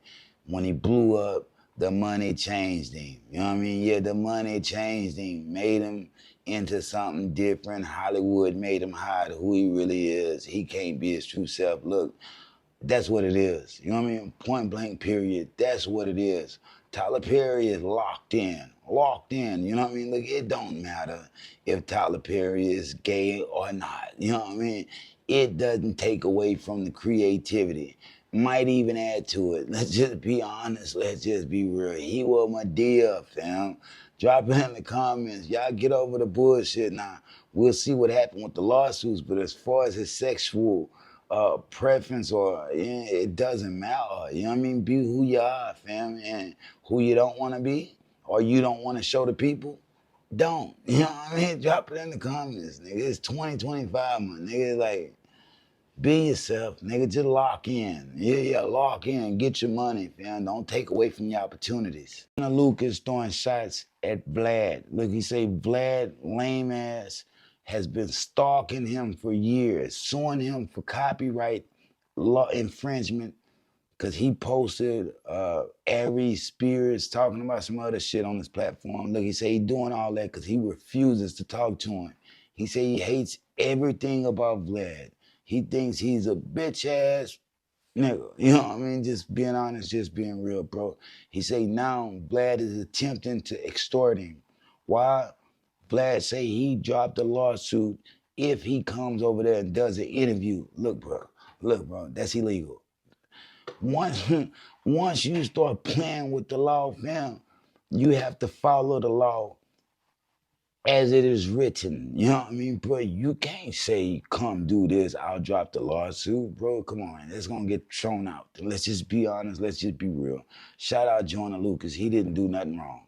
Speaker 1: when he blew up, the money changed him. You know what I mean? Yeah, the money changed him, made him into something different. Hollywood made him hide who he really is. He can't be his true self. Look, that's what it is. You know what I mean? Point blank, period. That's what it is. Tyler Perry is locked in. Locked in. You know what I mean? Look, it don't matter if Tyler Perry is gay or not. You know what I mean? It doesn't take away from the creativity. Might even add to it. Let's just be honest. Let's just be real. He was my dear, fam. Drop it in the comments. Y'all get over the bullshit now. We'll see what happened with the lawsuits, but as far as his sexual preference or it doesn't matter. You know what I mean? Be who you are, fam, and who you don't want to be or you don't want to show the people. Don't. You know what I mean? Drop it in the comments, nigga. It's 2025, my nigga. Like, be yourself, nigga. Just lock in. Yeah, lock in. Get your money, fam. Don't take away from your opportunities. Lucas throwing shots at Vlad. Look, he say Vlad, lame ass, has been stalking him for years, suing him for copyright law infringement because he posted Ari Spears talking about some other shit on his platform. Look, he say he doing all that because he refuses to talk to him. He say he hates everything about Vlad. He thinks he's a bitch ass nigga. You know what I mean? Just being honest, just being real, bro. He say now Vlad is attempting to extort him. Why? Vlad say he dropped a lawsuit if he comes over there and does an interview. Look, bro, that's illegal. Once, once you start playing with the law, fam, you have to follow the law as it is written. You know what I mean, bro? You can't say, come do this, I'll drop the lawsuit, bro. Come on, it's gonna get thrown out. Let's just be honest, let's just be real. Shout out Joyner Lucas, he didn't do nothing wrong.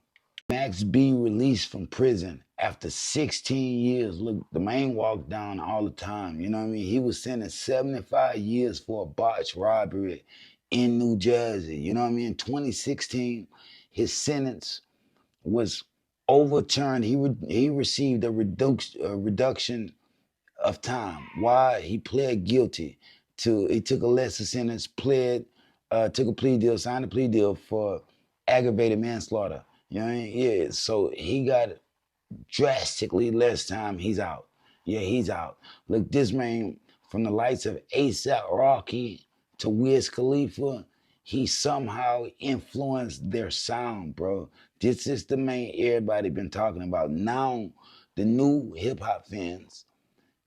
Speaker 1: Max B released from prison after 16 years. Look, the man walked down all the time, you know what I mean? He was sentenced 75 years for a botched robbery in New Jersey, you know what I mean? In 2016, his sentence was overturned. He received a reduction of time. Why? He pled guilty to. He took a lesser sentence, took a plea deal, signed a plea deal for aggravated manslaughter. You know what I mean? Yeah. So he got drastically less time. He's out. Yeah, he's out. Look, this man, from the likes of A$AP Rocky to Wiz Khalifa, he somehow influenced their sound, bro. This is the man everybody been talking about. Now, the new hip hop fans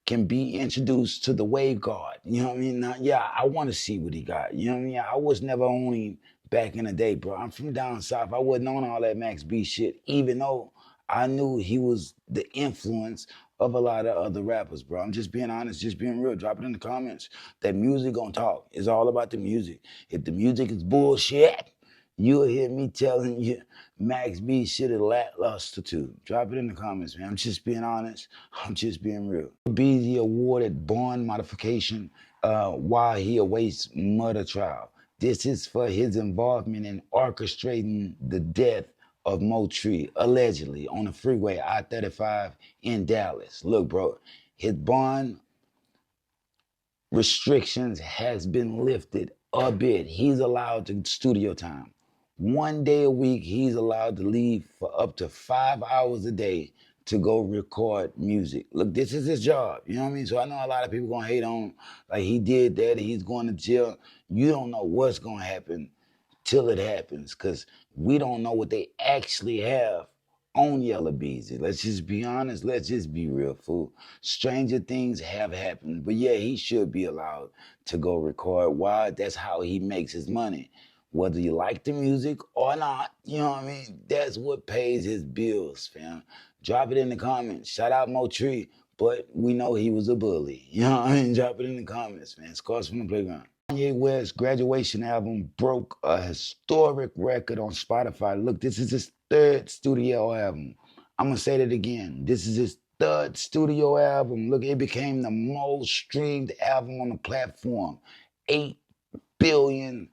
Speaker 1: can be introduced to the Wave Guard. You know what I mean? Now, yeah, I want to see what he got. You know what I mean? I was never on him back in the day, bro. I'm from down south. I wasn't on all that Max B shit, even though I knew he was the influence of a lot of other rappers, bro. I'm just being honest, just being real. Drop it in the comments. That music gonna talk. It's all about the music. If the music is bullshit, you'll hear me telling you Max B shit is lackluster too. Drop it in the comments, man. I'm just being honest. I'm just being real. Be awarded bond modification while he awaits murder trial. This is for his involvement in orchestrating the death of Moultrie, allegedly, on the freeway I-35 in Dallas. Look, bro, his bond restrictions has been lifted a bit. He's allowed to studio time. 1 day a week, he's allowed to leave for up to 5 hours a day to go record music. Look, this is his job. You know what I mean? So I know a lot of people gonna hate on him. Like, he did that, he's going to jail. You don't know what's gonna happen till it happens, because we don't know what they actually have on Yellow Beezy. Let's just be honest. Let's just be real, fool. Stranger things have happened. But yeah, he should be allowed to go record. Why? That's how he makes his money. Whether you like the music or not, you know what I mean? That's what pays his bills, fam. Drop it in the comments. Shout out Moultrie, but we know he was a bully. You know what I mean? Drop it in the comments, man. Scores from the playground. Kanye West's graduation album broke a historic record on Spotify. Look, this is his third studio album. I'm going to say that again. This is his third studio album. Look, it became the most streamed album on the platform. 8 billion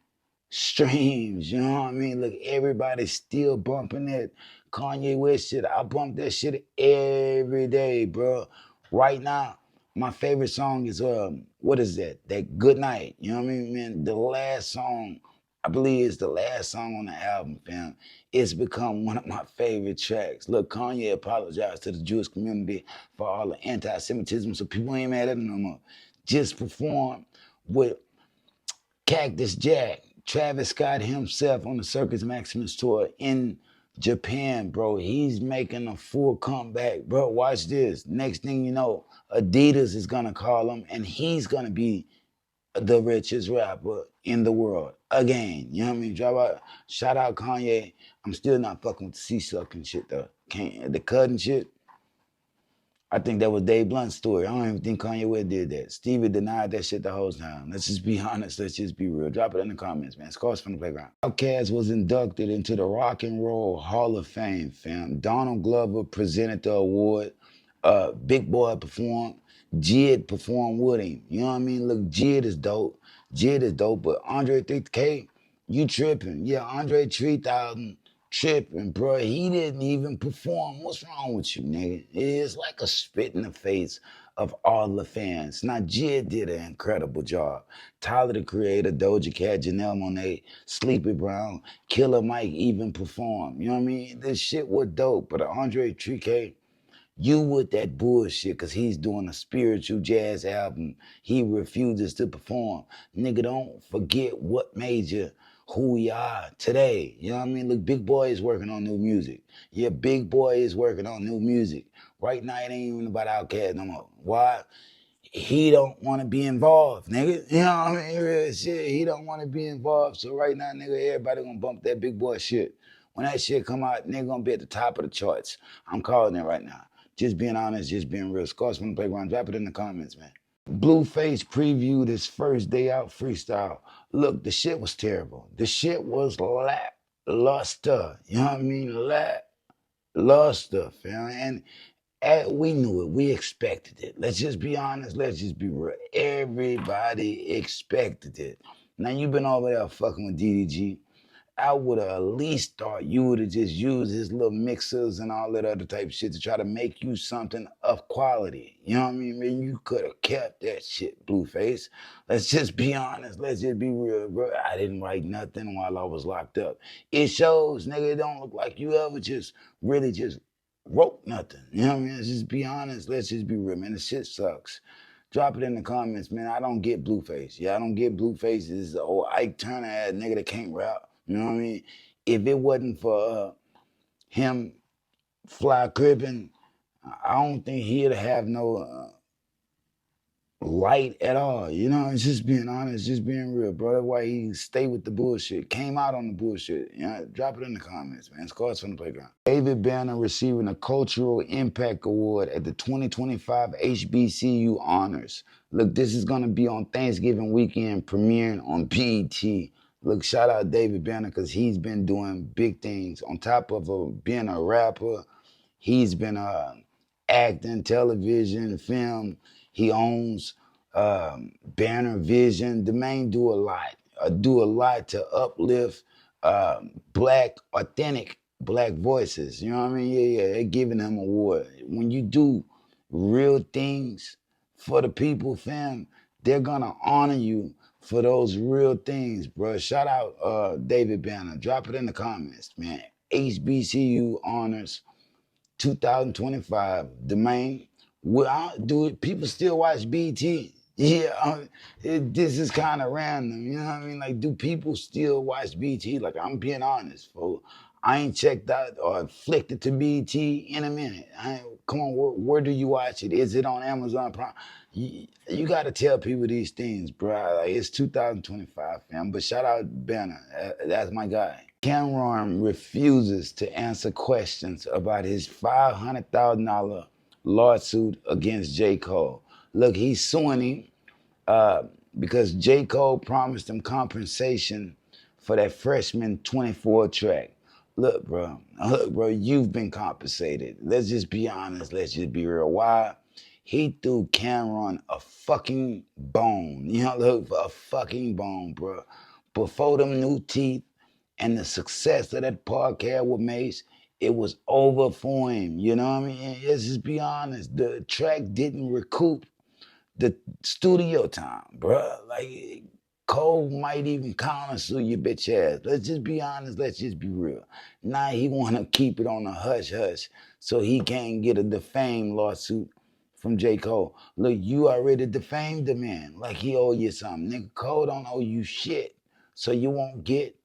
Speaker 1: streams, you know what I mean? Look, everybody's still bumping that Kanye West shit. I bump that shit every day, bro. Right now, my favorite song is what is that? That Good Night. You know what I mean, man? The last song, I believe it's the last song on the album, fam. It's become one of my favorite tracks. Look, Kanye apologized to the Jewish community for all the anti-Semitism, so people ain't mad at him no more. Just perform with Cactus Jack, Travis Scott himself on the Circus Maximus tour in Japan, bro. He's making a full comeback, bro. Watch this. Next thing you know, Adidas is gonna call him, and he's gonna be the richest rapper in the world again. You know what I mean? Shout out Kanye. I'm still not fucking with the C-sucking shit though. The cutting shit. I think that was Dave Blunt's story. I don't even think Kanye West did that. Stevie denied that shit the whole time. Let's just be honest. Let's just be real. Drop it in the comments, man. Scores from the playground. Outkast was inducted into the Rock and Roll Hall of Fame, fam. Donald Glover presented the award. Big Boy performed. Jid performed with him. You know what I mean? Look, Jid is dope. Jid is dope, but Andre 3K, you tripping. Yeah, Andre 3000 tripping, bro. He didn't even perform. What's wrong with you, nigga? It's like a spit in the face of all the fans. Now, Jid did an incredible job. Tyler, the Creator, Doja Cat, Janelle Monáe, Sleepy Brown, Killer Mike even performed. You know what I mean? This shit was dope, but Andre 3K, you with that bullshit, cause he's doing a spiritual jazz album. He refuses to perform. Nigga, don't forget what made you who we are today. You know what I mean? Look, Big Boy is working on new music. Yeah, Big Boy is working on new music. Right now, it ain't even about Outkast no more. Why? He don't want to be involved, nigga. You know what I mean? Real shit. He don't want to be involved. So right now, nigga, everybody gonna bump that Big Boy shit. When that shit come out, nigga gonna be at the top of the charts. I'm calling it right now. Just being honest, just being real. Scars from the playground. Drop it in the comments, man. Blueface previewed his first day out freestyle. Look, the shit was terrible. The shit was lackluster. You know what I mean? Lackluster, fam. And we knew it. We expected it. Let's just be honest. Let's just be real. Everybody expected it. Now, you've been over there fucking with DDG. I would have at least thought you would have just used his little mixers and all that other type of shit to try to make you something of quality. You know what I mean? Man, you could have kept that shit, Blueface. Let's just be honest. Let's just be real, bro. I didn't write nothing while I was locked up. It shows, nigga, it don't look like you ever just really just wrote nothing. You know what I mean? Let's just be honest. Let's just be real, man. The shit sucks. Drop it in the comments, man. I don't get Blueface. Yeah, I don't get Blueface. This is the old Ike Turner ass nigga that can't rap. You know what I mean? If it wasn't for him fly cribbing, I don't think he'd have no light at all. You know, it's just being honest, just being real, bro. That's why he stay with the bullshit. Came out on the bullshit. You know, drop it in the comments, man. Scores from the playground. David Banner receiving a Cultural Impact Award at the 2025 HBCU Honors. Look, this is gonna be on Thanksgiving weekend, premiering on BET. Look, shout out David Banner because he's been doing big things. On top of being a rapper, he's been acting, television, film. He owns Banner Vision. The man do a lot to uplift black, authentic black voices. You know what I mean? Yeah, they're giving him an award. When you do real things for the people, fam, they're gonna honor you for those real things, bro. Shout out David Banner. Drop it in the comments, man. HBCU honors 2025. The main. Well, do it. People still watch BT. Yeah, this is kind of random. You know what I mean? Like, do people still watch BT? Like, I'm being honest, folks. I ain't checked out or flicked it to BT in a minute. Come on, where do you watch it? Is it on Amazon Prime? You got to tell people these things, bro. Like, it's 2025, fam. But shout out Banner. That's my guy. Cameron refuses to answer questions about his $500,000 lawsuit against J. Cole. Look, he's suing him because J. Cole promised him compensation for that freshman 24 track. Look, bro, you've been compensated. Let's just be honest. Let's just be real. Why? He threw Cameron a fucking bone. You know, look, a fucking bone, bro. Before them new teeth and the success of that podcast with Mace, it was over for him. You know what I mean? Let's just be honest. The track didn't recoup the studio time, bro. Like, Cole might even counter sue your bitch ass. Let's just be honest. Let's just be real. Now he want to keep it on a hush hush so he can't get a defame lawsuit from J. Cole. Look, you already defamed the man. Like he owe you something. Nigga, Cole don't owe you shit. So you won't get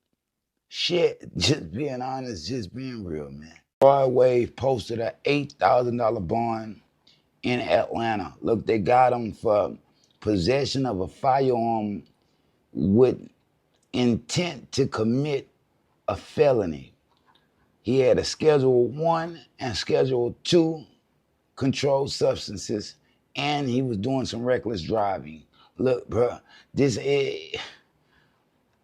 Speaker 1: shit. Just being honest, just being real, man. Broadway posted a $8,000 bond in Atlanta. Look, they got him for possession of a firearm with intent to commit a felony. He had a Schedule 1 and Schedule 2 controlled substances, and he was doing some reckless driving. Look, bro, this is.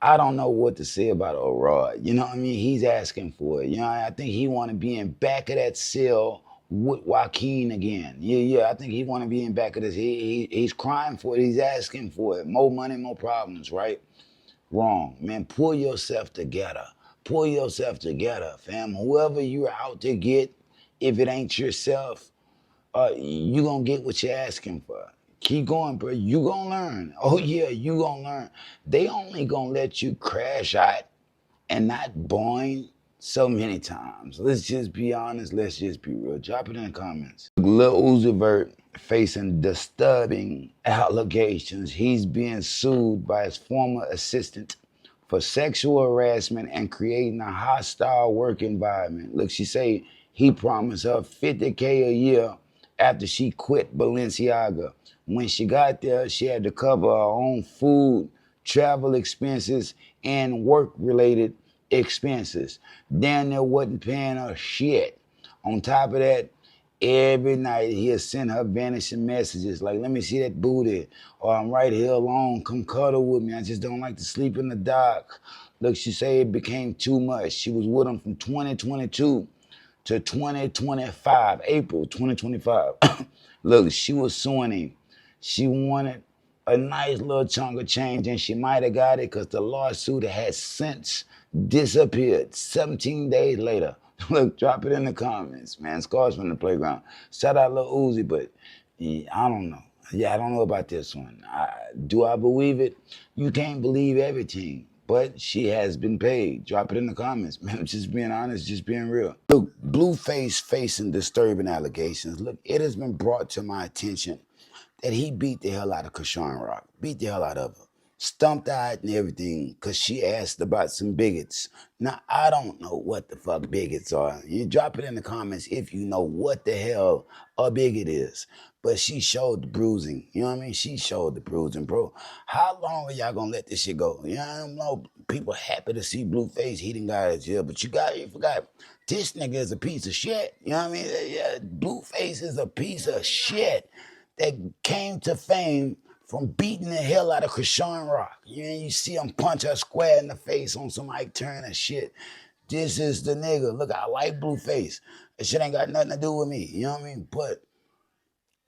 Speaker 1: I don't know what to say about O'Rod. You know what I mean? He's asking for it. You know, I think he want to be in back of that cell with Joaquin again. Yeah. I think he want to be in back of this. He's crying for it. He's asking for it. More money, more problems, right? Wrong, man. Pull yourself together. Pull yourself together, fam. Whoever you're out to get, if it ain't yourself, you gonna get what you're asking for. Keep going, bro. You gonna learn. Oh yeah, you gonna learn. They only gonna let you crash out and not boing so many times. Let's just be honest. Let's just be real. Drop it in the comments. Lil Uzi Vert facing disturbing allegations. He's being sued by his former assistant for sexual harassment and creating a hostile work environment. Look, she say he promised her $50K a year after she quit Balenciaga. When she got there, she had to cover her own food, travel expenses, and work-related expenses. Damn near wasn't paying her shit. On top of that, every night he'll send her vanishing messages like, let me see that booty, or I'm right here alone, come cuddle with me. I just don't like to sleep in the dark. Look, she said it became too much. She was with him from 2022 to 2025, April 2025. Look, she was suing him. She wanted a nice little chunk of change, and she might have got it because the lawsuit has since disappeared 17 days later. Look, drop it in the comments, man. Scars from the playground. Shout out Lil Uzi, but yeah, I don't know. Yeah, I don't know about this one. Do I believe it? You can't believe everything, but she has been paid. Drop it in the comments, man. I'm just being honest, just being real. Look, Blueface facing disturbing allegations. Look, it has been brought to my attention that he beat the hell out of Krishan Rock. Beat the hell out of her. Stumped out and everything because she asked about some bigots. Now, I don't know what the fuck bigots are. You drop it in the comments if you know what the hell a bigot is. But she showed the bruising. You know what I mean? She showed the bruising, bro. How long are y'all gonna let this shit go? You know, I don't know. People happy to see Blueface. He done got out of jail. But you forgot, this nigga is a piece of shit. You know what I mean? Yeah, Blueface is a piece of shit that came to fame from beating the hell out of Krishan Rock. You see him punch her square in the face on some Ike Turner shit. This is the nigga. Look, I like Blueface. That shit ain't got nothing to do with me. You know what I mean? But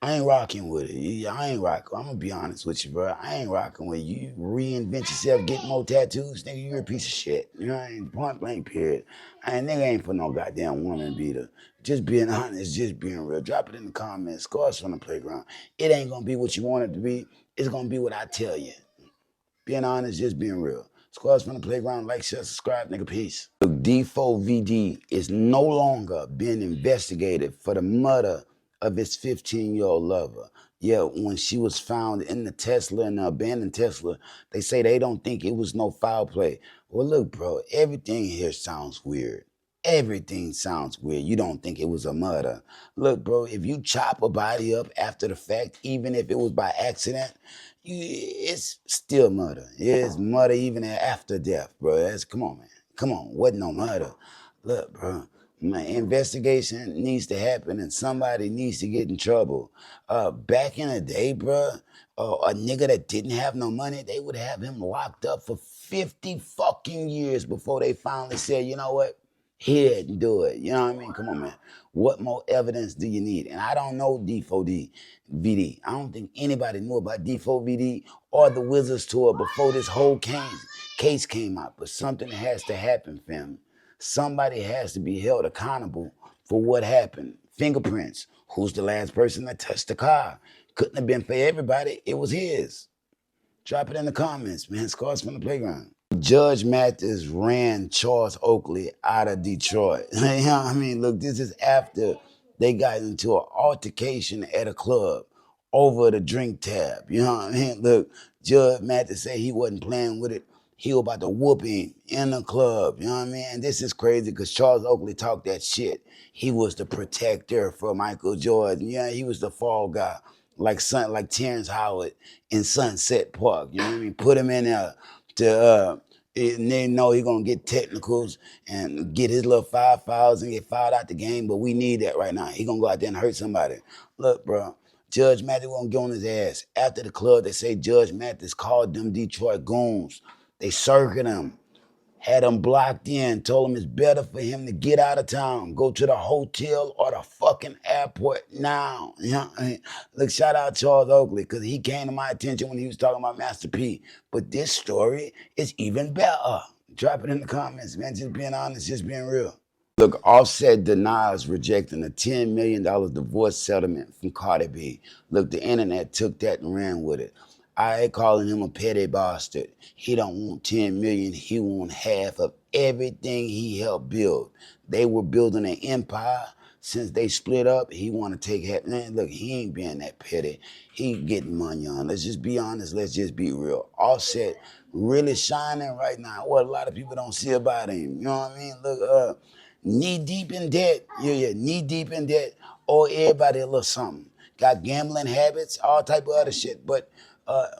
Speaker 1: I ain't rocking with it. I ain't rocking. I'm gonna be honest with you, bro. I ain't rocking with you. Reinvent yourself, get more tattoos, nigga. You're a piece of shit. You know what I mean? Point blank, period. Nigga ain't for no goddamn woman beater. Just being honest, just being real. Drop it in the comments. Scars from the playground. It ain't gonna be what you want it to be. It's gonna be what I tell you. Being honest, just being real. Squads from the playground, like, share, subscribe, nigga, peace. Look, D4VD is no longer being investigated for the murder of his 15-year-old lover. Yeah, when she was found in the Tesla, in the abandoned Tesla, they say they don't think it was no foul play. Well, look, bro, everything here sounds weird. Everything sounds weird. You don't think it was a murder. Look, bro, if you chop a body up after the fact, even if it was by accident, it's still murder. It's murder even after death, bro. Come on, man. Come on, wasn't no murder. Look, bro, my investigation needs to happen and somebody needs to get in trouble. Back in the day, bro, a nigga that didn't have no money, they would have him locked up for 50 fucking years before they finally said, you know what? He didn't do it. You know what I mean? Come on, man. What more evidence do you need? And I don't know D4VD. I don't think anybody knew about D4VD or the Wizards tour before this whole case came out. But something has to happen, fam. Somebody has to be held accountable for what happened. Fingerprints. Who's the last person that touched the car? Couldn't have been for everybody. It was his. Drop it in the comments, man. Scars from the playground. Judge Mathis ran Charles Oakley out of Detroit. You know what I mean? Look, this is after they got into an altercation at a club over the drink tab. You know what I mean? Look, Judge Mathis said he wasn't playing with it. He was about to whoop him in the club. You know what I mean? And this is crazy because Charles Oakley talked that shit. He was the protector for Michael Jordan. Yeah, he was the fall guy. Like Terrence Howard in Sunset Park. You know what I mean? Put him in there to And they know he gonna get technicals and get his little 5 fouls and get fouled out the game, but we need that right now. He gonna go out there and hurt somebody. Look, bro, Judge Mathis won't get on his ass. After the club, they say Judge Mathis called them Detroit goons. They circled him, had him blocked in, told him it's better for him to get out of town, go to the hotel or the fucking airport now. You know what I mean? Look, shout out Charles Oakley, because he came to my attention when he was talking about Master P. But this story is even better. Drop it in the comments, man. Just being honest, just being real. Look, Offset denies rejecting a $10 million divorce settlement from Cardi B. Look, the internet took that and ran with it. I ain't calling him a petty bastard. He don't want 10 million, he want half of everything he helped build. They were building an empire. Since they split up, he want to take half. Man, look, he ain't being that petty. He getting money on. Let's just be honest. Let's just be real. Offset really shining right now. What a lot of people don't see about him. You know what I mean? Look, knee deep in debt. Yeah, knee deep in debt. Or everybody a little something. Got gambling habits, all type of other shit. But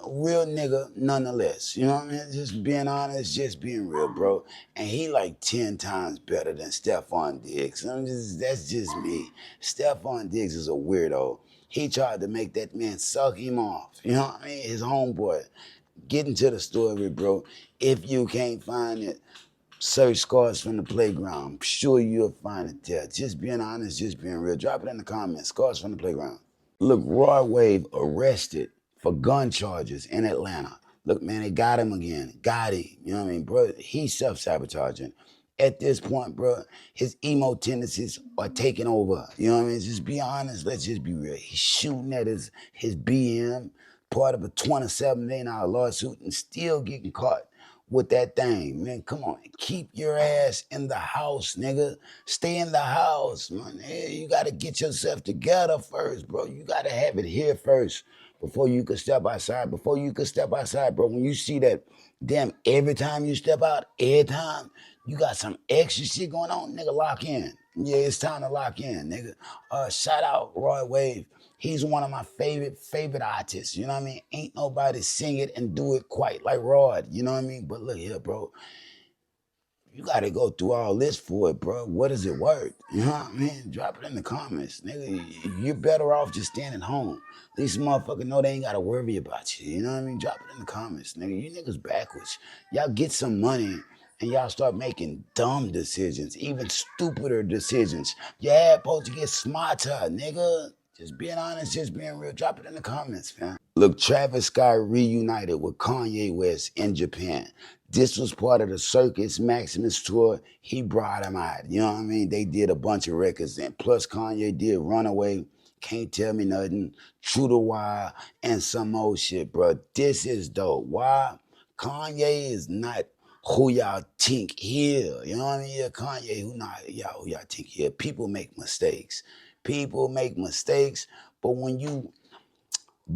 Speaker 1: real nigga nonetheless. You know what I mean? Just being honest, just being real, bro. And he like 10 times better than Stephon Diggs. That's just me. Stephon Diggs is a weirdo. He tried to make that man suck him off. You know what I mean? His homeboy. Get into the story, bro. If you can't find it, search Scars from the Playground. I'm sure you'll find it there. Just being honest, just being real. Drop it in the comments. Scars from the Playground. Look, Rod Wave arrested for gun charges in Atlanta. Look, man, they got him again. Got him. You know what I mean, bro? He's self-sabotaging. At this point, bro, his emo tendencies are taking over. You know what I mean? Just be honest. Let's just be real. He's shooting at his BM, part of a $27 million lawsuit, and still getting caught with that thing. Man, come on. Keep your ass in the house, nigga. Stay in the house, man. Hey, you got to get yourself together first, bro. You got to have it here first before you can step outside. Before you can step outside, bro, when you see that, damn, every time you step out, every time you got some extra shit going on, nigga, lock in. Yeah, it's time to lock in, nigga. Shout out Roy Wave. He's one of my favorite artists, you know what I mean? Ain't nobody sing it and do it quite like Rod, you know what I mean? But look here, bro. You gotta go through all this for it, bro. What is it worth? You know what I mean? Drop it in the comments, nigga. You're better off just staying at home. These motherfuckers know they ain't gotta worry about you. You know what I mean? Drop it in the comments, nigga. You niggas backwards. Y'all get some money and y'all start making dumb decisions, even stupider decisions. Yeah, supposed to get smarter, nigga. Just being honest, just being real. Drop it in the comments, man. Look, Travis Scott reunited with Kanye West in Japan. This was part of the Circus Maximus tour. He brought him out. You know what I mean? They did a bunch of records. And plus Kanye did Runaway, Can't Tell Me Nothing, True to Wire, and some more shit, bro. This is dope. Why? Kanye is not who y'all think he is. You know what I mean? Yeah, Kanye, who y'all think he is. People make mistakes. People make mistakes, but when you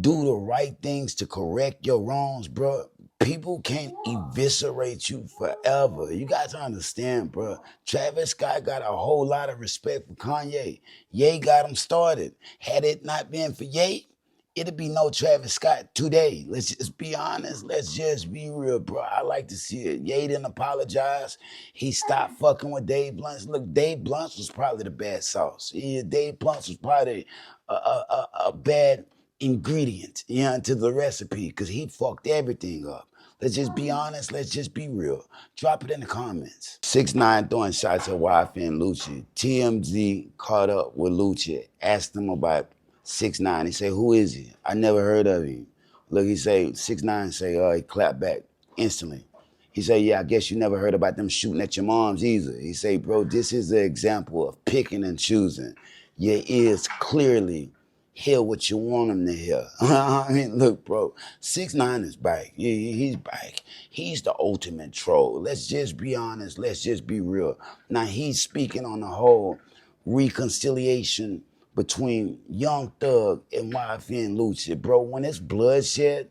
Speaker 1: do the right things to correct your wrongs, bro, people can't eviscerate you forever. You got to understand, bro. Travis Scott got a whole lot of respect for Kanye. Ye got him started. Had it not been for Ye, it'd be no Travis Scott today. Let's just be honest. Let's just be real, bro. I like to see it. Ye didn't apologize. He stopped fucking with Dave Blunt. Look, Dave Blunt was probably the bad sauce. Yeah, Dave Blunt was probably a bad ingredient, you know, to the recipe, because he fucked everything up. Let's just be honest. Let's just be real. Drop it in the comments. 6ix9ine throwing shots at YF and Lucci. TMZ caught up with Lucci, asked him about 6ix9ine. He said, who is he? I never heard of him. Look, he say, 6ix9ine say, he clapped back instantly. He say, yeah, I guess you never heard about them shooting at your moms either. He say, bro, this is an example of picking and choosing. Your ears clearly hear what you want him to hear. I mean, look, bro, 6ix9ine is back. Yeah, he's back. He's the ultimate troll. Let's just be honest. Let's just be real. Now, he's speaking on the whole reconciliation between Young Thug and YF and Lucci. Bro, when it's bloodshed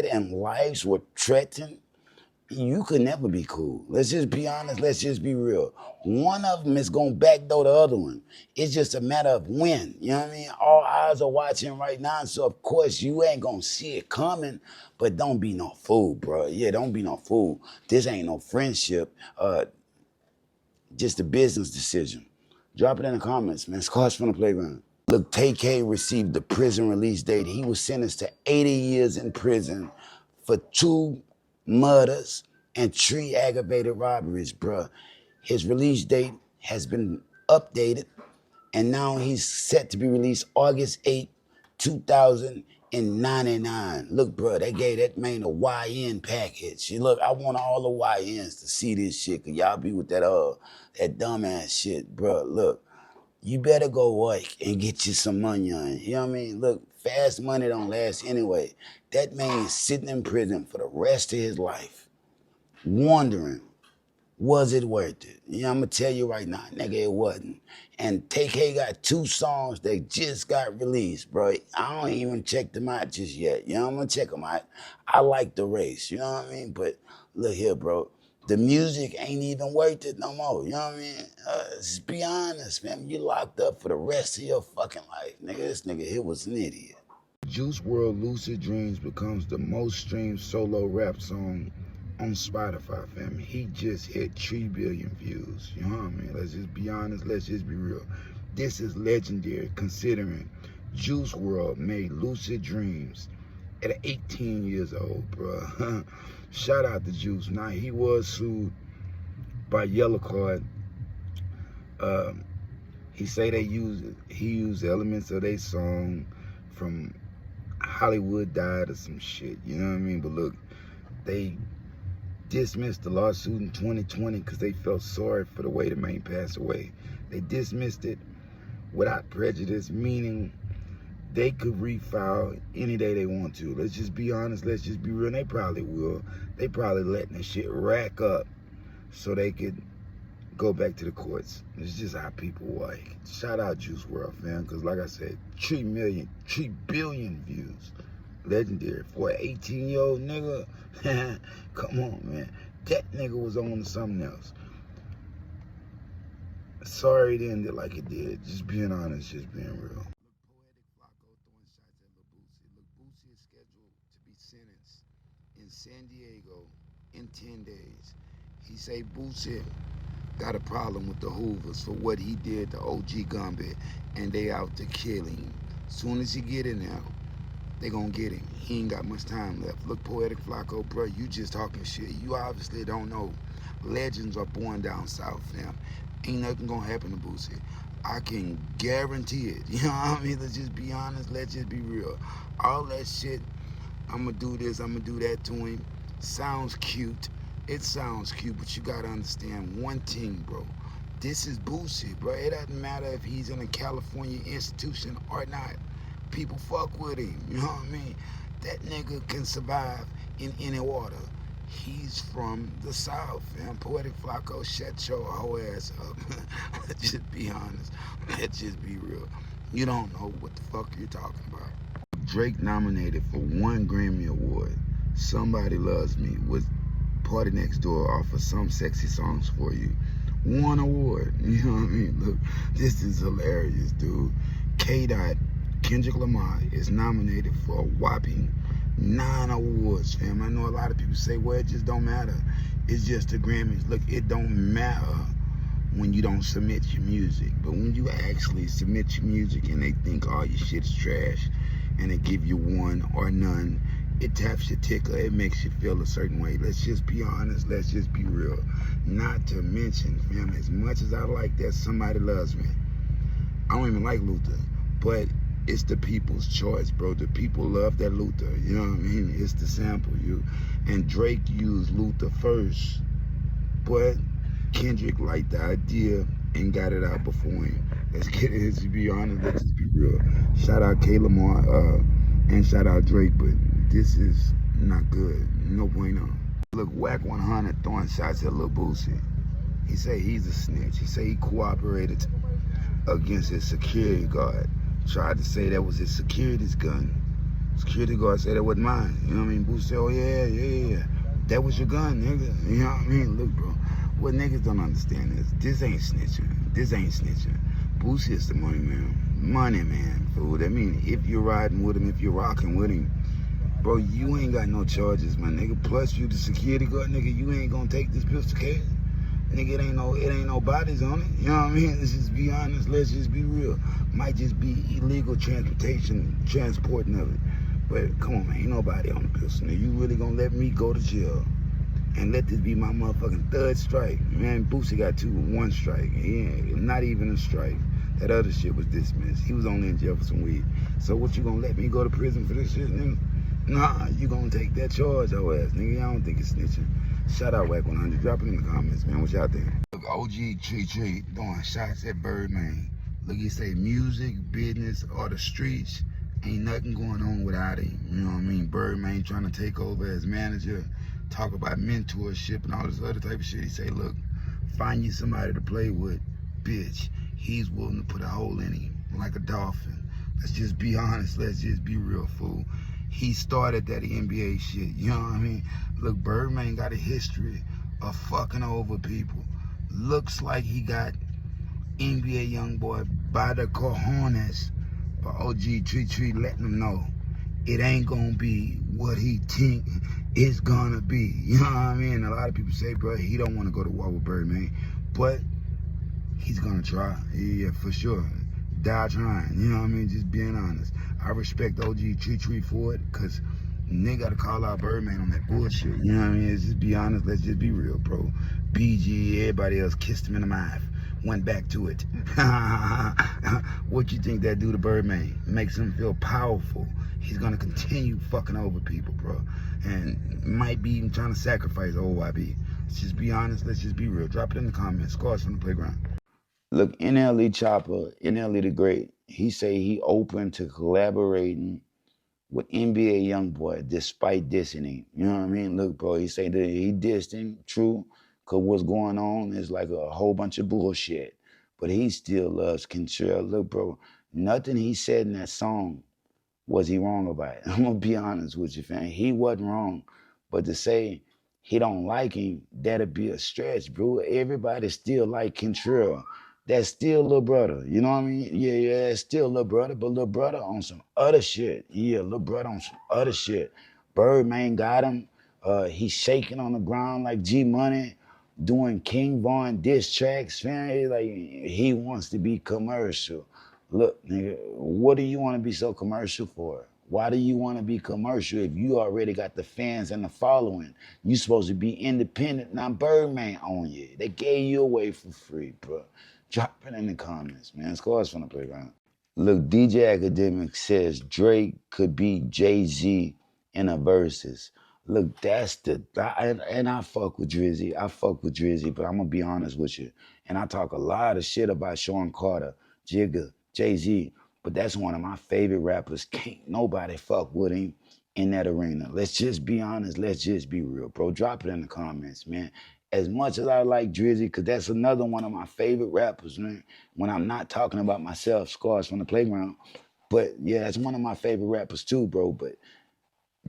Speaker 1: and lives were threatened, you could never be cool. Let's just be honest. Let's just be real. One of them is going to backdoor the other one. It's just a matter of when. You know what I mean? All eyes are watching right now, so of course you ain't going to see it coming, but don't be no fool, bro. Yeah, don't be no fool. This ain't no friendship. Just a business decision. Drop it in the comments, man. It's Cars from the Playground. Look, Kaye received the prison release date. He was sentenced to 80 years in prison for 2 murders and 3 aggravated robberies, bruh. His release date has been updated, and now he's set to be released August 8, 2099. Look, bruh, they gave that man a YN package. Look, I want all the YNs to see this shit, cause y'all be with that dumbass shit, bruh. Look, you better go work and get you some money on. You know what I mean? Look, fast money don't last anyway. That man is sitting in prison for the rest of his life, wondering, was it worth it? You know, I'm gonna tell you right now, nigga, it wasn't. And TK got 2 songs that just got released, bro. I don't even check them out just yet. You know, I'm gonna check them out. I like the race, you know what I mean? But look here, bro. The music ain't even worth it no more. You know what I mean? Just be honest, man. You locked up for the rest of your fucking life, nigga. This nigga here was an idiot. Juice WRLD Lucid Dreams becomes the most streamed solo rap song on Spotify, fam. He just hit 3 billion views. You know what I mean? Let's just be honest. Let's just be real. This is legendary considering Juice WRLD made Lucid Dreams at 18 years old, bro. Shout out to Juice. Now, he was sued by Yellow Card. He say he used elements of their song from Hollywood Died or some shit. You know what I mean? But look, they dismissed the lawsuit in 2020 because they felt sorry for the way the man passed away. They dismissed it without prejudice, meaning they could refile any day they want to. Let's just be honest. Let's just be real. And they probably will. They probably letting this shit rack up so they could go back to the courts. It's just how people work. Shout out Juice WRLD, fam, because like I said, 3 billion views. Legendary. For an 18-year-old nigga, come on, man. That nigga was on to something else. Sorry it ended like it did. Just being honest, just being real. Boosie is scheduled to be sentenced in San Diego in 10 days. He say Boosie got a problem with the Hoovers for what he did to OG Gambit, and they out to kill him. Soon as he get in there, they gonna get him. He ain't got much time left. Look, Poetic Flacco, bro, you just talking shit. You obviously don't know. Legends are born down south, fam. Ain't nothing gonna happen to Boosie. I can guarantee it. You know what I mean? Let's just be honest. Let's just be real. All that shit, I'm gonna do this, I'm gonna do that to him. Sounds cute. It sounds cute, but you gotta understand one thing, bro. This is Boosie, bro. It doesn't matter if he's in a California institution or not. People fuck with him, you know what I mean? That nigga can survive in any water. He's from the South, man. Poetic Flacco, shut your whole ass up. Let's just be honest. Let's just be real. You don't know what the fuck you're talking about. Drake nominated for 1 Grammy Award. Somebody Loves Me with Party Next Door off of Some Sexy Songs For You. 1 award, you know what I mean? Look, this is hilarious, dude. Kendrick Lamar is nominated for a whopping 9 awards, fam. I know a lot of people say, well, it just don't matter. It's just the Grammys. Look, it don't matter when you don't submit your music. But when you actually submit your music and they think all your shit's trash and they give you 1 or none, it taps your ticker. It makes you feel a certain way. Let's just be honest. Let's just be real. Not to mention, fam, as much as I like that Somebody Loves Me, I don't even like Luther, but it's the people's choice, bro. The people love that Luther. You know what I mean? It's the sample. And Drake used Luther first, but Kendrick liked the idea and got it out before him. Let's get it. Let's be honest. Let's just be real. Shout out K. Lamar and shout out Drake, but this is not good. No bueno. Look, Whack 100 throwing shots at Lil Boosie. He say he's a snitch. He say he cooperated against his security guard. Tried to say that was his security's gun. Security guard said it wasn't mine. You know what I mean? Boosie said, oh yeah. That was your gun, nigga. You know what I mean? Look, bro, what niggas don't understand is this ain't snitching. This ain't snitching. Boosie is the money man. Money man, fool. That mean if you're riding with him, if you're rocking with him, bro, you ain't got no charges, my nigga. Plus, you the security guard, nigga. You ain't gonna take this pistol case. Nigga, it ain't no bodies on it. You know what I mean? Let's just be honest. Let's just be real. Might just be illegal transporting of it. But come on, man, ain't nobody on the pistol. Now, you really gonna let me go to jail and let this be my motherfucking third strike? Man, Boosie got one strike. Yeah, not even a strike. That other shit was dismissed. He was only in jail for some weed. So what, you gonna let me go to prison for this shit, nigga? Nah, you gonna take that charge, your ass, nigga. I don't think it's snitching. Shout out Wack 100. Drop it in the comments, man. What y'all think? Look, OG Tree throwing shots at Birdman. Look, he say music, business, or the streets. Ain't nothing going on without him. You know what I mean? Birdman trying to take over as manager, talk about mentorship and all this other type of shit. He say, look, find you somebody to play with, bitch. He's willing to put a hole in him like a dolphin. Let's just be honest. Let's just be real, fool. He started that NBA shit. You know what I mean? Look, Birdman got a history of fucking over people. Looks like he got NBA YoungBoy by the cojones. But OG Tree letting him know it ain't gonna be what he think it's gonna be. You know what I mean? A lot of people say, bro, he don't want to go to war with Birdman, but he's gonna try. Yeah, for sure. Die trying. You know what I mean? Just being honest. I respect OG Tree for it, because nigga gotta call out Birdman on that bullshit. You know what I mean? Let's just be honest. Let's just be real, bro. BG, everybody else kissed him in the mouth. Went back to it. What you think that do to Birdman? Makes him feel powerful. He's gonna continue fucking over people, bro. And might be even trying to sacrifice OYB. Let's just be honest. Let's just be real. Drop it in the comments. Scores from the playground. Look, NLE Chopper, NLE the Great, he say he open to collaborating with NBA YoungBoy despite dissing him. You know what I mean? Look, bro, he say that he dissed him, true, because what's going on is like a whole bunch of bullshit. But he still loves Contrell. Look, bro, nothing he said in that song was he wrong about it. I'm gonna be honest with you, fam. He wasn't wrong. But to say he don't like him, that'd be a stretch, bro. Everybody still like Contrell. That's still little brother. You know what I mean? Yeah, it's still little brother, but little brother on some other shit. Yeah, little brother on some other shit. Birdman got him. He's shaking on the ground like G Money, doing King Von diss tracks, fam. It's like he wants to be commercial. Look, nigga, what do you want to be so commercial for? Why do you want to be commercial if you already got the fans and the following? You supposed to be independent. Now Birdman on you. They gave you away for free, bro. Drop it in the comments, man. Scores from the playground. Look, DJ Academic says Drake could beat Jay-Z in a versus. Look, and I fuck with Drizzy. I fuck with Drizzy, but I'm gonna be honest with you. And I talk a lot of shit about Sean Carter, Jigga, Jay-Z, but that's one of my favorite rappers. Can't nobody fuck with him in that arena. Let's just be honest. Let's just be real, bro. Drop it in the comments, man. As much as I like Drizzy, because that's another one of my favorite rappers, man. When I'm not talking about myself, Scars from the Playground. But yeah, that's one of my favorite rappers too, bro. But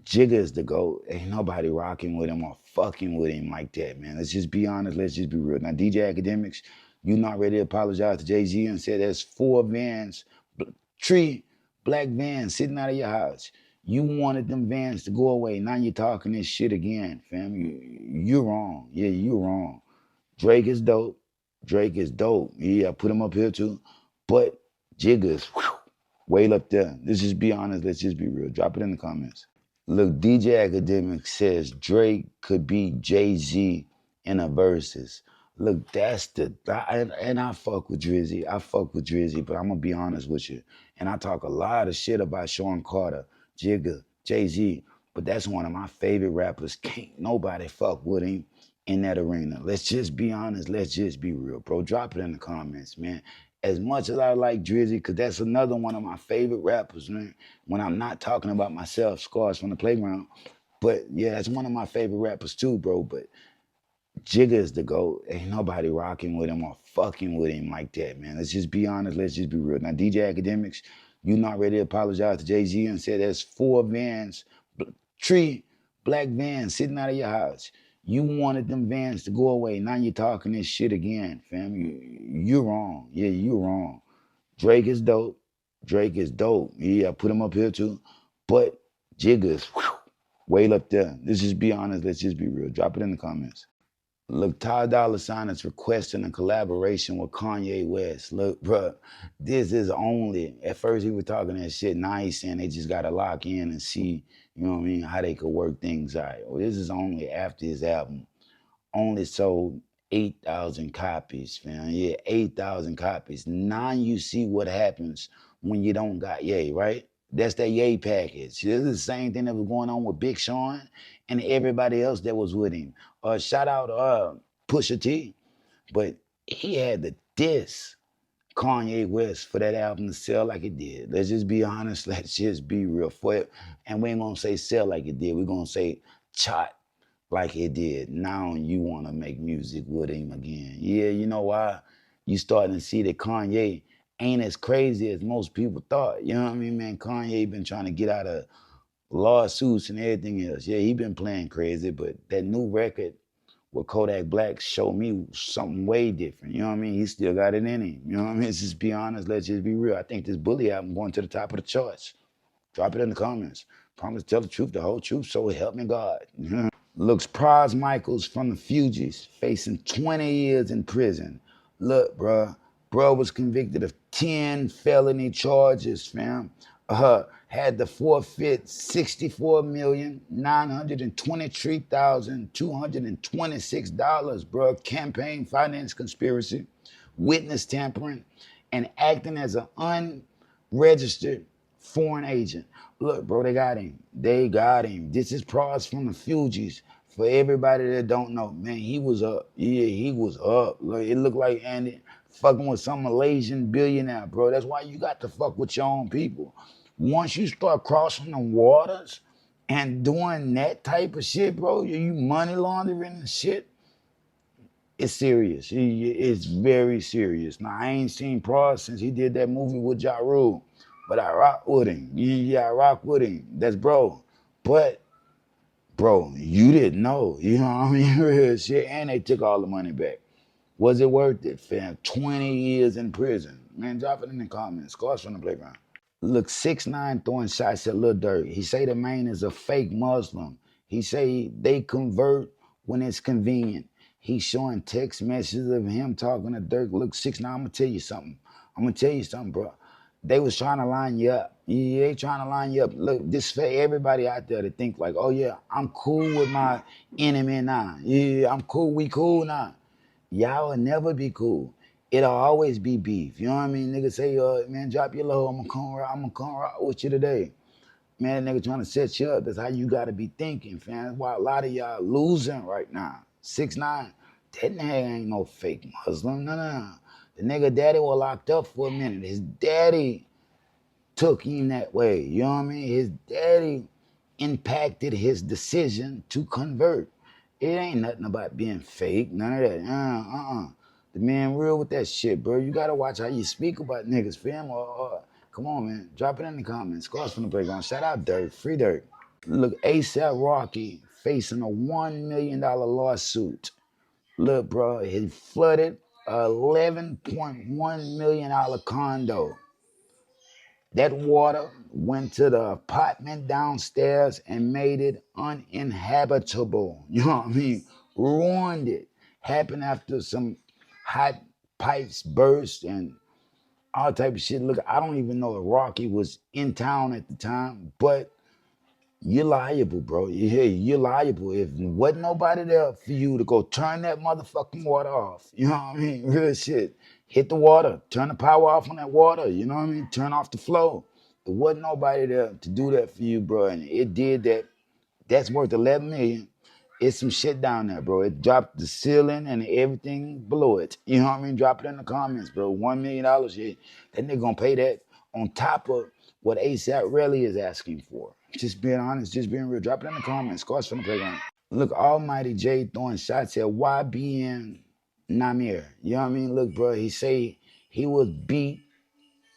Speaker 1: Jigga is the GOAT. Ain't nobody rocking with him or fucking with him like that, man. Let's just be honest. Let's just be real. Now, DJ Academics, you not ready to apologize to Jay-Z and said there's 4 vans, 3 black vans sitting out of your house. You wanted them vans to go away. Now you're talking this shit again, fam. You're wrong. Yeah, you're wrong. Drake is dope. Drake is dope. Yeah, I put him up here too. But Jigga is way up there. Let's just be honest. Let's just be real. Drop it in the comments. Look, DJ Academic says Drake could beat Jay-Z in a versus. Look, and I fuck with Drizzy. I fuck with Drizzy, but I'm gonna be honest with you. And I talk a lot of shit about Sean Carter, Jigga, Jay-Z, but that's one of my favorite rappers. Can't nobody fuck with him in that arena. Let's just be honest. Let's just be real, bro. Drop it in the comments, man. As much as I like Drizzy, because that's another one of my favorite rappers, man. When I'm not talking about myself, Scars from the Playground. But yeah, that's one of my favorite rappers too, bro. But Jigga is the GOAT. Ain't nobody rocking with him or fucking with him like that, man. Let's just be honest. Let's just be real. Now, DJ Academics, you not ready to apologize to Jay-Z and said there's 4 vans, 3 black vans sitting out of your house. You wanted them vans to go away. Now you're talking this shit again, fam. You're wrong. Yeah, you're wrong. Drake is dope. Drake is dope. Yeah, I put him up here too. But Jigga's way up there. Let's just be honest. Let's just be real. Drop it in the comments. Look, Ty Dolla $ign is requesting a collaboration with Kanye West. Look, bro, this is only, at first he was talking that shit. Now he's saying they just got to lock in and see, you know what I mean, how they could work things out. Well, this is only after his album only sold 8,000 copies, fam. Yeah, 8,000 copies. Now you see what happens when you don't got Ye, right? That's that Ye package. This is the same thing that was going on with Big Sean and everybody else that was with him. Shout out Pusha T, but he had to diss Kanye West for that album to sell like it did. Let's just be honest. Let's just be real for it. And we ain't gonna say sell like it did. We're gonna say chart like it did. Now you want to make music with him again. Yeah, you know why? You starting to see that Kanye ain't as crazy as most people thought. You know what I mean, man? Kanye been trying to get out of lawsuits and everything else. Yeah, he been playing crazy, but that new record with Kodak Black showed me something way different. You know what I mean? He still got it in him. You know what I mean? Let's just be honest. Let's just be real. I think this Bully album going to the top of the charts. Drop it in the comments. Promise to tell the truth, the whole truth, so help me God. Looks Pras Michaels from the Fugees facing 20 years in prison. Look, bruh was convicted of 10 felony charges, fam. Had to forfeit $64,923,226, bruh. Campaign finance conspiracy, witness tampering, and acting as an unregistered foreign agent. Look, bro, they got him. They got him. This is Pras from the Fugees. For everybody that don't know, man, he was up. Yeah, he was up. Look, it looked like Andy fucking with some Malaysian billionaire, bro. That's why you got to fuck with your own people. Once you start crossing the waters and doing that type of shit, bro, you money laundering and shit, it's serious. It's very serious. Now, I ain't seen Pras since he did that movie with Ja Rule, but I rock with him. Yeah, I rock with him. That's bro. But, bro, you didn't know. You know what I mean? Real shit. And they took all the money back. Was it worth it, fam? 20 years in prison. Man, drop it in the comments. Scars from the playground. Look, 6ix9ine throwing shots at Lil Durk. He say the man is a fake Muslim. He say they convert when it's convenient. He's showing text messages of him talking to Durk. Look, 6ix9ine, I'm gonna tell you something, bro. They was trying to line you up. Yeah, they trying to line you up. Look, this for everybody out there to think like, oh yeah, I'm cool with my enemy now. Yeah, I'm cool, we cool now. Y'all will never be cool. It'll always be beef. You know what I mean? Niggas say, man, drop your low. I'm gonna come rock with you today. Man, nigga trying to set you up. That's how you gotta be thinking, fam. That's why a lot of y'all losing right now. 6ix9ine, that nigga ain't no fake Muslim. No. The nigga daddy was locked up for a minute. His daddy took him that way. You know what I mean? His daddy impacted his decision to convert. It ain't nothing about being fake. None of that. The man real with that shit, bro. You gotta watch how you speak about niggas, fam. Come on, man. Drop it in the comments. Scars from the playground. Shout out Dirt. Free Dirt. Look, ASAP Rocky facing a $1 million lawsuit. Look, bro, he flooded a $11.1 million condo. That water went to the apartment downstairs and made it uninhabitable. You know what I mean? Ruined it. Happened after some hot pipes burst and all type of shit. Look, I don't even know if Rocky was in town at the time, but you're liable, bro. You're liable. If wasn't nobody there for you to go turn that motherfucking water off, you know what I mean? Real shit. Hit the water. Turn the power off on that water. You know what I mean? Turn off the flow. There wasn't nobody there to do that for you, bro. And it did that. That's worth 11 million. It's some shit down there, bro. It dropped the ceiling and everything below it. You know what I mean? Drop it in the comments, bro. $1 million. Yeah, that nigga gonna pay that on top of what ASAP really is asking for. Just being honest, just being real. Drop it in the comments. Scars from the playground. Look, Almighty J throwing shots at YBN Namir. You know what I mean? Look, bro, he say he was beat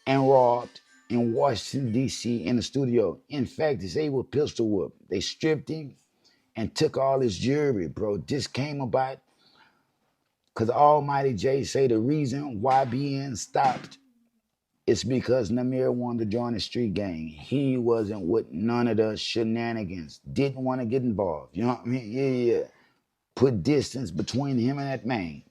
Speaker 1: and robbed in Washington, D.C. in the studio. In fact, he say he was pistol whooped. They stripped him and took all his jewelry, bro. This came about because Almighty J say the reason YBN stopped is because Namir wanted to join the street gang. He wasn't with none of the shenanigans. Didn't want to get involved. You know what I mean? Yeah. Put distance between him and that man.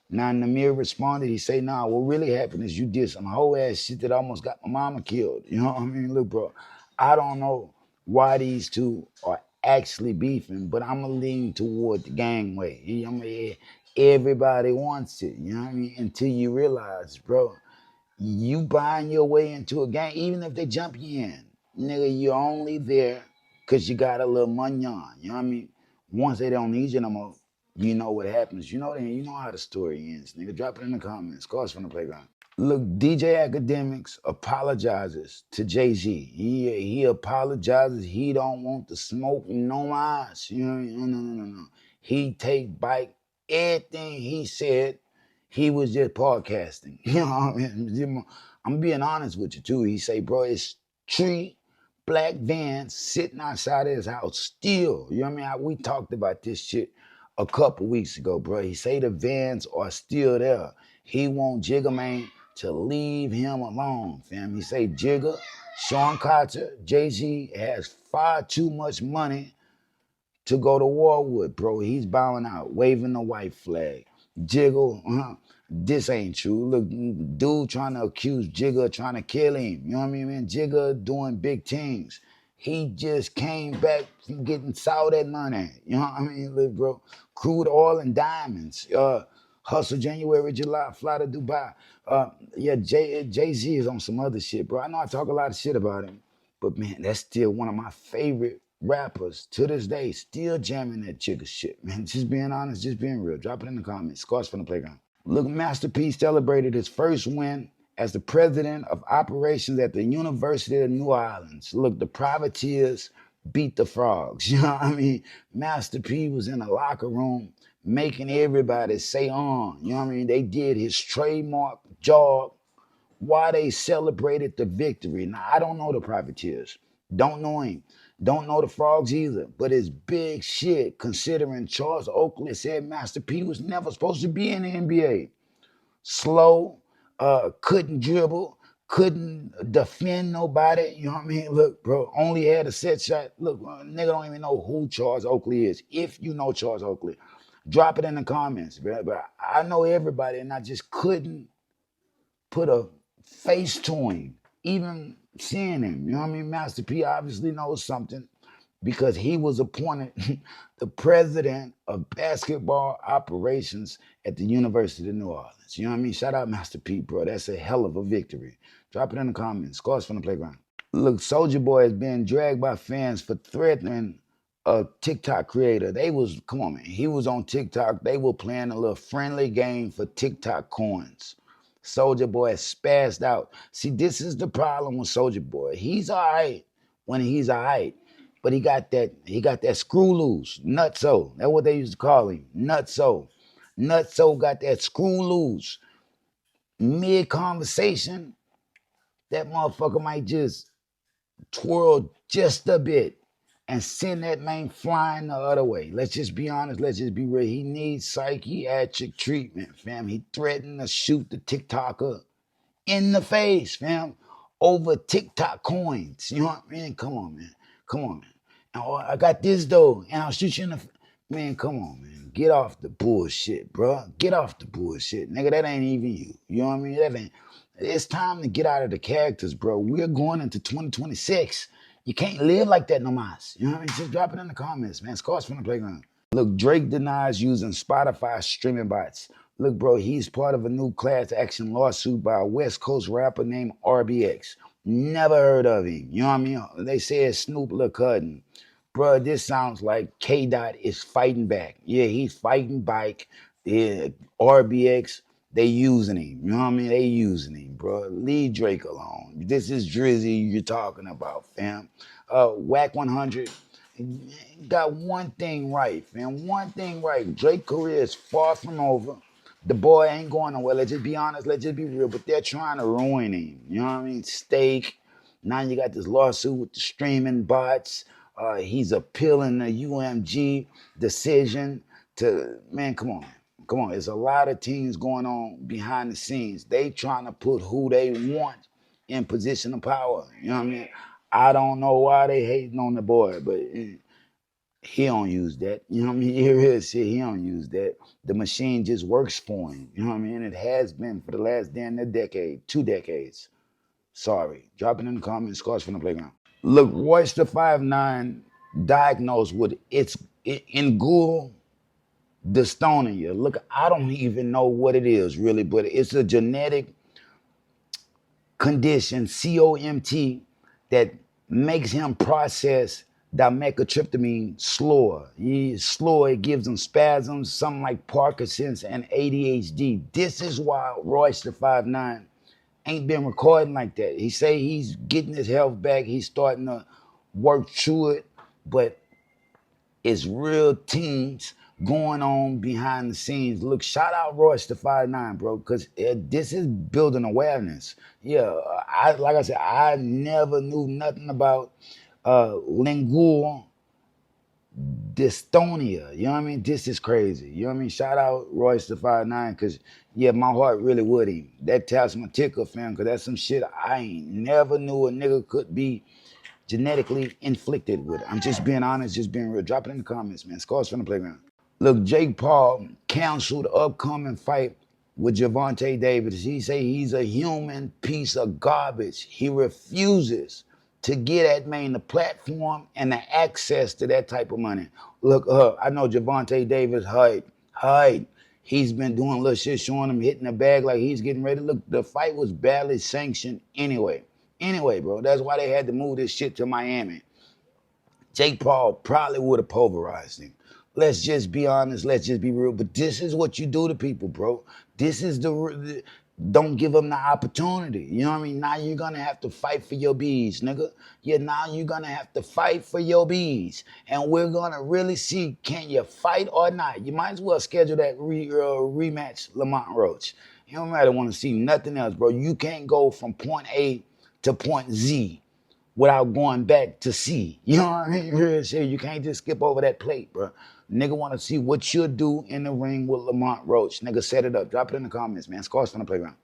Speaker 1: Now Namir responded, he say, nah, what really happened is you did some whole ass shit that almost got my mama killed. You know what I mean? Look, bro, I don't know why these two are actually beefing, but I'm gonna lean toward the gang way. You know what I mean? Everybody wants it, you know what I mean? Until you realize, bro, you buying your way into a gang, even if they jump you in, nigga, you're only there because you got a little money on. You know what I mean? Once they don't need you no more, you know what happens. You know how the story ends, nigga. Drop it in the comments. Call us from the playground. Look, DJ Academics apologizes to Jay-Z. He apologizes. He don't want to smoke no más. You know, no. He take back everything he said. He was just podcasting. You know what I mean? I'm being honest with you too. He say, bro, it's three black vans sitting outside his house still. You know what I mean? We talked about this shit a couple weeks ago, bro. He say the vans are still there. He want Jigga Man to leave him alone, fam. He say Jigga, Sean Carter, Jay-Z has far too much money to go to war with, bro. He's bowing out, waving the white flag. Jigga, this ain't true. Look, dude trying to accuse Jigga of trying to kill him. You know what I mean, man? Jigga doing big things. He just came back from getting Saudi money. You know what I mean, look, bro? Crude oil and diamonds. Hustle January, July, fly to Dubai. Yeah, Jay-Z is on some other shit, bro. I know I talk a lot of shit about him, but man, that's still one of my favorite rappers to this day, still jamming that Jigga shit, man. Just being honest, just being real. Drop it in the comments. Scars from the playground. Look, Master P celebrated his first win as the president of operations at the University of New Orleans. Look, the privateers beat the frogs. You know what I mean? Master P was in the locker room making everybody say on. You know what I mean? They did his trademark jog while they celebrated the victory. Now, I don't know the privateers. Don't know him. Don't know the frogs either. But it's big shit considering Charles Oakley said Master P was never supposed to be in the NBA. Slow, couldn't dribble, couldn't defend nobody. You know what I mean? Look, bro, only had a set shot. Look, nigga don't even know who Charles Oakley is. If you know Charles Oakley, drop it in the comments, bro. But I know everybody, and I just couldn't put a face to him, even seeing him. You know what I mean? Master P obviously knows something because he was appointed the president of basketball operations at the University of New Orleans. You know what I mean? Shout out Master P, bro. That's a hell of a victory. Drop it in the comments. Scores from the playground. Look, Soulja Boy is being dragged by fans for threatening a TikTok creator. Come on, man. He was on TikTok. They were playing a little friendly game for TikTok coins. Soulja Boy spazzed out. See, this is the problem with Soulja Boy. He's all right when he's all right, but he got that screw loose, nutso. That's what they used to call him, nutso. Nutso got that screw loose. Mid conversation, that motherfucker might just twirl just a bit and send that man flying the other way. Let's just be honest. Let's just be real. He needs psychiatric treatment, fam. He threatened to shoot the TikToker in the face, fam, over TikTok coins. You know what I mean? Come on, man. Come on, man. And, I got this, though, and I'll shoot you in the Man, come on, man. Get off the bullshit, bro. Get off the bullshit. Nigga, that ain't even you. You know what I mean? That ain't. It's time to get out of the characters, bro. We're going into 2026. You can't live like that no mas. You know what I mean? Just drop it in the comments, man. Scars from the playground. Look, Drake denies using Spotify streaming bots. Look, bro, he's part of a new class action lawsuit by a West Coast rapper named RBX. Never heard of him. You know what I mean? They say it's Snoop LaCudden. Bro, this sounds like K. Dot is fighting back. Yeah, he's fighting back. Yeah, RBX, they using him. You know what I mean? They using him, bro. Leave Drake alone. This is Drizzy you're talking about, fam. Whack 100 got one thing right, fam. One thing right. Drake's career is far from over. The boy ain't going nowhere. Let's just be honest. Let's just be real. But they're trying to ruin him. You know what I mean? Steak. Now you got this lawsuit with the streaming bots. He's appealing the UMG decision to, man, come on. Come on. There's a lot of things going on behind the scenes. They trying to put who they want in position of power. You know what I mean? I don't know why they hating on the boy, but he don't use that. You know what I mean? You hear his shit, he don't use that. The machine just works for him. You know what I mean? It has been for the last damn near decade, 2 decades. Sorry. Drop it in the comments, scores from the playground. Look, Royce the 5'9", diagnosed with in Google dystonia. Look, I don't even know what it is really, but it's a genetic condition, COMT, that makes him process dimethyltryptamine slower. Slower, it gives him spasms, something like Parkinson's and ADHD. This is why Royce the 5'9" ain't been recording like that. He say he's getting his health back. He's starting to work through it, but it's real things going on behind the scenes. Look, shout out Royce the 5'9", bro, because this is building awareness. Yeah, like I said, I never knew nothing about lingual dystonia. You know what I mean? This is crazy. You know what I mean? Shout out Royce the 5'9", because, yeah, my heart really would him. That taps my tickle, fam, because that's some shit I ain't never knew a nigga could be genetically inflicted with. I'm just being honest, just being real. Drop it in the comments, man. Scores from the playground. Look, Jake Paul canceled the upcoming fight with Gervonta Davis. He say he's a human piece of garbage. He refuses to get that man the platform and the access to that type of money. Look, I know Gervonta Davis hide. He's been doing little shit, showing him hitting the bag like he's getting ready. Look, the fight was badly sanctioned anyway. Anyway, bro, that's why they had to move this shit to Miami. Jake Paul probably would have pulverized him. Let's just be honest. Let's just be real. But this is what you do to people, bro. This is don't give them the opportunity. You know what I mean? Now you're going to have to fight for your bees, nigga. Yeah, now you're going to have to fight for your bees. And we're going to really see, can you fight or not? You might as well schedule that rematch, Lamont Roach. You don't matter want to see nothing else, bro. You can't go from point A to point Z without going back to C. You know what I mean? You can't just skip over that plate, bro. Nigga want to see what you'll do in the ring with Lamont Roach. Nigga, set it up. Drop it in the comments, man. Scores from the playground.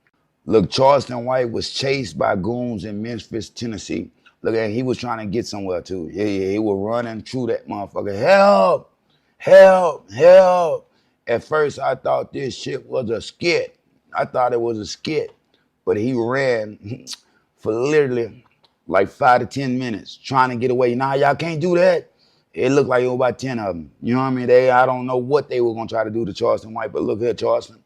Speaker 1: Look, Charleston White was chased by goons in Memphis, Tennessee. Look, he was trying to get somewhere, too. Yeah, he was running through that motherfucker. Help! Help! Help! At first, I thought this shit was a skit. I thought it was a skit. But he ran for literally like 5 to 10 minutes trying to get away. Nah, y'all can't do that. It looked like it was about 10 of them. You know what I mean? I don't know what they were going to try to do to Charleston White, but look here, Charleston.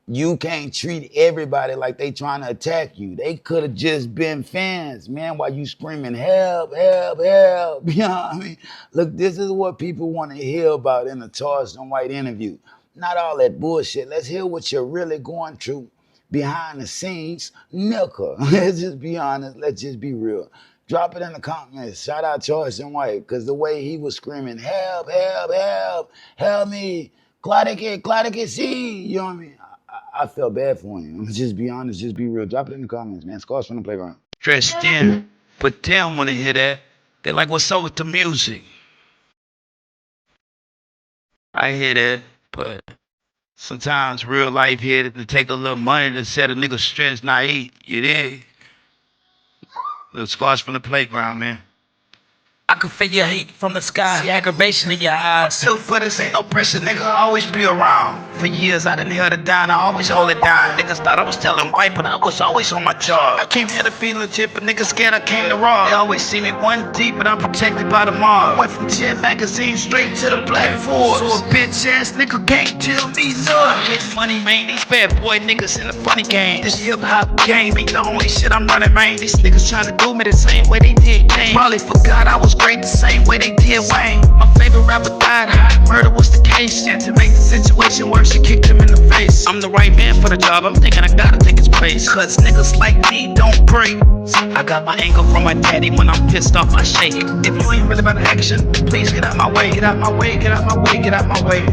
Speaker 1: You can't treat everybody like they trying to attack you. They could have just been fans, man, while you screaming, help, help, help. You know what I mean? Look, this is what people want to hear about in a Charleston White interview. Not all that bullshit. Let's hear what you're really going through behind the scenes. Milker. Let's just be honest. Let's just be real. Drop it in the comments. Shout out Charleston White, because the way he was screaming, help, help, help, help me, Kodiyakredd, see. You know what I mean? I felt bad for him. Just be honest, just be real. Drop it in the comments, man. Scores from the playground.
Speaker 2: Stressed in, but they don't want to hear that. They're like, what's up with the music? I hear that, but sometimes real life here to take a little money to set a nigga stress not eat. You dig? Little scars from the playground, man.
Speaker 3: I can feel your hate from the sky, the aggravation in your eyes.
Speaker 2: Still for this ain't no pressure, nigga, always be around. For years I done held it down, I always hold it down. Niggas thought I was telling white, but I was always on my job. I came here to feel legit, but niggas scared I came to rob. They always see me one deep, but I'm protected by the mob. Went from 10 magazines straight to the Black Force. So a bitch ass nigga can't tell me nothing. Get money, man, these bad boy niggas in the funny game. This hip hop game ain't the only shit I'm running, man. These niggas trying to do me the same way they did Kane. Probably forgot I was great the same way they did Wayne. My favorite rapper died, murder was the case. And to make the situation worse, she kicked him in the face. I'm the right man for the job, I'm thinking I gotta take his place. Blueface. Cause niggas like me don't pray. I got my anger from my daddy. When I'm pissed off, I shake. If you ain't really about action, please get out my way. Get out my way, get out my way, get out my way.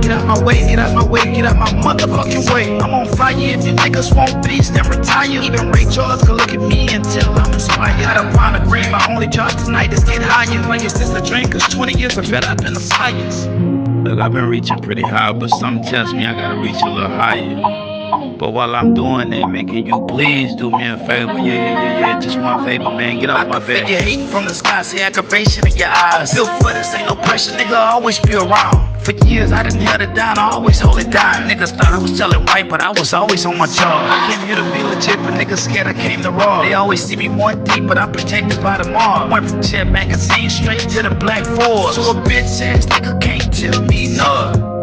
Speaker 2: Get out my way, get out my way, get out my motherfucking way. I'm on fire. If you niggas want peace, then retire. Even Ray Charles can look at me and tell I'm inspired. I done found a green. My only job tonight is get higher. Like it's just a drink, cause 20 years are better up in the fires. Look, I've been reaching pretty high, but something tells me I gotta reach a little higher. But while I'm doing that, man, can you please do me a favor? Yeah. Just one favor, man. Get off my back. I can feel your hate from the sky, see aggravation in your eyes. Feel for this, ain't no pressure, nigga. I always be around. For years, I done held it down, I always hold it down. Niggas thought I was telling right, but I was always on my job. I came here to be legit, but niggas scared I came to raw. They always see me more deep, but I'm protected by the mob. Went from Jet magazine straight to the Black Force. So a bitch ass nigga can't tell me no.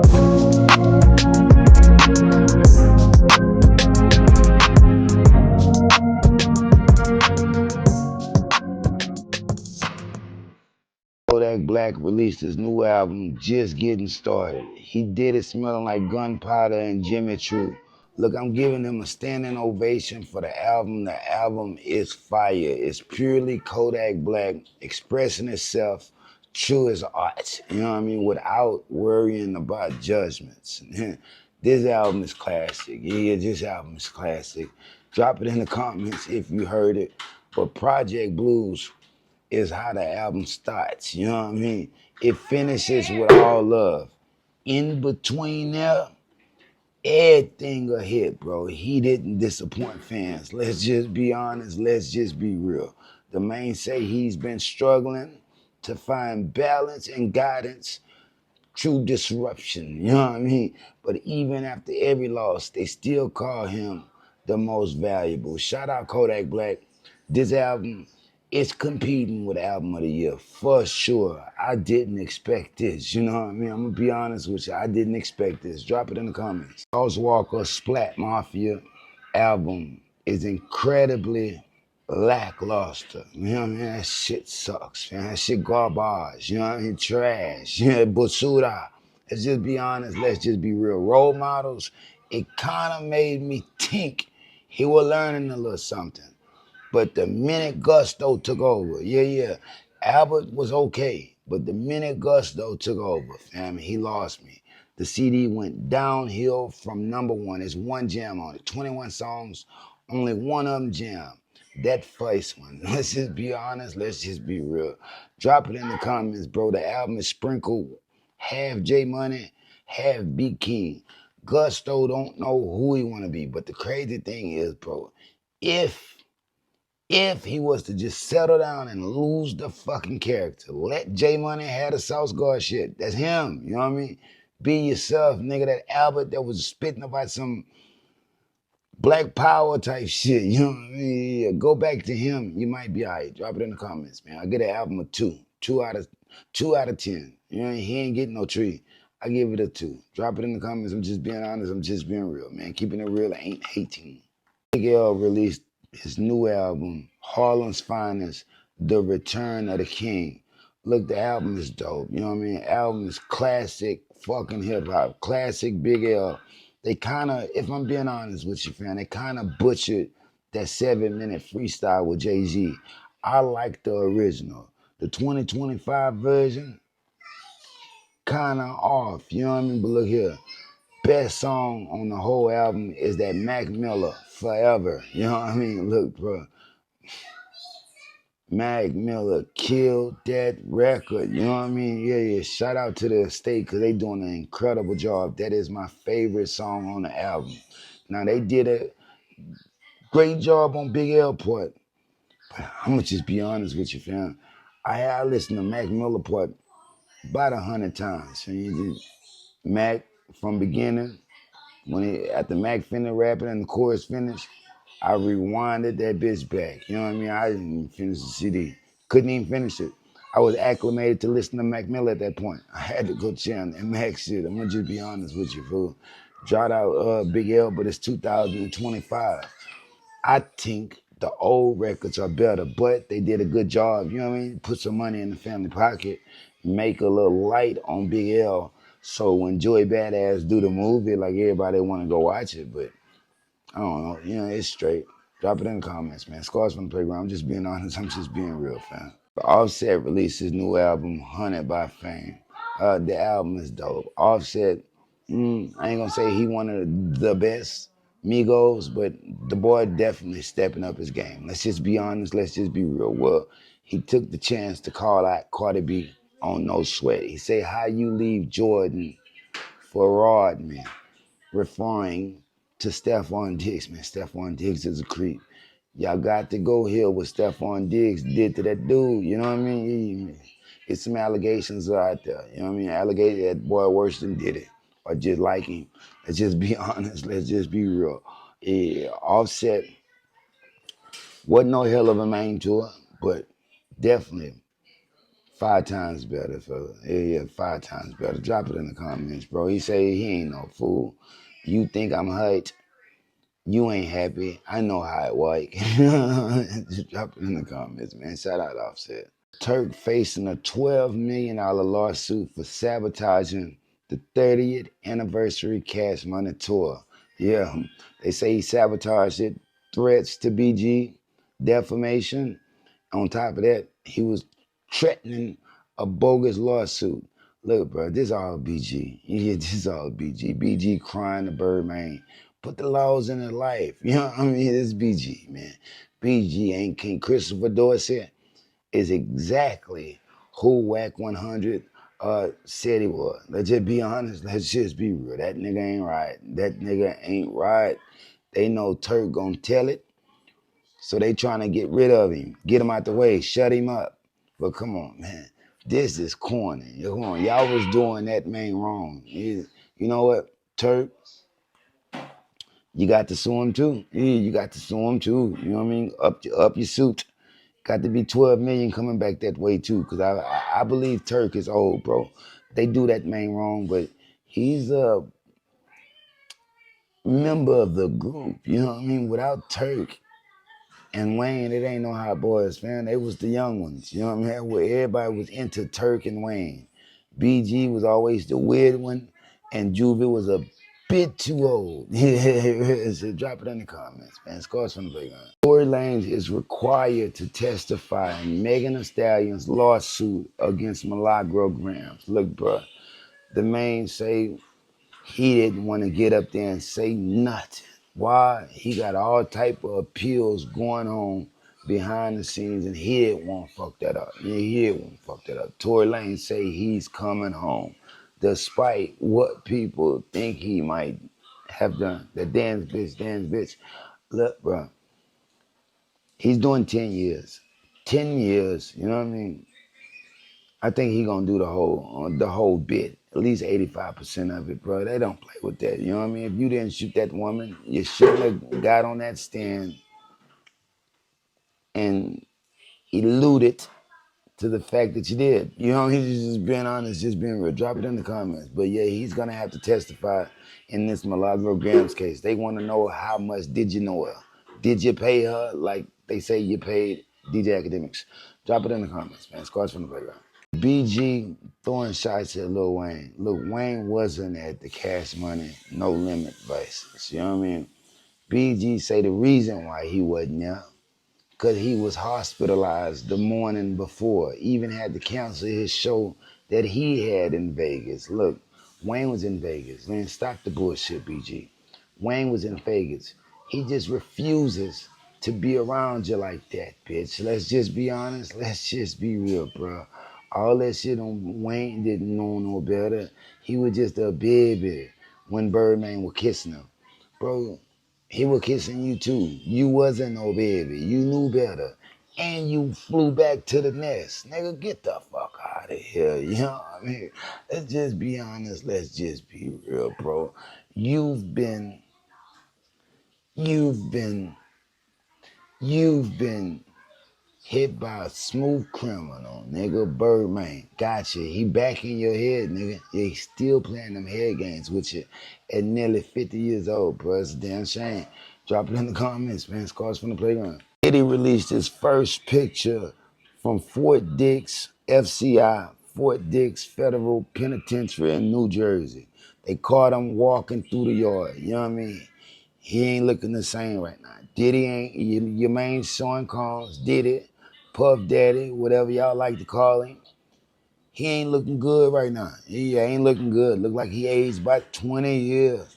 Speaker 1: Kodak Black released his new album, Just Getting Started. He did it smelling like gunpowder and Jimmy Choo. Look, I'm giving him a standing ovation for the album. The album is fire. It's purely Kodak Black expressing itself true as art, you know what I mean, without worrying about judgments. This album is classic. Yeah, this album is classic. Drop it in the comments if you heard it. But Project Blues is how the album starts, you know what I mean? It finishes with all love. In between there, everything a hit, bro. He didn't disappoint fans. Let's just be honest, let's just be real. The main say he's been struggling to find balance and guidance through disruption, you know what I mean? But even after every loss, they still call him the most valuable. Shout out Kodak Black. This album is competing with Album of the Year for sure. I didn't expect this, you know what I mean? I'm gonna be honest with you, I didn't expect this. Drop it in the comments. Charles Walker's Splat Mafia album is incredibly lackluster. You know what I mean? That shit sucks, man. That shit garbage. You know what I mean? Trash. Yeah, basura. Let's just be honest. Let's just be real. Role models, it kind of made me think he was learning a little something. But the minute Gusto took over, yeah, Albert was okay. But the minute Gusto took over, fam, he lost me. The CD went downhill from number one. There's one jam on it. 21 songs, only one of them jam. That first one. Let's just be honest. Let's just be real. Drop it in the comments, bro. The album is sprinkled half J Money, half Big King. Gusto don't know who he want to be. But the crazy thing is, bro, if he was to just settle down and lose the fucking character, let J Money have the South Guard shit. That's him. You know what I mean? Be yourself, nigga. That Albert that was spitting about some Black Power type shit. You know what I mean? Yeah, go back to him. You might be alright. Drop it in the comments, man. I get an album a 2. 2 out of 10. You know, he ain't getting no tree. I give it a 2. Drop it in the comments. I'm just being honest. I'm just being real, man. Keeping it real. I ain't hating. Big L released his new album, Harlem's Finest, The Return of the King. Look, the album is dope. You know what I mean? Album is classic fucking hip hop. Classic Big L. They kind of, if I'm being honest with you, fam, they kind of butchered that 7-minute freestyle with Jay-Z. I like the original. The 2025 version, kind of off. You know what I mean? But look here. Best song on the whole album is that Mac Miller, Forever. You know what I mean? Look, bro. Mac Miller killed that record. You know what I mean? Yeah. Shout out to the estate because they doing an incredible job. That is my favorite song on the album. Now, they did a great job on Big L part. But I'm going to just be honest with you, fam. I listened to Mac Miller part about 100 times. So Mac from beginning, after Mac finished rapping and the chorus finished, I rewinded that bitch back. You know what I mean? I didn't even finish the CD. Couldn't even finish it. I was acclimated to listen to Mac Miller at that point. I had to go jam that Mac shit. I'm gonna just be honest with you, fool. Dropped out Big L, but it's 2025. I think the old records are better, but they did a good job. You know what I mean? Put some money in the family pocket, make a little light on Big L. So when Joey Badass do the movie, like everybody want to go watch it, but I don't know. You know, it's straight. Drop it in the comments, man. Scars from the playground. I'm just being honest. I'm just being real, fam. Offset released his new album, Hunted by Fame. The album is dope. Offset, I ain't gonna say he one of the best Migos, but the boy definitely stepping up his game. Let's just be honest. Let's just be real. Well, he took the chance to call out Cardi B on No Sweat. He said, "How you leave Jordan for Rodman?" Referring to Stephon Diggs, man. Stephon Diggs is a creep. Y'all got to go here what Stephon Diggs did to that dude. You know what I mean? It's some allegations out there. You know what I mean? Allegate that boy worse than Diddy or just like him. Let's just be honest. Let's just be real. Yeah, Offset wasn't no hell of a main tour, but definitely 5 times better, fella. Yeah, 5 times better. Drop it in the comments, bro. He say he ain't no fool. You think I'm hyped? You ain't happy. I know how it work. Just drop it in the comments, man. Shout out Offset. Turk facing a $12 million lawsuit for sabotaging the 30th anniversary Cash Money tour. Yeah, they say he sabotaged it. Threats to BG, defamation. On top of that, he was threatening a bogus lawsuit. Look, bro, this all BG. Yeah, this all BG. BG crying to Birdman. Put the laws in his life. You know what I mean? This BG, man. BG ain't King Christopher Dorsey is exactly who Whack 100 said he was. Let's just be honest. Let's just be real. That nigga ain't right. That nigga ain't right. They know Turk gonna tell it, so they trying to get rid of him, get him out the way, shut him up. But come on, man. This is corny. Come on. Y'all was doing that man wrong. You know what, Turk? You got to sue him too. Yeah, you got to sue him too. You know what I mean? Up your suit. Got to be 12 million coming back that way too. Cause I believe Turk is old, bro. They do that man wrong, but he's a member of the group. You know what I mean? Without Turk and Wayne, it ain't no Hot Boys, man. They was the young ones. You know what I mean? Where everybody was into Turk and Wayne. BG was always the weird one, and Juvie was a bit too old. Yeah, so drop it in the comments, man. Scores from the playground. Tory Lanez is required to testify in Megan Thee Stallion's lawsuit against Milagro Grams. Look, bro, the man say he didn't want to get up there and say nothing. Why? He got all type of appeals going on behind the scenes, and he didn't want to fuck that up. Yeah, he didn't want to fuck that up. Tory Lanez say he's coming home, despite what people think he might have done. The dance bitch. Look, bro, he's doing 10 years. 10 years, you know what I mean? I think he gonna do the whole bit, at least 85% of it, bro. They don't play with that. You know what I mean? If you didn't shoot that woman, you shouldn't have got on that stand and alluded to the fact that you did. You know, he's just being honest, just being real. Drop it in the comments. But yeah, he's gonna have to testify in this Milagro Grams case. They want to know how much did you know her? Did you pay her like they say you paid DJ Academics? Drop it in the comments, man. Scars from the playground. BG throwing shots at Lil Wayne. Look, Wayne wasn't at the Cash Money No Limit basis. You know what I mean? BG say the reason why he wasn't there, because he was hospitalized the morning before. Even had to cancel his show that he had in Vegas. Look, Wayne was in Vegas. Man, stop the bullshit, BG. Wayne was in Vegas. He just refuses to be around you like that, bitch. Let's just be honest. Let's just be real, bro. All that shit on Wayne didn't know no better. He was just a baby when Birdman was kissing him. Bro, he was kissing you too. You wasn't no baby. You knew better. And you flew back to the nest. Nigga, get the fuck out of here. You know what I mean? Let's just be honest. Let's just be real, bro. You've been hit by a smooth criminal, nigga. Birdman. Gotcha. He back in your head, nigga. Yeah, he still playing them head games with you at nearly 50 years old, bro. It's a damn shame. Drop it in the comments, man. Scars from the playground. Diddy released his first picture from Fort Dix, FCI, Fort Dix Federal Penitentiary in New Jersey. They caught him walking through the yard. You know what I mean? He ain't looking the same right now. Diddy ain't your main Sean Combs, Diddy, Puff Daddy, whatever y'all like to call him. He ain't looking good right now. He ain't looking good. Look like he aged about 20 years.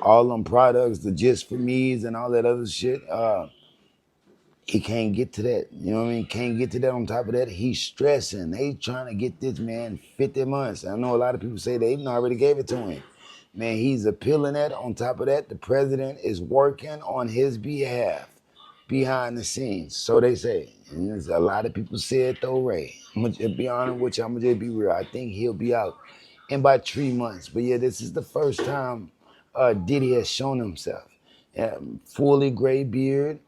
Speaker 1: All them products, the Just For Me's and all that other shit. He can't get to that. You know what I mean? Can't get to that. On top of that, he's stressing. They trying to get this man 50 months. I know a lot of people say they even already gave it to him. Man, he's appealing that. On top of that, the president is working on his behalf behind the scenes. So they say. And there's a lot of people say it though, Ray. I'm going to be honest with you. I'm going to just be real. I think he'll be out in about 3 months. But yeah, this is the first time Diddy has shown himself. Fully gray beard,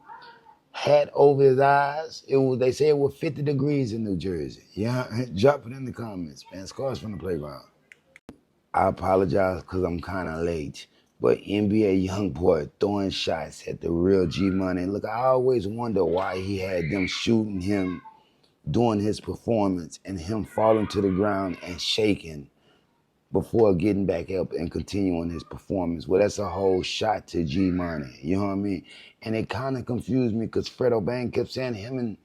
Speaker 1: hat over his eyes. They say it was 50 degrees in New Jersey. Yeah, drop it in the comments, man. Scars from the playground. I apologize because I'm kind of late. But NBA YoungBoy throwing shots at the real G Money. Look, I always wonder why he had them shooting him during his performance and him falling to the ground and shaking before getting back up and continuing his performance. Well, that's a whole shot to G Money. You know what I mean? And it kind of confused me because Fredo Bang kept saying him and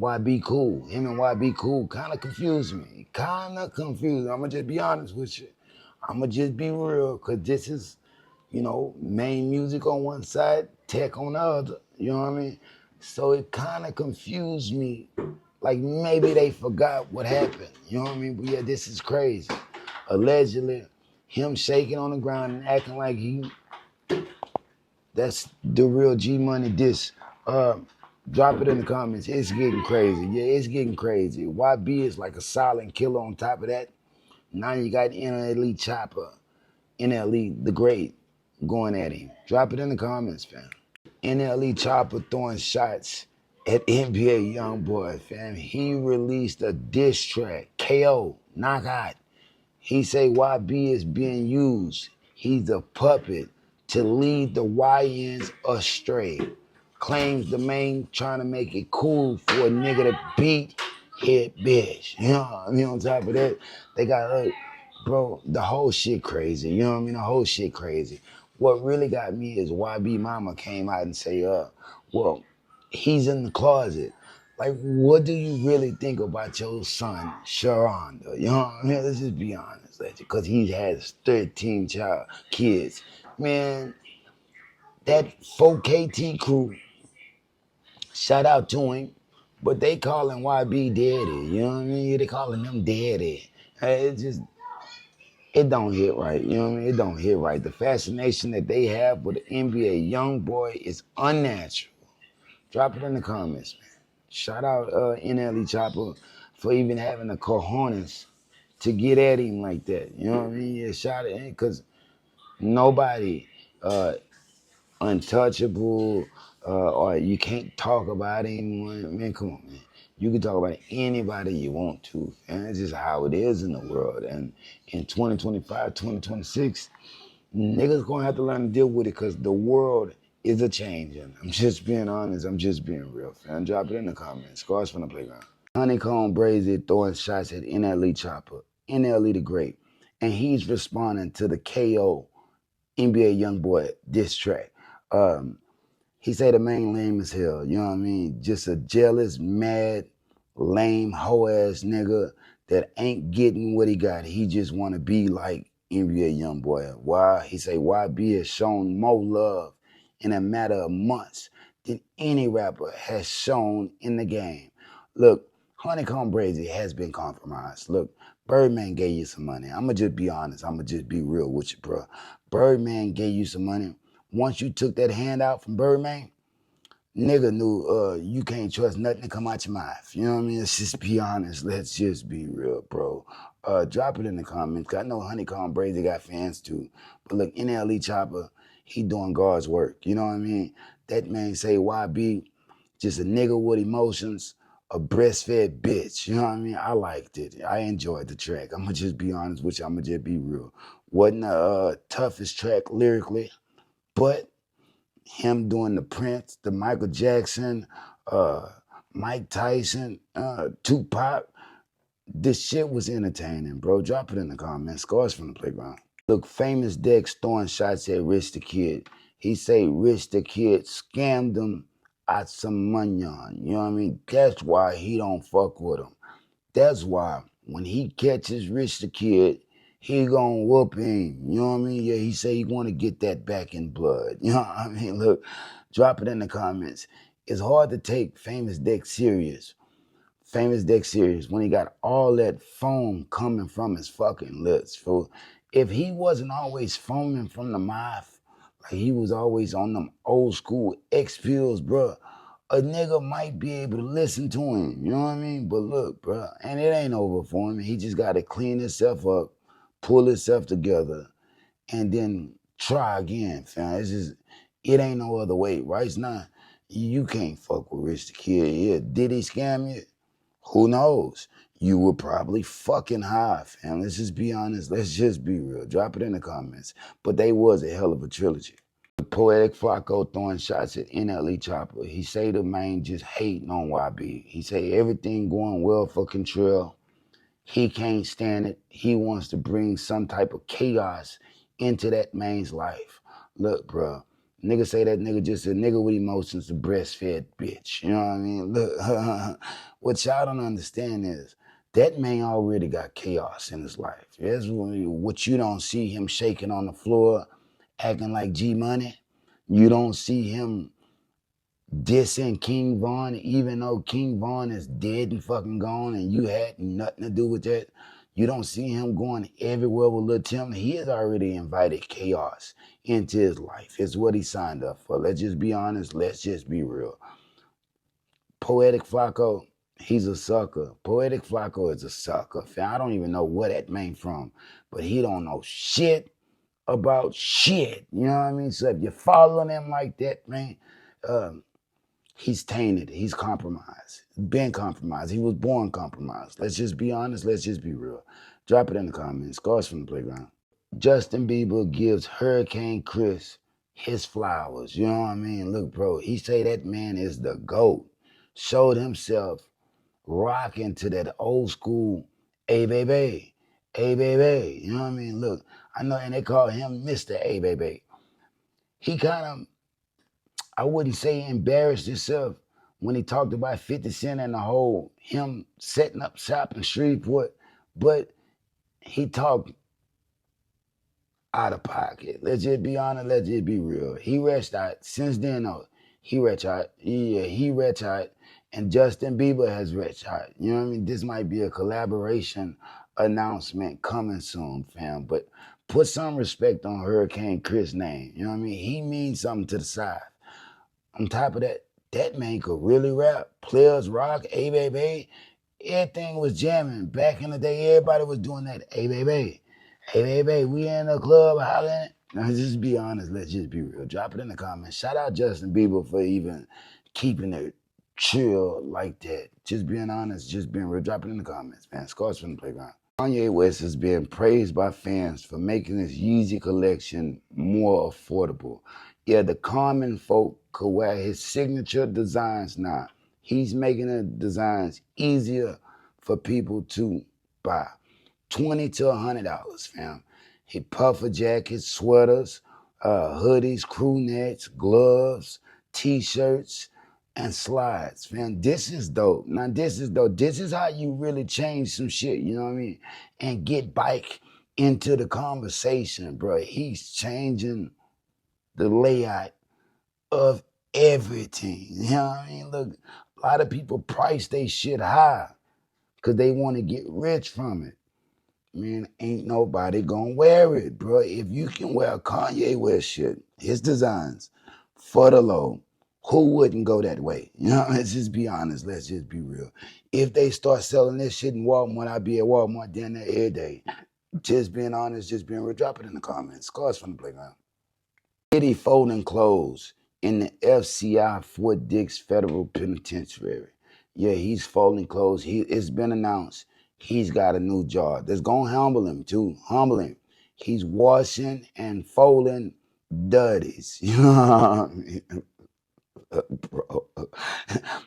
Speaker 1: YB cool. Him and YB cool. Kind of confused me. Kind of confused. I'm going to just be honest with you. I'm going to just be real because this is, main music on one side, tech on the other. You know what I mean? So it kind of confused me. Like maybe they forgot what happened. You know what I mean? But yeah, this is crazy. Allegedly, him shaking on the ground and acting like that's the real G Money diss. Drop it in the comments. It's getting crazy. Yeah, it's getting crazy. YB is like a silent killer on top of that. Now you got NLE Chopper, NLE the Great, going at him. Drop it in the comments, fam. NLE Chopper throwing shots at NBA YoungBoy, fam. He released a diss track, KO, Knockout. He say YB is being used. He's a puppet to lead the YNs astray. Claims the man trying to make it cool for a nigga to beat his bitch. You know what I mean? On top of that, they got, bro, the whole shit crazy. You know what I mean? The whole shit crazy. What really got me is YB mama came out and say, well, he's in the closet. Like, what do you really think about your son, Sharon? You know what I mean? Let's just be honest, because he has 13 kids. Man, that 4KT crew, shout out to him, but they calling YB daddy. You know what I mean? They calling them daddy. It don't hit right. You know what I mean? It don't hit right. The fascination that they have with the NBA YoungBoy is unnatural. Drop it in the comments, man. Shout out NLE Chopper for even having the cojones to get at him like that. You know what I mean? Yeah, shout it in because nobody untouchable or you can't talk about anyone. Man, come on, man. You can talk about anybody you want to. And that's just how it is in the world. And in 2025, 2026, niggas gonna have to learn to deal with it because the world is a changing. I'm just being honest. I'm just being real, fam. Drop it in the comments. Scars from the playground. Honeycomb Brazy throwing shots at NLE Chopper. NLE the Great. And he's responding to the KO NBA YoungBoy diss track. He say the man lame as hell. You know what I mean? Just a jealous, mad, lame, hoe-ass nigga that ain't getting what he got. He just want to be like NBA YoungBoy. Why? He say YB has shown more love in a matter of months than any rapper has shown in the game. Look, Honeycomb Brazy has been compromised. Look, Birdman gave you some money. I'ma just be honest. I'ma just be real with you, bro. Birdman gave you some money. Once you took that hand out from Birdman, nigga knew you can't trust nothing to come out your mouth. You know what I mean? Let's just be honest. Let's just be real, bro. Drop it in the comments. I know Honeycomb Brazy got fans too. But look, NLE Chopper, he doing God's work. You know what I mean? That man say YB, just a nigga with emotions, a breastfed bitch. You know what I mean? I liked it. I enjoyed the track. I'm going to just be honest with you. I'm going to just be real. Wasn't the toughest track lyrically, but him doing the Prince, the Michael Jackson, Mike Tyson, Tupac, this shit was entertaining, bro. Drop it in the comments. Scores from the playground. Look, Famous Dex throwing shots at Rich the Kid. He say Rich the Kid scammed him out some money on. You know what I mean? That's why he don't fuck with him. That's why when he catches Rich the Kid, he gonna whoop him. You know what I mean? Yeah, he say he wanna get that back in blood. You know what I mean? Look, drop it in the comments. It's hard to take Famous Deck serious. Famous Deck serious when he got all that foam coming from his fucking lips. So if he wasn't always foaming from the mouth, like he was always on them old school X pills, bruh, a nigga might be able to listen to him. You know what I mean? But look, bruh, and it ain't over for him. He just got to clean himself up, pull himself together, and then try again, fam. It's just, it ain't no other way. Right now, you can't fuck with Rich the Kid. Yeah, did he scam you? Who knows? You were probably fucking high, fam. Let's just be honest. Let's just be real. Drop it in the comments. But they was a hell of a trilogy. Poetic Flacco throwing shots at NLE Chopper. He say the man just hating on YB. He say everything going well for Contrell. He can't stand it. He wants to bring some type of chaos into that man's life. Look, bro. Nigga say that nigga just a nigga with emotions, a breastfed bitch. You know what I mean? Look, what y'all don't understand is that man already got chaos in his life. That's what you don't see him shaking on the floor, acting like G Money. You don't see him dissing King Von, even though King Von is dead and fucking gone and you had nothing to do with that. You don't see him going everywhere with Lil Tim. He has already invited chaos into his life. It's what he signed up for. Let's just be honest. Let's just be real. Poetic Flacco, he's a sucker. Poetic Flacco is a sucker. I don't even know where that man from, but he don't know shit about shit. You know what I mean? So if you're following him like that, man, he's tainted. He's compromised. Been compromised. He was born compromised. Let's just be honest. Let's just be real. Drop it in the comments. Scars from the playground. Justin Bieber gives Hurricane Chris his flowers. You know what I mean? Look, bro, he say that man is the GOAT. Showed himself rocking to that old school, hey, baby, hey, baby. You know what I mean? Look, I know, and they call him Mr. A Baby. He kind of, I wouldn't say embarrassed himself when he talked about 50 Cent and the whole him setting up shop in Shreveport, but he talked out of pocket. Let's just be honest, let's just be real. He retched out. Since then, though, he retched out. Yeah, he retched out. And Justin Bieber has retched out. You know what I mean? This might be a collaboration announcement coming soon, fam. But put some respect on Hurricane Chris' name. You know what I mean? He means something to the side. On top of that, that man could really rap. Players rock, hey baby. Everything was jamming. Back in the day, everybody was doing that. Hey baby. Hey baby, we in the club hollering. Now just be honest, let's just be real. Drop it in the comments. Shout out Justin Bieber for even keeping it chill like that. Just being honest, just being real. Drop it in the comments, man. Scars from the playground. Kanye West has been praised by fans for making his Yeezy collection more affordable. Yeah, the common folk could wear his signature designs now. He's making the designs easier for people to buy. $20 to $100, fam. He puffer jackets, sweaters, hoodies, crew necks, gloves, t-shirts, and slides, fam. This is dope. Now, this is dope. This is how you really change some shit, you know what I mean? And get back into the conversation, bro. He's changing the layout of everything. You know what I mean? Look, a lot of people price their shit high because they want to get rich from it. Man, ain't nobody gonna wear it, bro. If you can wear Kanye West shit, his designs, for the low, who wouldn't go that way? You know, let's just be honest. Let's just be real. If they start selling this shit in Walmart, I'd be at Walmart down there every day. Just being honest, just being real. Drop it in the comments. Scars from the playground. Diddy folding clothes in the FCI Fort Dix Federal Penitentiary. Yeah, he's folding clothes. It's been announced he's got a new job that's gonna humble him too. Humble him. He's washing and folding dirties. You know what I mean? Bro,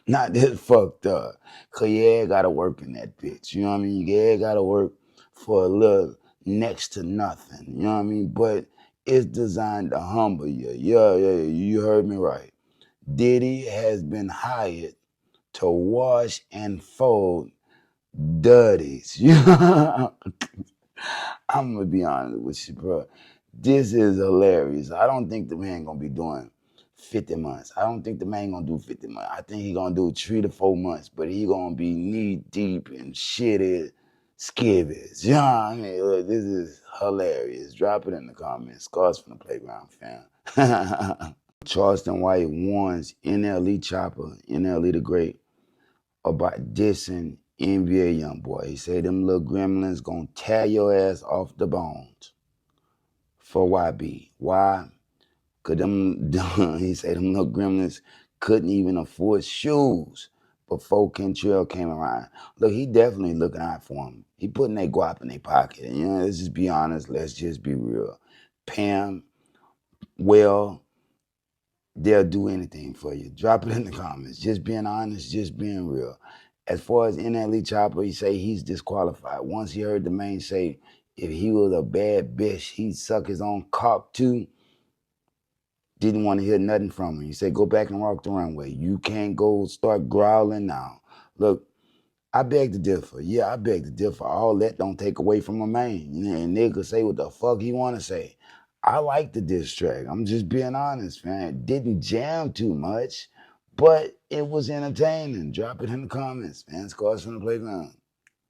Speaker 1: not this fucked up. Kaye gotta work in that bitch. You know what I mean? Kaye gotta work for a little next to nothing. You know what I mean? But It's designed to humble you. Yeah, you heard me right. Diddy has been hired to wash and fold dirties. I'm gonna be honest with you, bro. This is hilarious. I don't think the man gonna be doing 50 months. I don't think the man gonna do 50 months. I think he gonna do 3 to 4 months, but he gonna be knee deep in shitty skivvies. You know what I mean? Look, this is hilarious. Drop it in the comments. Scars from the playground, fam. Charleston White warns NLE Chopper, NLE the Great, about dissing NBA YoungBoy. He said them little gremlins gonna tear your ass off the bones for YB. Why? Cause them, he said them little gremlins couldn't even afford shoes before Kentrell came around. Look, he definitely looking out for him. He putting that guap in their pocket. You know, let's just be honest. Let's just be real. Pam, well, they'll do anything for you. Drop it in the comments. Just being honest, just being real. As far as NLE Chopper, he say he's disqualified. Once he heard the man say if he was a bad bitch, he'd suck his own cock too. Didn't want to hear nothing from him. He said, go back and walk the runway. You can't go start growling now. Look, I beg to differ. Yeah, I beg to differ. All that don't take away from a man. And nigga say what the fuck he want to say. I like the diss track. I'm just being honest, man. It didn't jam too much, but it was entertaining. Drop it in the comments, man. Scars from the playground.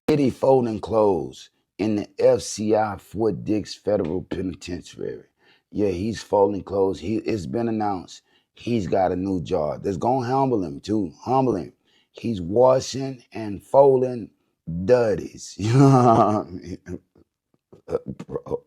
Speaker 1: Diddy folding clothes in the FCI Fort Dix Federal Penitentiary. Yeah, he's folding clothes. It's been announced he's got a new job that's gonna humble him too. Humble him. He's washing and folding dirties. You know what I mean? Bro,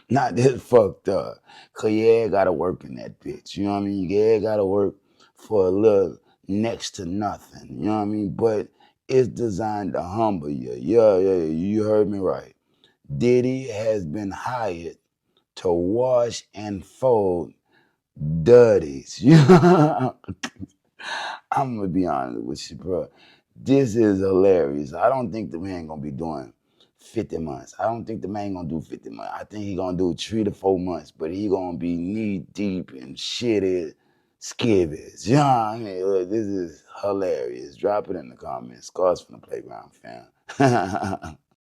Speaker 1: not this fucked up. Kaye gotta work in that bitch. You know what I mean? Kaye gotta work for a little next to nothing. You know what I mean? But it's designed to humble you. Yeah, you heard me right. Diddy has been hired to wash and fold dirties. I'm gonna be honest with you, bro. This is hilarious. I don't think the man gonna be doing 50 months. I don't think the man gonna do 50 months. I think he gonna do 3 to 4 months, but he gonna be knee deep in shitty skivvies. You know what I mean? Look, this is hilarious. Drop it in the comments. Scars from the playground, fam.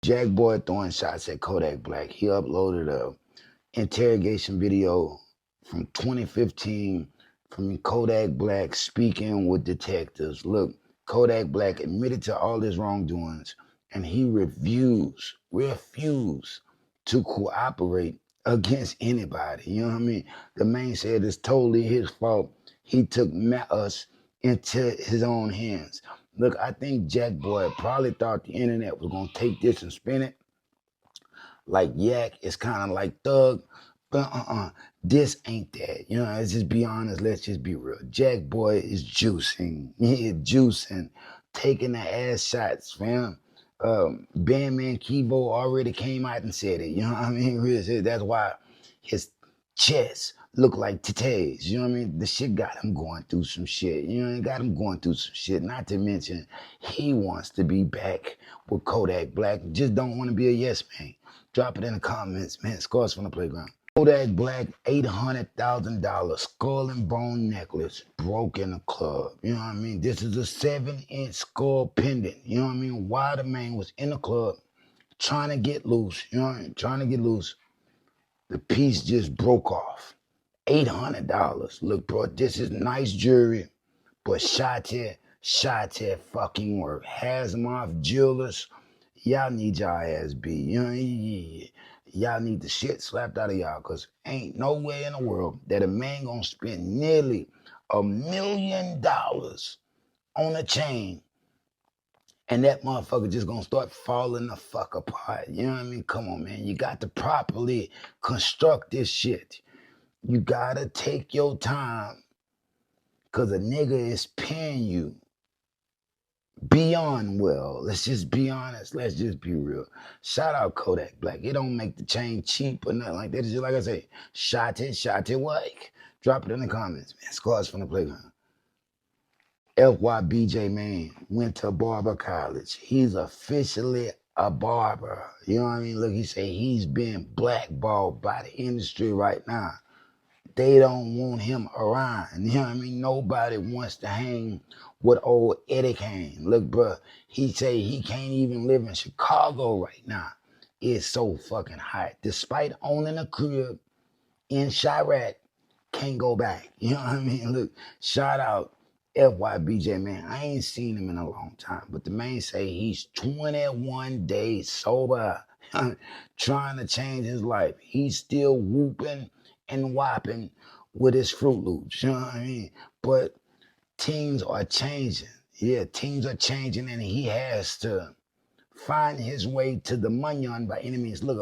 Speaker 1: Jack Boy throwing shots at Kodak Black. He uploaded a interrogation video from 2015 from Kodak Black speaking with detectives. Look, Kodak Black admitted to all his wrongdoings and he refused to cooperate against anybody. You know what I mean? The man said it's totally his fault. He took us into his own hands. Look, I think Jack Boy probably thought the internet was gonna take this and spin it like Yak. It's kind of like Thug, but this ain't that. You know, let's just be honest. Let's just be real. Jack Boy is juicing. He is juicing, taking the ass shots, fam. Bandman Kivo already came out and said it. You know what I mean? That's why his chest look like titties. You know what I mean? The shit got him going through some shit. You know, it got him going through some shit. Not to mention, he wants to be back with Kodak Black. Just don't want to be a yes man. Drop it in the comments, man. Scars from the playground. Kodak Black, $800,000 skull and bone necklace broke in a club. You know what I mean? This is a 7-inch skull pendant. You know what I mean? While the man was in the club trying to get loose, you know what I mean? Trying to get loose, the piece just broke off. $800. Look, bro, this is nice jewelry, but shot fucking work. Hazmoff Jewelers, y'all need y'all ass beat. You know, y'all need the shit slapped out of y'all, because ain't no way in the world that a man gonna spend nearly $1 million on a chain and that motherfucker just gonna start falling the fuck apart. You know what I mean? Come on, man. You got to properly construct this shit. You gotta take your time, because a nigga is paying you beyond well. Let's just be honest. Let's just be real. Shout out Kodak Black. It don't make the chain cheap or nothing like that. It's just like I say, shot it, like. Drop it in the comments, man. Scars from the playground. FYBJ man went to Barber College. He's officially a barber. You know what I mean? Look, he say he's being blackballed by the industry right now. They don't want him around. You know what I mean? Nobody wants to hang with old Eddie Kane. Look, bruh, he say he can't even live in Chicago right now. It's so fucking hot. Despite owning a crib in Chirac, can't go back. You know what I mean? Look, shout out FYBJ, man. I ain't seen him in a long time, but the man say he's 21 days sober, trying to change his life. He's still whooping and whopping with his Fruit Loops. You know what I mean? But teams are changing. Yeah, teams are changing, and he has to find his way to the money by any means. Look,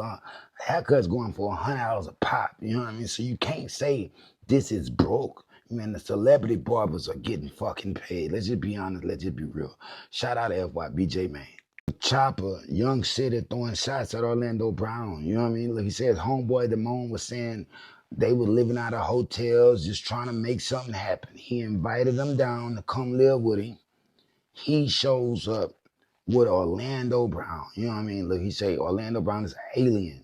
Speaker 1: haircuts going for $100 a pop. You know what I mean? So you can't say this is broke. Man, the celebrity barbers are getting fucking paid. Let's just be honest. Let's just be real. Shout out to FYBJ, man. Chopper, Young City throwing shots at Orlando Brown. You know what I mean? Look, he said homeboy Damone was saying they were living out of hotels, just trying to make something happen. He invited them down to come live with him. He shows up with Orlando Brown. You know what I mean? Look, he say Orlando Brown is an alien.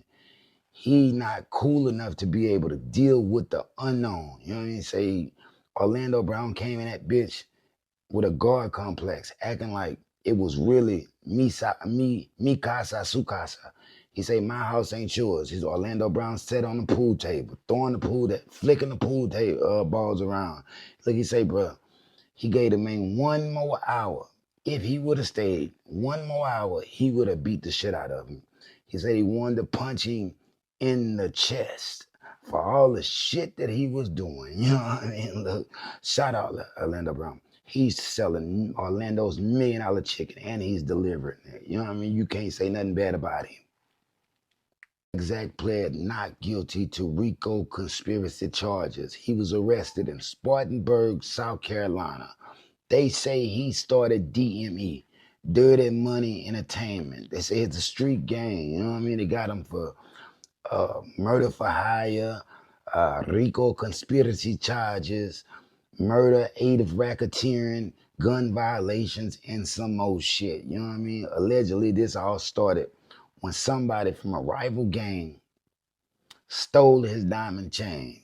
Speaker 1: He not cool enough to be able to deal with the unknown. You know what I mean? Say Orlando Brown came in that bitch with a guard complex, acting like it was really mi casa, su casa. He say, my house ain't yours. His Orlando Brown sat on the pool table, throwing the pool, flicking the pool table balls around. Look, he say, bro, he gave the man 1 more hour. If he would have stayed 1 more hour, he would have beat the shit out of him. He said he wanted to punch him in the chest for all the shit that he was doing. You know what I mean? Look, shout out Orlando Brown. He's selling Orlando's $1 million chicken and he's delivering it. You know what I mean? You can't say nothing bad about him. Exact pled not guilty to RICO conspiracy charges. He was arrested in Spartanburg, South Carolina. They say he started DME, Dirty Money Entertainment. They say it's a street gang. You know what I mean? They got him for murder for hire, RICO conspiracy charges, murder, aid of racketeering, gun violations, and some more shit. You know what I mean? Allegedly, this all started when somebody from a rival gang stole his diamond chain.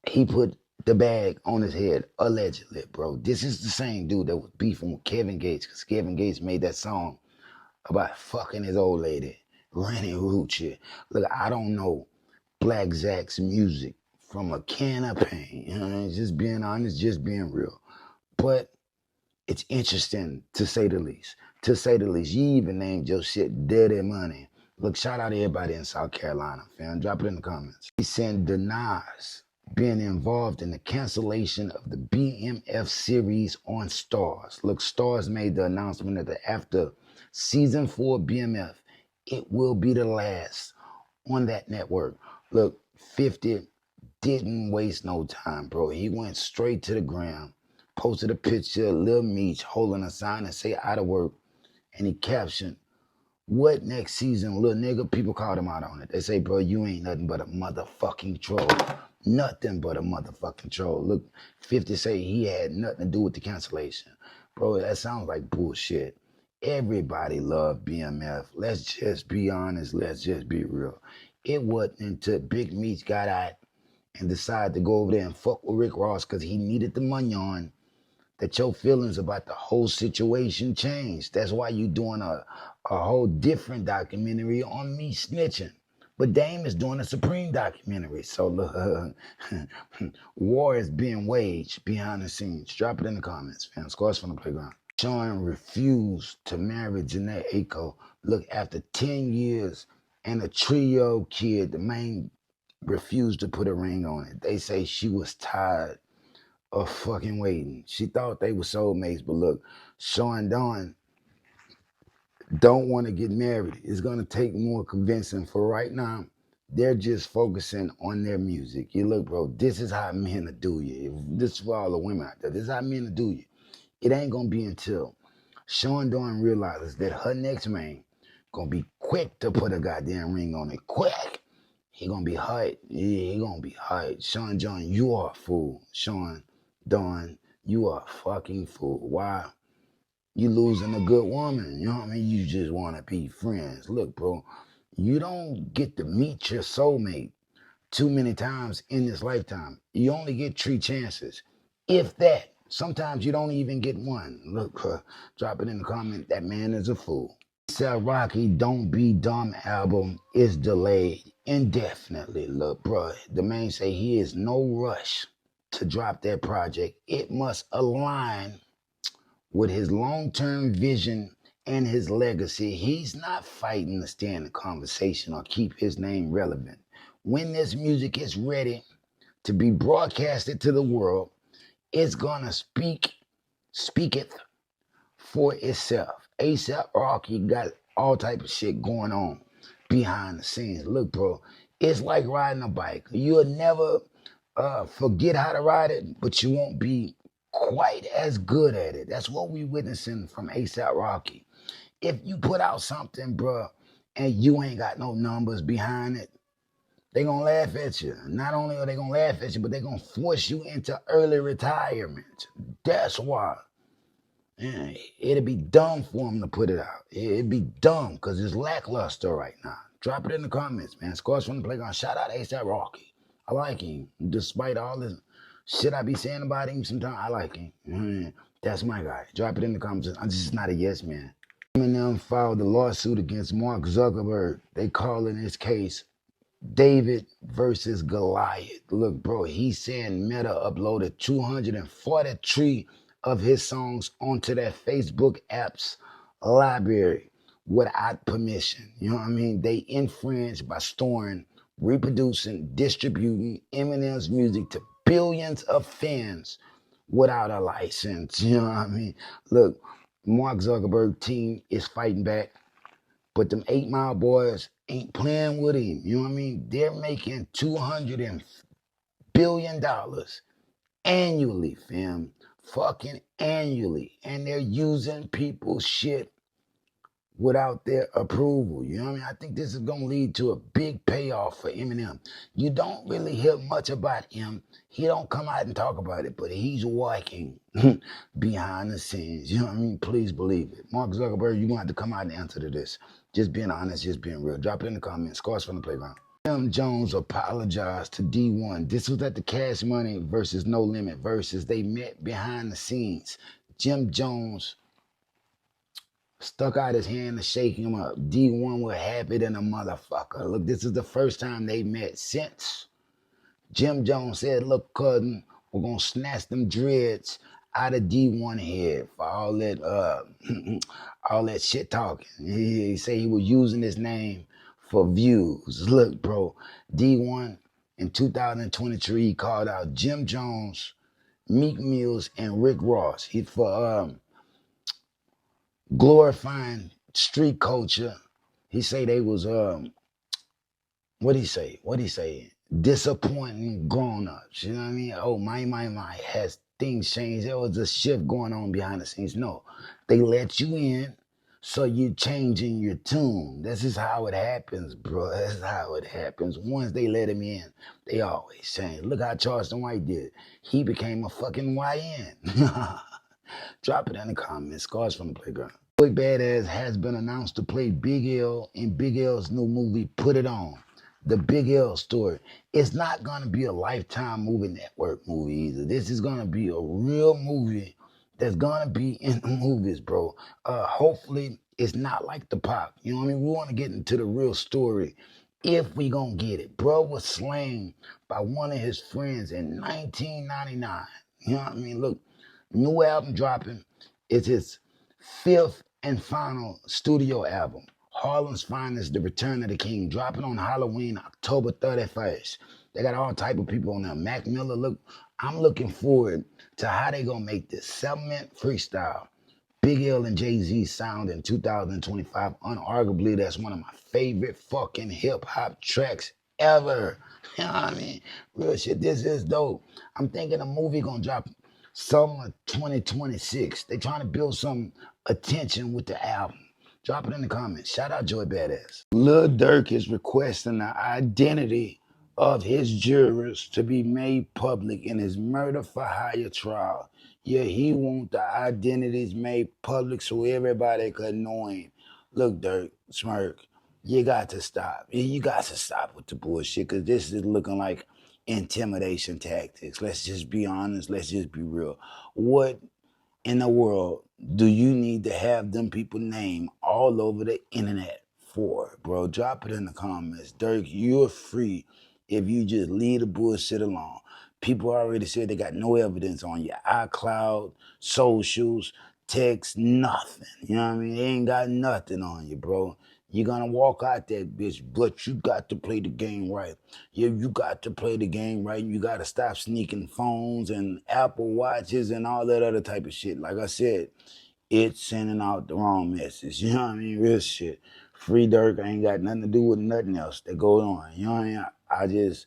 Speaker 1: He put the bag on his head, allegedly, bro. This is the same dude that was beefing with Kevin Gates, because Kevin Gates made that song about fucking his old lady, Rennie Rucci. Look, I don't know Black Zach's music from a can of paint. You know, just being honest, just being real. But it's interesting, to say the least. To say the least, you even named your shit Dirty Money. Look, shout out to everybody in South Carolina, fam. Drop it in the comments. He said denies being involved in the cancellation of the BMF series on Stars. Look, Stars made the announcement that after season 4 BMF, it will be the last on that network. Look, 50 didn't waste no time, bro. He went straight to the ground, posted a picture of Lil Meech holding a sign and say out of work, and he captioned, what next season, little nigga? People called him out on it. They say, bro, you ain't nothing but a motherfucking troll. Nothing but a motherfucking troll. Look, 50 say he had nothing to do with the cancellation. Bro, that sounds like bullshit. Everybody loved BMF. Let's just be honest. Let's just be real. It wasn't until Big Meech got out and decided to go over there and fuck with Rick Ross because he needed the money on that your feelings about the whole situation changed. That's why you doing a whole different documentary on me snitching. But Dame is doing a Supreme documentary. So look, war is being waged behind the scenes. Drop it in the comments, fam. Scores from the playground. Sean refused to marry Janae Aiko. Look, after 10 years and a trio kid, the man refused to put a ring on it. They say she was tired of fucking waiting. She thought they were soulmates, but look, Sean Dawn don't want to get married. It's gonna take more convincing. For right now, they're just focusing on their music. You look, bro, this is how men will do you. This is for all the women out there. This is how men will do you. It ain't gonna be until Sean Dawn realizes that her next man gonna be quick to put a goddamn ring on it. Quick. He gonna be hyped. Yeah, he gonna be hyped. Sean John, you are a fool. Sean Dawn, you are a fucking fool. Why? you losing a good woman. You know what I mean? You just want to be friends. Look, bro, you don't get to meet your soulmate too many times in this lifetime. You only get 3 chances, if that. Sometimes you don't even get one. Look, drop it in the comment. That man is a fool. A$AP Rocky Don't Be Dumb album is delayed indefinitely. Look, bro, the man say he is no rush to drop that project. It must align with his long-term vision and his legacy. He's not fighting to stay in the conversation or keep his name relevant. When this music is ready to be broadcasted to the world, it's gonna speaketh for itself. A$AP Rocky got all type of shit going on behind the scenes. Look, bro, it's like riding a bike. You'll never forget how to ride it, but you won't be quite as good at it. That's what we witnessing from A$AP Rocky. If you put out something, bro, and you ain't got no numbers behind it, they gonna laugh at you. Not only are they gonna laugh at you, but they gonna force you into early retirement. That's why. Yeah, it'd be dumb for them to put it out. It'd be dumb because it's lackluster right now. Drop it in the comments, man. Scores from the playground. Shout out A$AP Rocky. I like him. Despite all this shit I be saying about him sometimes, I like him. That's my guy. Drop it in the comments. I'm just not a yes man. Eminem filed a lawsuit against Mark Zuckerberg. They call in this case David versus Goliath. Look, bro, he's saying Meta uploaded 243 of his songs onto that Facebook app's library without permission. You know what I mean? They infringe by storing, reproducing, distributing Eminem's music to billions of fans without a license. You know what I mean? Look, Mark Zuckerberg team is fighting back, but them 8 Mile boys ain't playing with him. You know what I mean? They're making $200 billion annually, fam. Fucking annually. And they're using people's shit without their approval. You know what I mean? I think this is going to lead to a big payoff for Eminem. You don't really hear much about him. He don't come out and talk about it, but he's working behind the scenes. You know what I mean? Please believe it. Mark Zuckerberg, you're going to have to come out and answer to this. Just being honest, just being real. Drop it in the comments. Scores from the playground. Jim Jones apologized to D1. This was at the Cash Money versus No Limit versus. They met behind the scenes. Jim Jones stuck out his hand to shake him up. D1 was happy than a motherfucker. Look, this is the first time they met since. Jim Jones said, look, cousin, we're going to snatch them dreads out of D1 head for all that all that shit talking. He said he was using his name for views. Look, bro, D1 in 2023 he called out Jim Jones, Meek Mills, and Rick Ross. He for glorifying street culture. He say they was what'd he say? Disappointing grown-ups. You know what I mean? Oh, my. Has things changed? There was a shift going on behind the scenes. No, they let you in, so you changing your tune. This is how it happens, bro. That's how it happens. Once they let him in, they always change. Look how Charleston White did. He became a fucking YN. Drop it in the comments. Scars from the playground. Boy Badass has been announced to play Big L in Big L's new movie, Put It On. The Big L story. It's not going to be a Lifetime movie network movie either. This is going to be a real movie that's going to be in the movies, bro. Hopefully, it's not like the Pop. You know what I mean? We want to get into the real story if we going to get it. Bro was slain by one of his friends in 1999. You know what I mean? Look, new album dropping. It's his 5th and final studio album. Harlem's Finest, The Return of the King, dropping on Halloween, October 31st. They got all type of people on there. Mac Miller, look, I'm looking forward to how they gonna make this 7-minute freestyle. Big L and Jay-Z sound in 2025. Unarguably, that's one of my favorite fucking hip-hop tracks ever. You know what I mean? Real shit, this is dope. I'm thinking a movie gonna drop summer 2026. They trying to build some attention with the album. Drop it in the comments. Shout out Joy Badass. Lil Durk is requesting the identity of his jurors to be made public in his murder for hire trial. Yeah, he want the identities made public so everybody could know him. Look, Dirk, Smirk, you got to stop. You got to stop with the bullshit because this is looking like intimidation tactics. Let's just be honest. Let's just be real. What in the world do you need to have them people name all over the internet for, bro? Drop it in the comments. Dirk, you're free if you just leave the bullshit alone. People already said they got no evidence on your iCloud, socials, text, nothing. You know what I mean? They ain't got nothing on you, bro. You're gonna walk out that bitch, but you got to play the game right. Yeah, you got to play the game right. You got to stop sneaking phones and Apple Watches and all that other type of shit. Like I said, it's sending out the wrong message. You know what I mean? Real shit. Free Dirk ain't got nothing to do with nothing else that goes on. You know what I mean? I just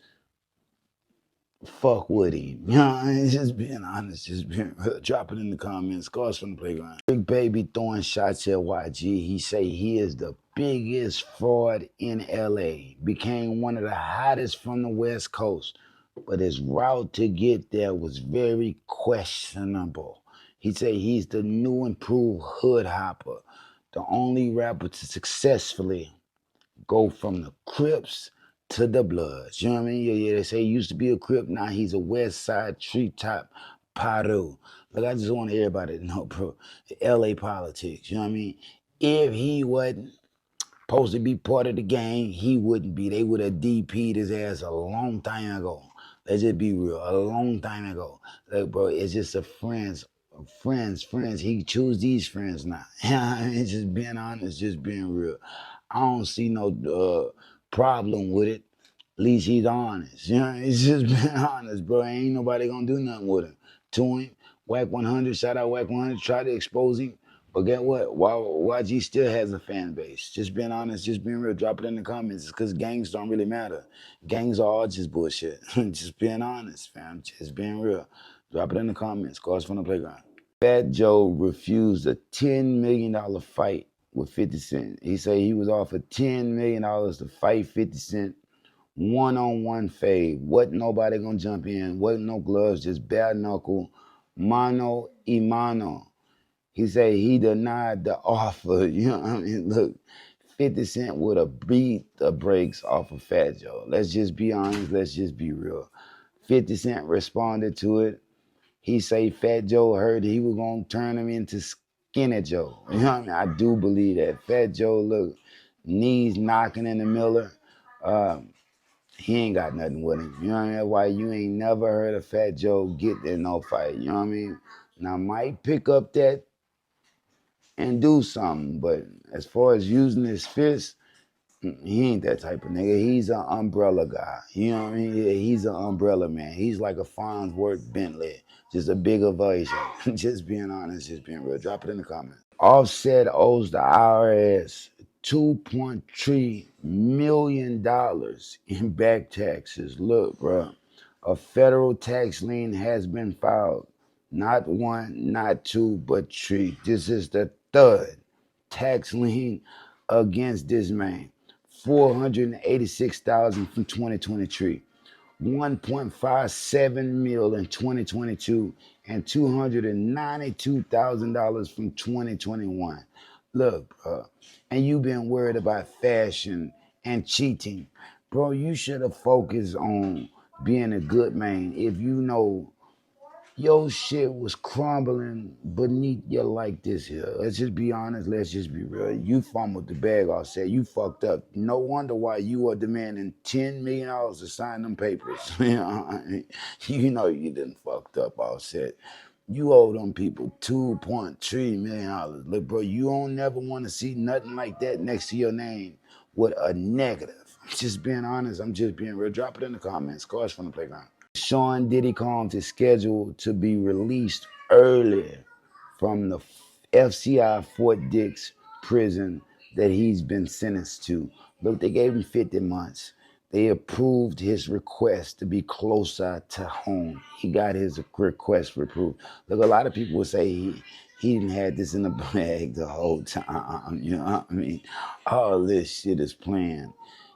Speaker 1: fuck with him. You know what I mean? Just being honest, just being drop it in the comments. Scars from the playground. Big Baby throwing shots at YG. He say he is the biggest fraud in LA. Became one of the hottest from the West Coast, but his route to get there was very questionable. He say he's the new improved hood hopper, the only rapper to successfully go from the Crips to the Bloods. You know what I mean? Yeah, they say he used to be a Crip, now he's a West Side treetop Paru. Look, I just want everybody to know, bro, LA politics, you know what I mean? If he wasn't supposed to be part of the gang, he wouldn't be. They would have DP'd his ass a long time ago. Let's just be real, a long time ago. Like, bro, it's just a friends. He choose these friends now. It's just being honest, just being real. I don't see no problem with it. At least he's honest. You know, it's just being honest, bro. Ain't nobody gonna do nothing with him. To him, Whack 100, shout out Whack 100, try to expose him. But get what? YG still has a fan base. Just being honest, just being real. Drop it in the comments because gangs don't really matter. Gangs are all just bullshit. Just being honest, fam. Just being real. Drop it in the comments. Cause from the playground. Fat Joe refused a $10 million fight with 50 Cent. He said he was offered $10 million to fight 50 Cent one-on-one fade. Wasn't nobody gonna jump in. Wasn't no gloves, just bare knuckle, mano y mano. He said he denied the offer. You know what I mean? Look, 50 Cent would have beat the brakes off of Fat Joe. Let's just be honest. Let's just be real. 50 Cent responded to it. He say Fat Joe heard he was gonna turn him into Skinny Joe. You know what I mean? I do believe that. Fat Joe, look, knees knocking in the Miller. He ain't got nothing with him. You know what I mean? That's why you ain't never heard of Fat Joe get in no fight. You know what I mean? Now, might pick up that and do something, but as far as using his fist, he ain't that type of nigga. He's an umbrella guy. You know what I mean? Yeah, he's an umbrella man. He's like a Farnsworth Bentley, just a bigger version. Just being honest, just being real. Drop it in the comments. Offset owes the IRS $2.3 million in back taxes. Look, bro, a federal tax lien has been filed. Not one, not two, but three. This is the third tax lien against this man. 486,000 from 2023, 1.57 mil in 2022, and $292,000 from 2021. Look, bro, and you been worried about fashion and cheating. Bro, you should have focused on being a good man. If you know your shit was crumbling beneath you like this here. Let's just be honest. Let's just be real. You fumbled the bag all set. You fucked up. No wonder why you are demanding $10 million to sign them papers. You know what I mean? You know you done fucked up all set. You owe them people $2.3 million. Look, bro, you don't never want to see nothing like that next to your name with a negative. Just being honest. I'm just being real. Drop it in the comments. Cars from the playground. Sean Diddy Combs is scheduled to be released early from the FCI Fort Dix prison that he's been sentenced to. Look, they gave him 50 months. They approved his request to be closer to home. He got his request approved. Look, a lot of people will say he didn't have this in the bag the whole time. You know what I mean? All this shit is planned.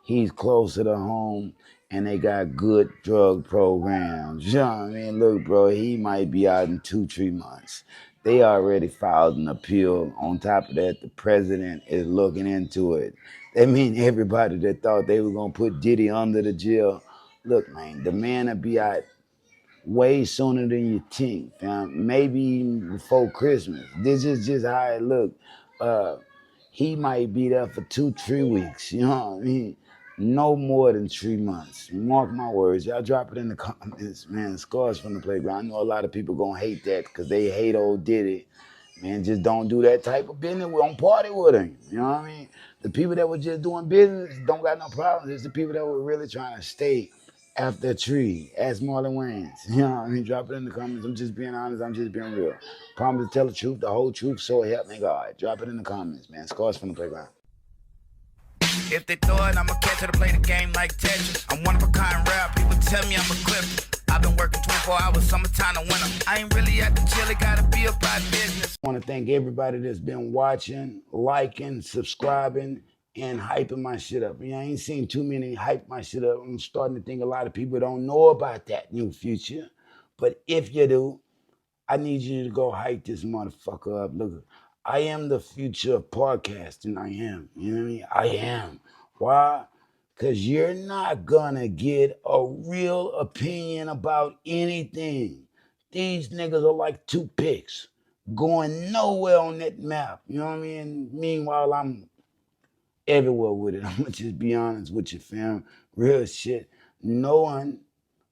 Speaker 1: he's closer to home, and they got good drug programs. You know what I mean? Look, bro, he might be out in 2, 3 months. They already filed an appeal. On top of that, the president is looking into it. That mean everybody that thought they were gonna put Diddy under the jail. Look, man, the man will be out way sooner than you think, fam. Maybe even before Christmas. This is just how it look. Uh, he might be there for 2, 3 weeks. You know what I mean? No more than 3 months. Mark my words. Y'all drop it in the comments, man. Scars from the playground. I know a lot of people gonna hate that because they hate old Diddy. Man, just don't do that type of business. We don't party with him. You know what I mean? The people that were just doing business don't got no problems. It's the people that were really trying to stay after a tree. Ask Marlon Wayans. You know what I mean? Drop it in the comments. I'm just being honest. I'm just being real. Promise to tell the truth, the whole truth, so help me God. Drop it in the comments, man. Scars from the playground.
Speaker 2: If they throw it, I'ma catch it to play the game like Tetris. I'm one of a kind rap, people tell me I'm a clip. I've been working 24 hours, summertime to winter. I ain't really at the chill, it gotta be about business.
Speaker 1: I want to thank everybody that's been watching, liking, subscribing, and hyping my shit up. I ain't seen too many hype my shit up. I'm starting to think a lot of people don't know about that new future. But if you do, I need you to go hype this motherfucker up. Look, I am the future of podcasting. I am. You know what I mean? I am. Why? Because you're not gonna get a real opinion about anything. These niggas are like toothpicks going nowhere on that map. You know what I mean? Meanwhile, I'm everywhere with it. I'm gonna just be honest with you, fam. Real shit. No one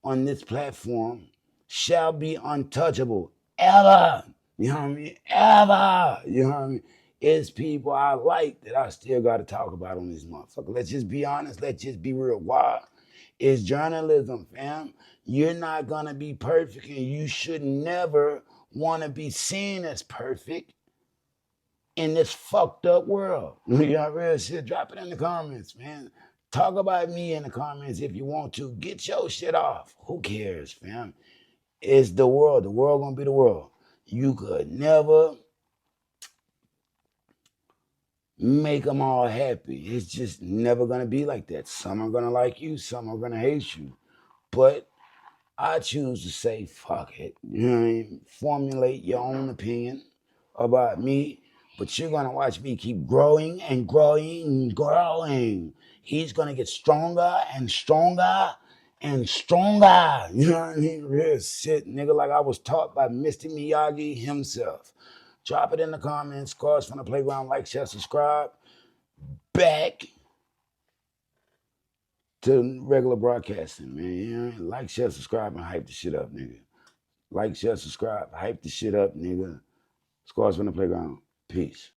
Speaker 1: on this platform shall be untouchable ever. You know what I mean? Ever. You know what I mean? It's people I like that I still got to talk about on this motherfucker. Let's just be honest. Let's just be real. Why? It's journalism, fam. You're not gonna be perfect, and you should never want to be seen as perfect in this fucked up world. You got real shit? Drop it in the comments, man. Talk about me in the comments if you want to. Get your shit off. Who cares, fam? It's the world. The world gonna be the world. You could never make them all happy. It's just never gonna be like that. Some are gonna like you, some are gonna hate you. But I choose to say, fuck it. You know what I mean? Formulate your own opinion about me, but you're gonna watch me keep growing and growing and growing. He's gonna get stronger and stronger and stronger. You know what I mean? Real shit, nigga, like I was taught by Mr. Miyagi himself. Drop it in the comments. Scars from the playground. Like, share, subscribe. Back to regular broadcasting, man. You know? Like, share, subscribe, and hype the shit up, nigga. Like, share, subscribe, hype the shit up, nigga. Scars from the playground. Peace.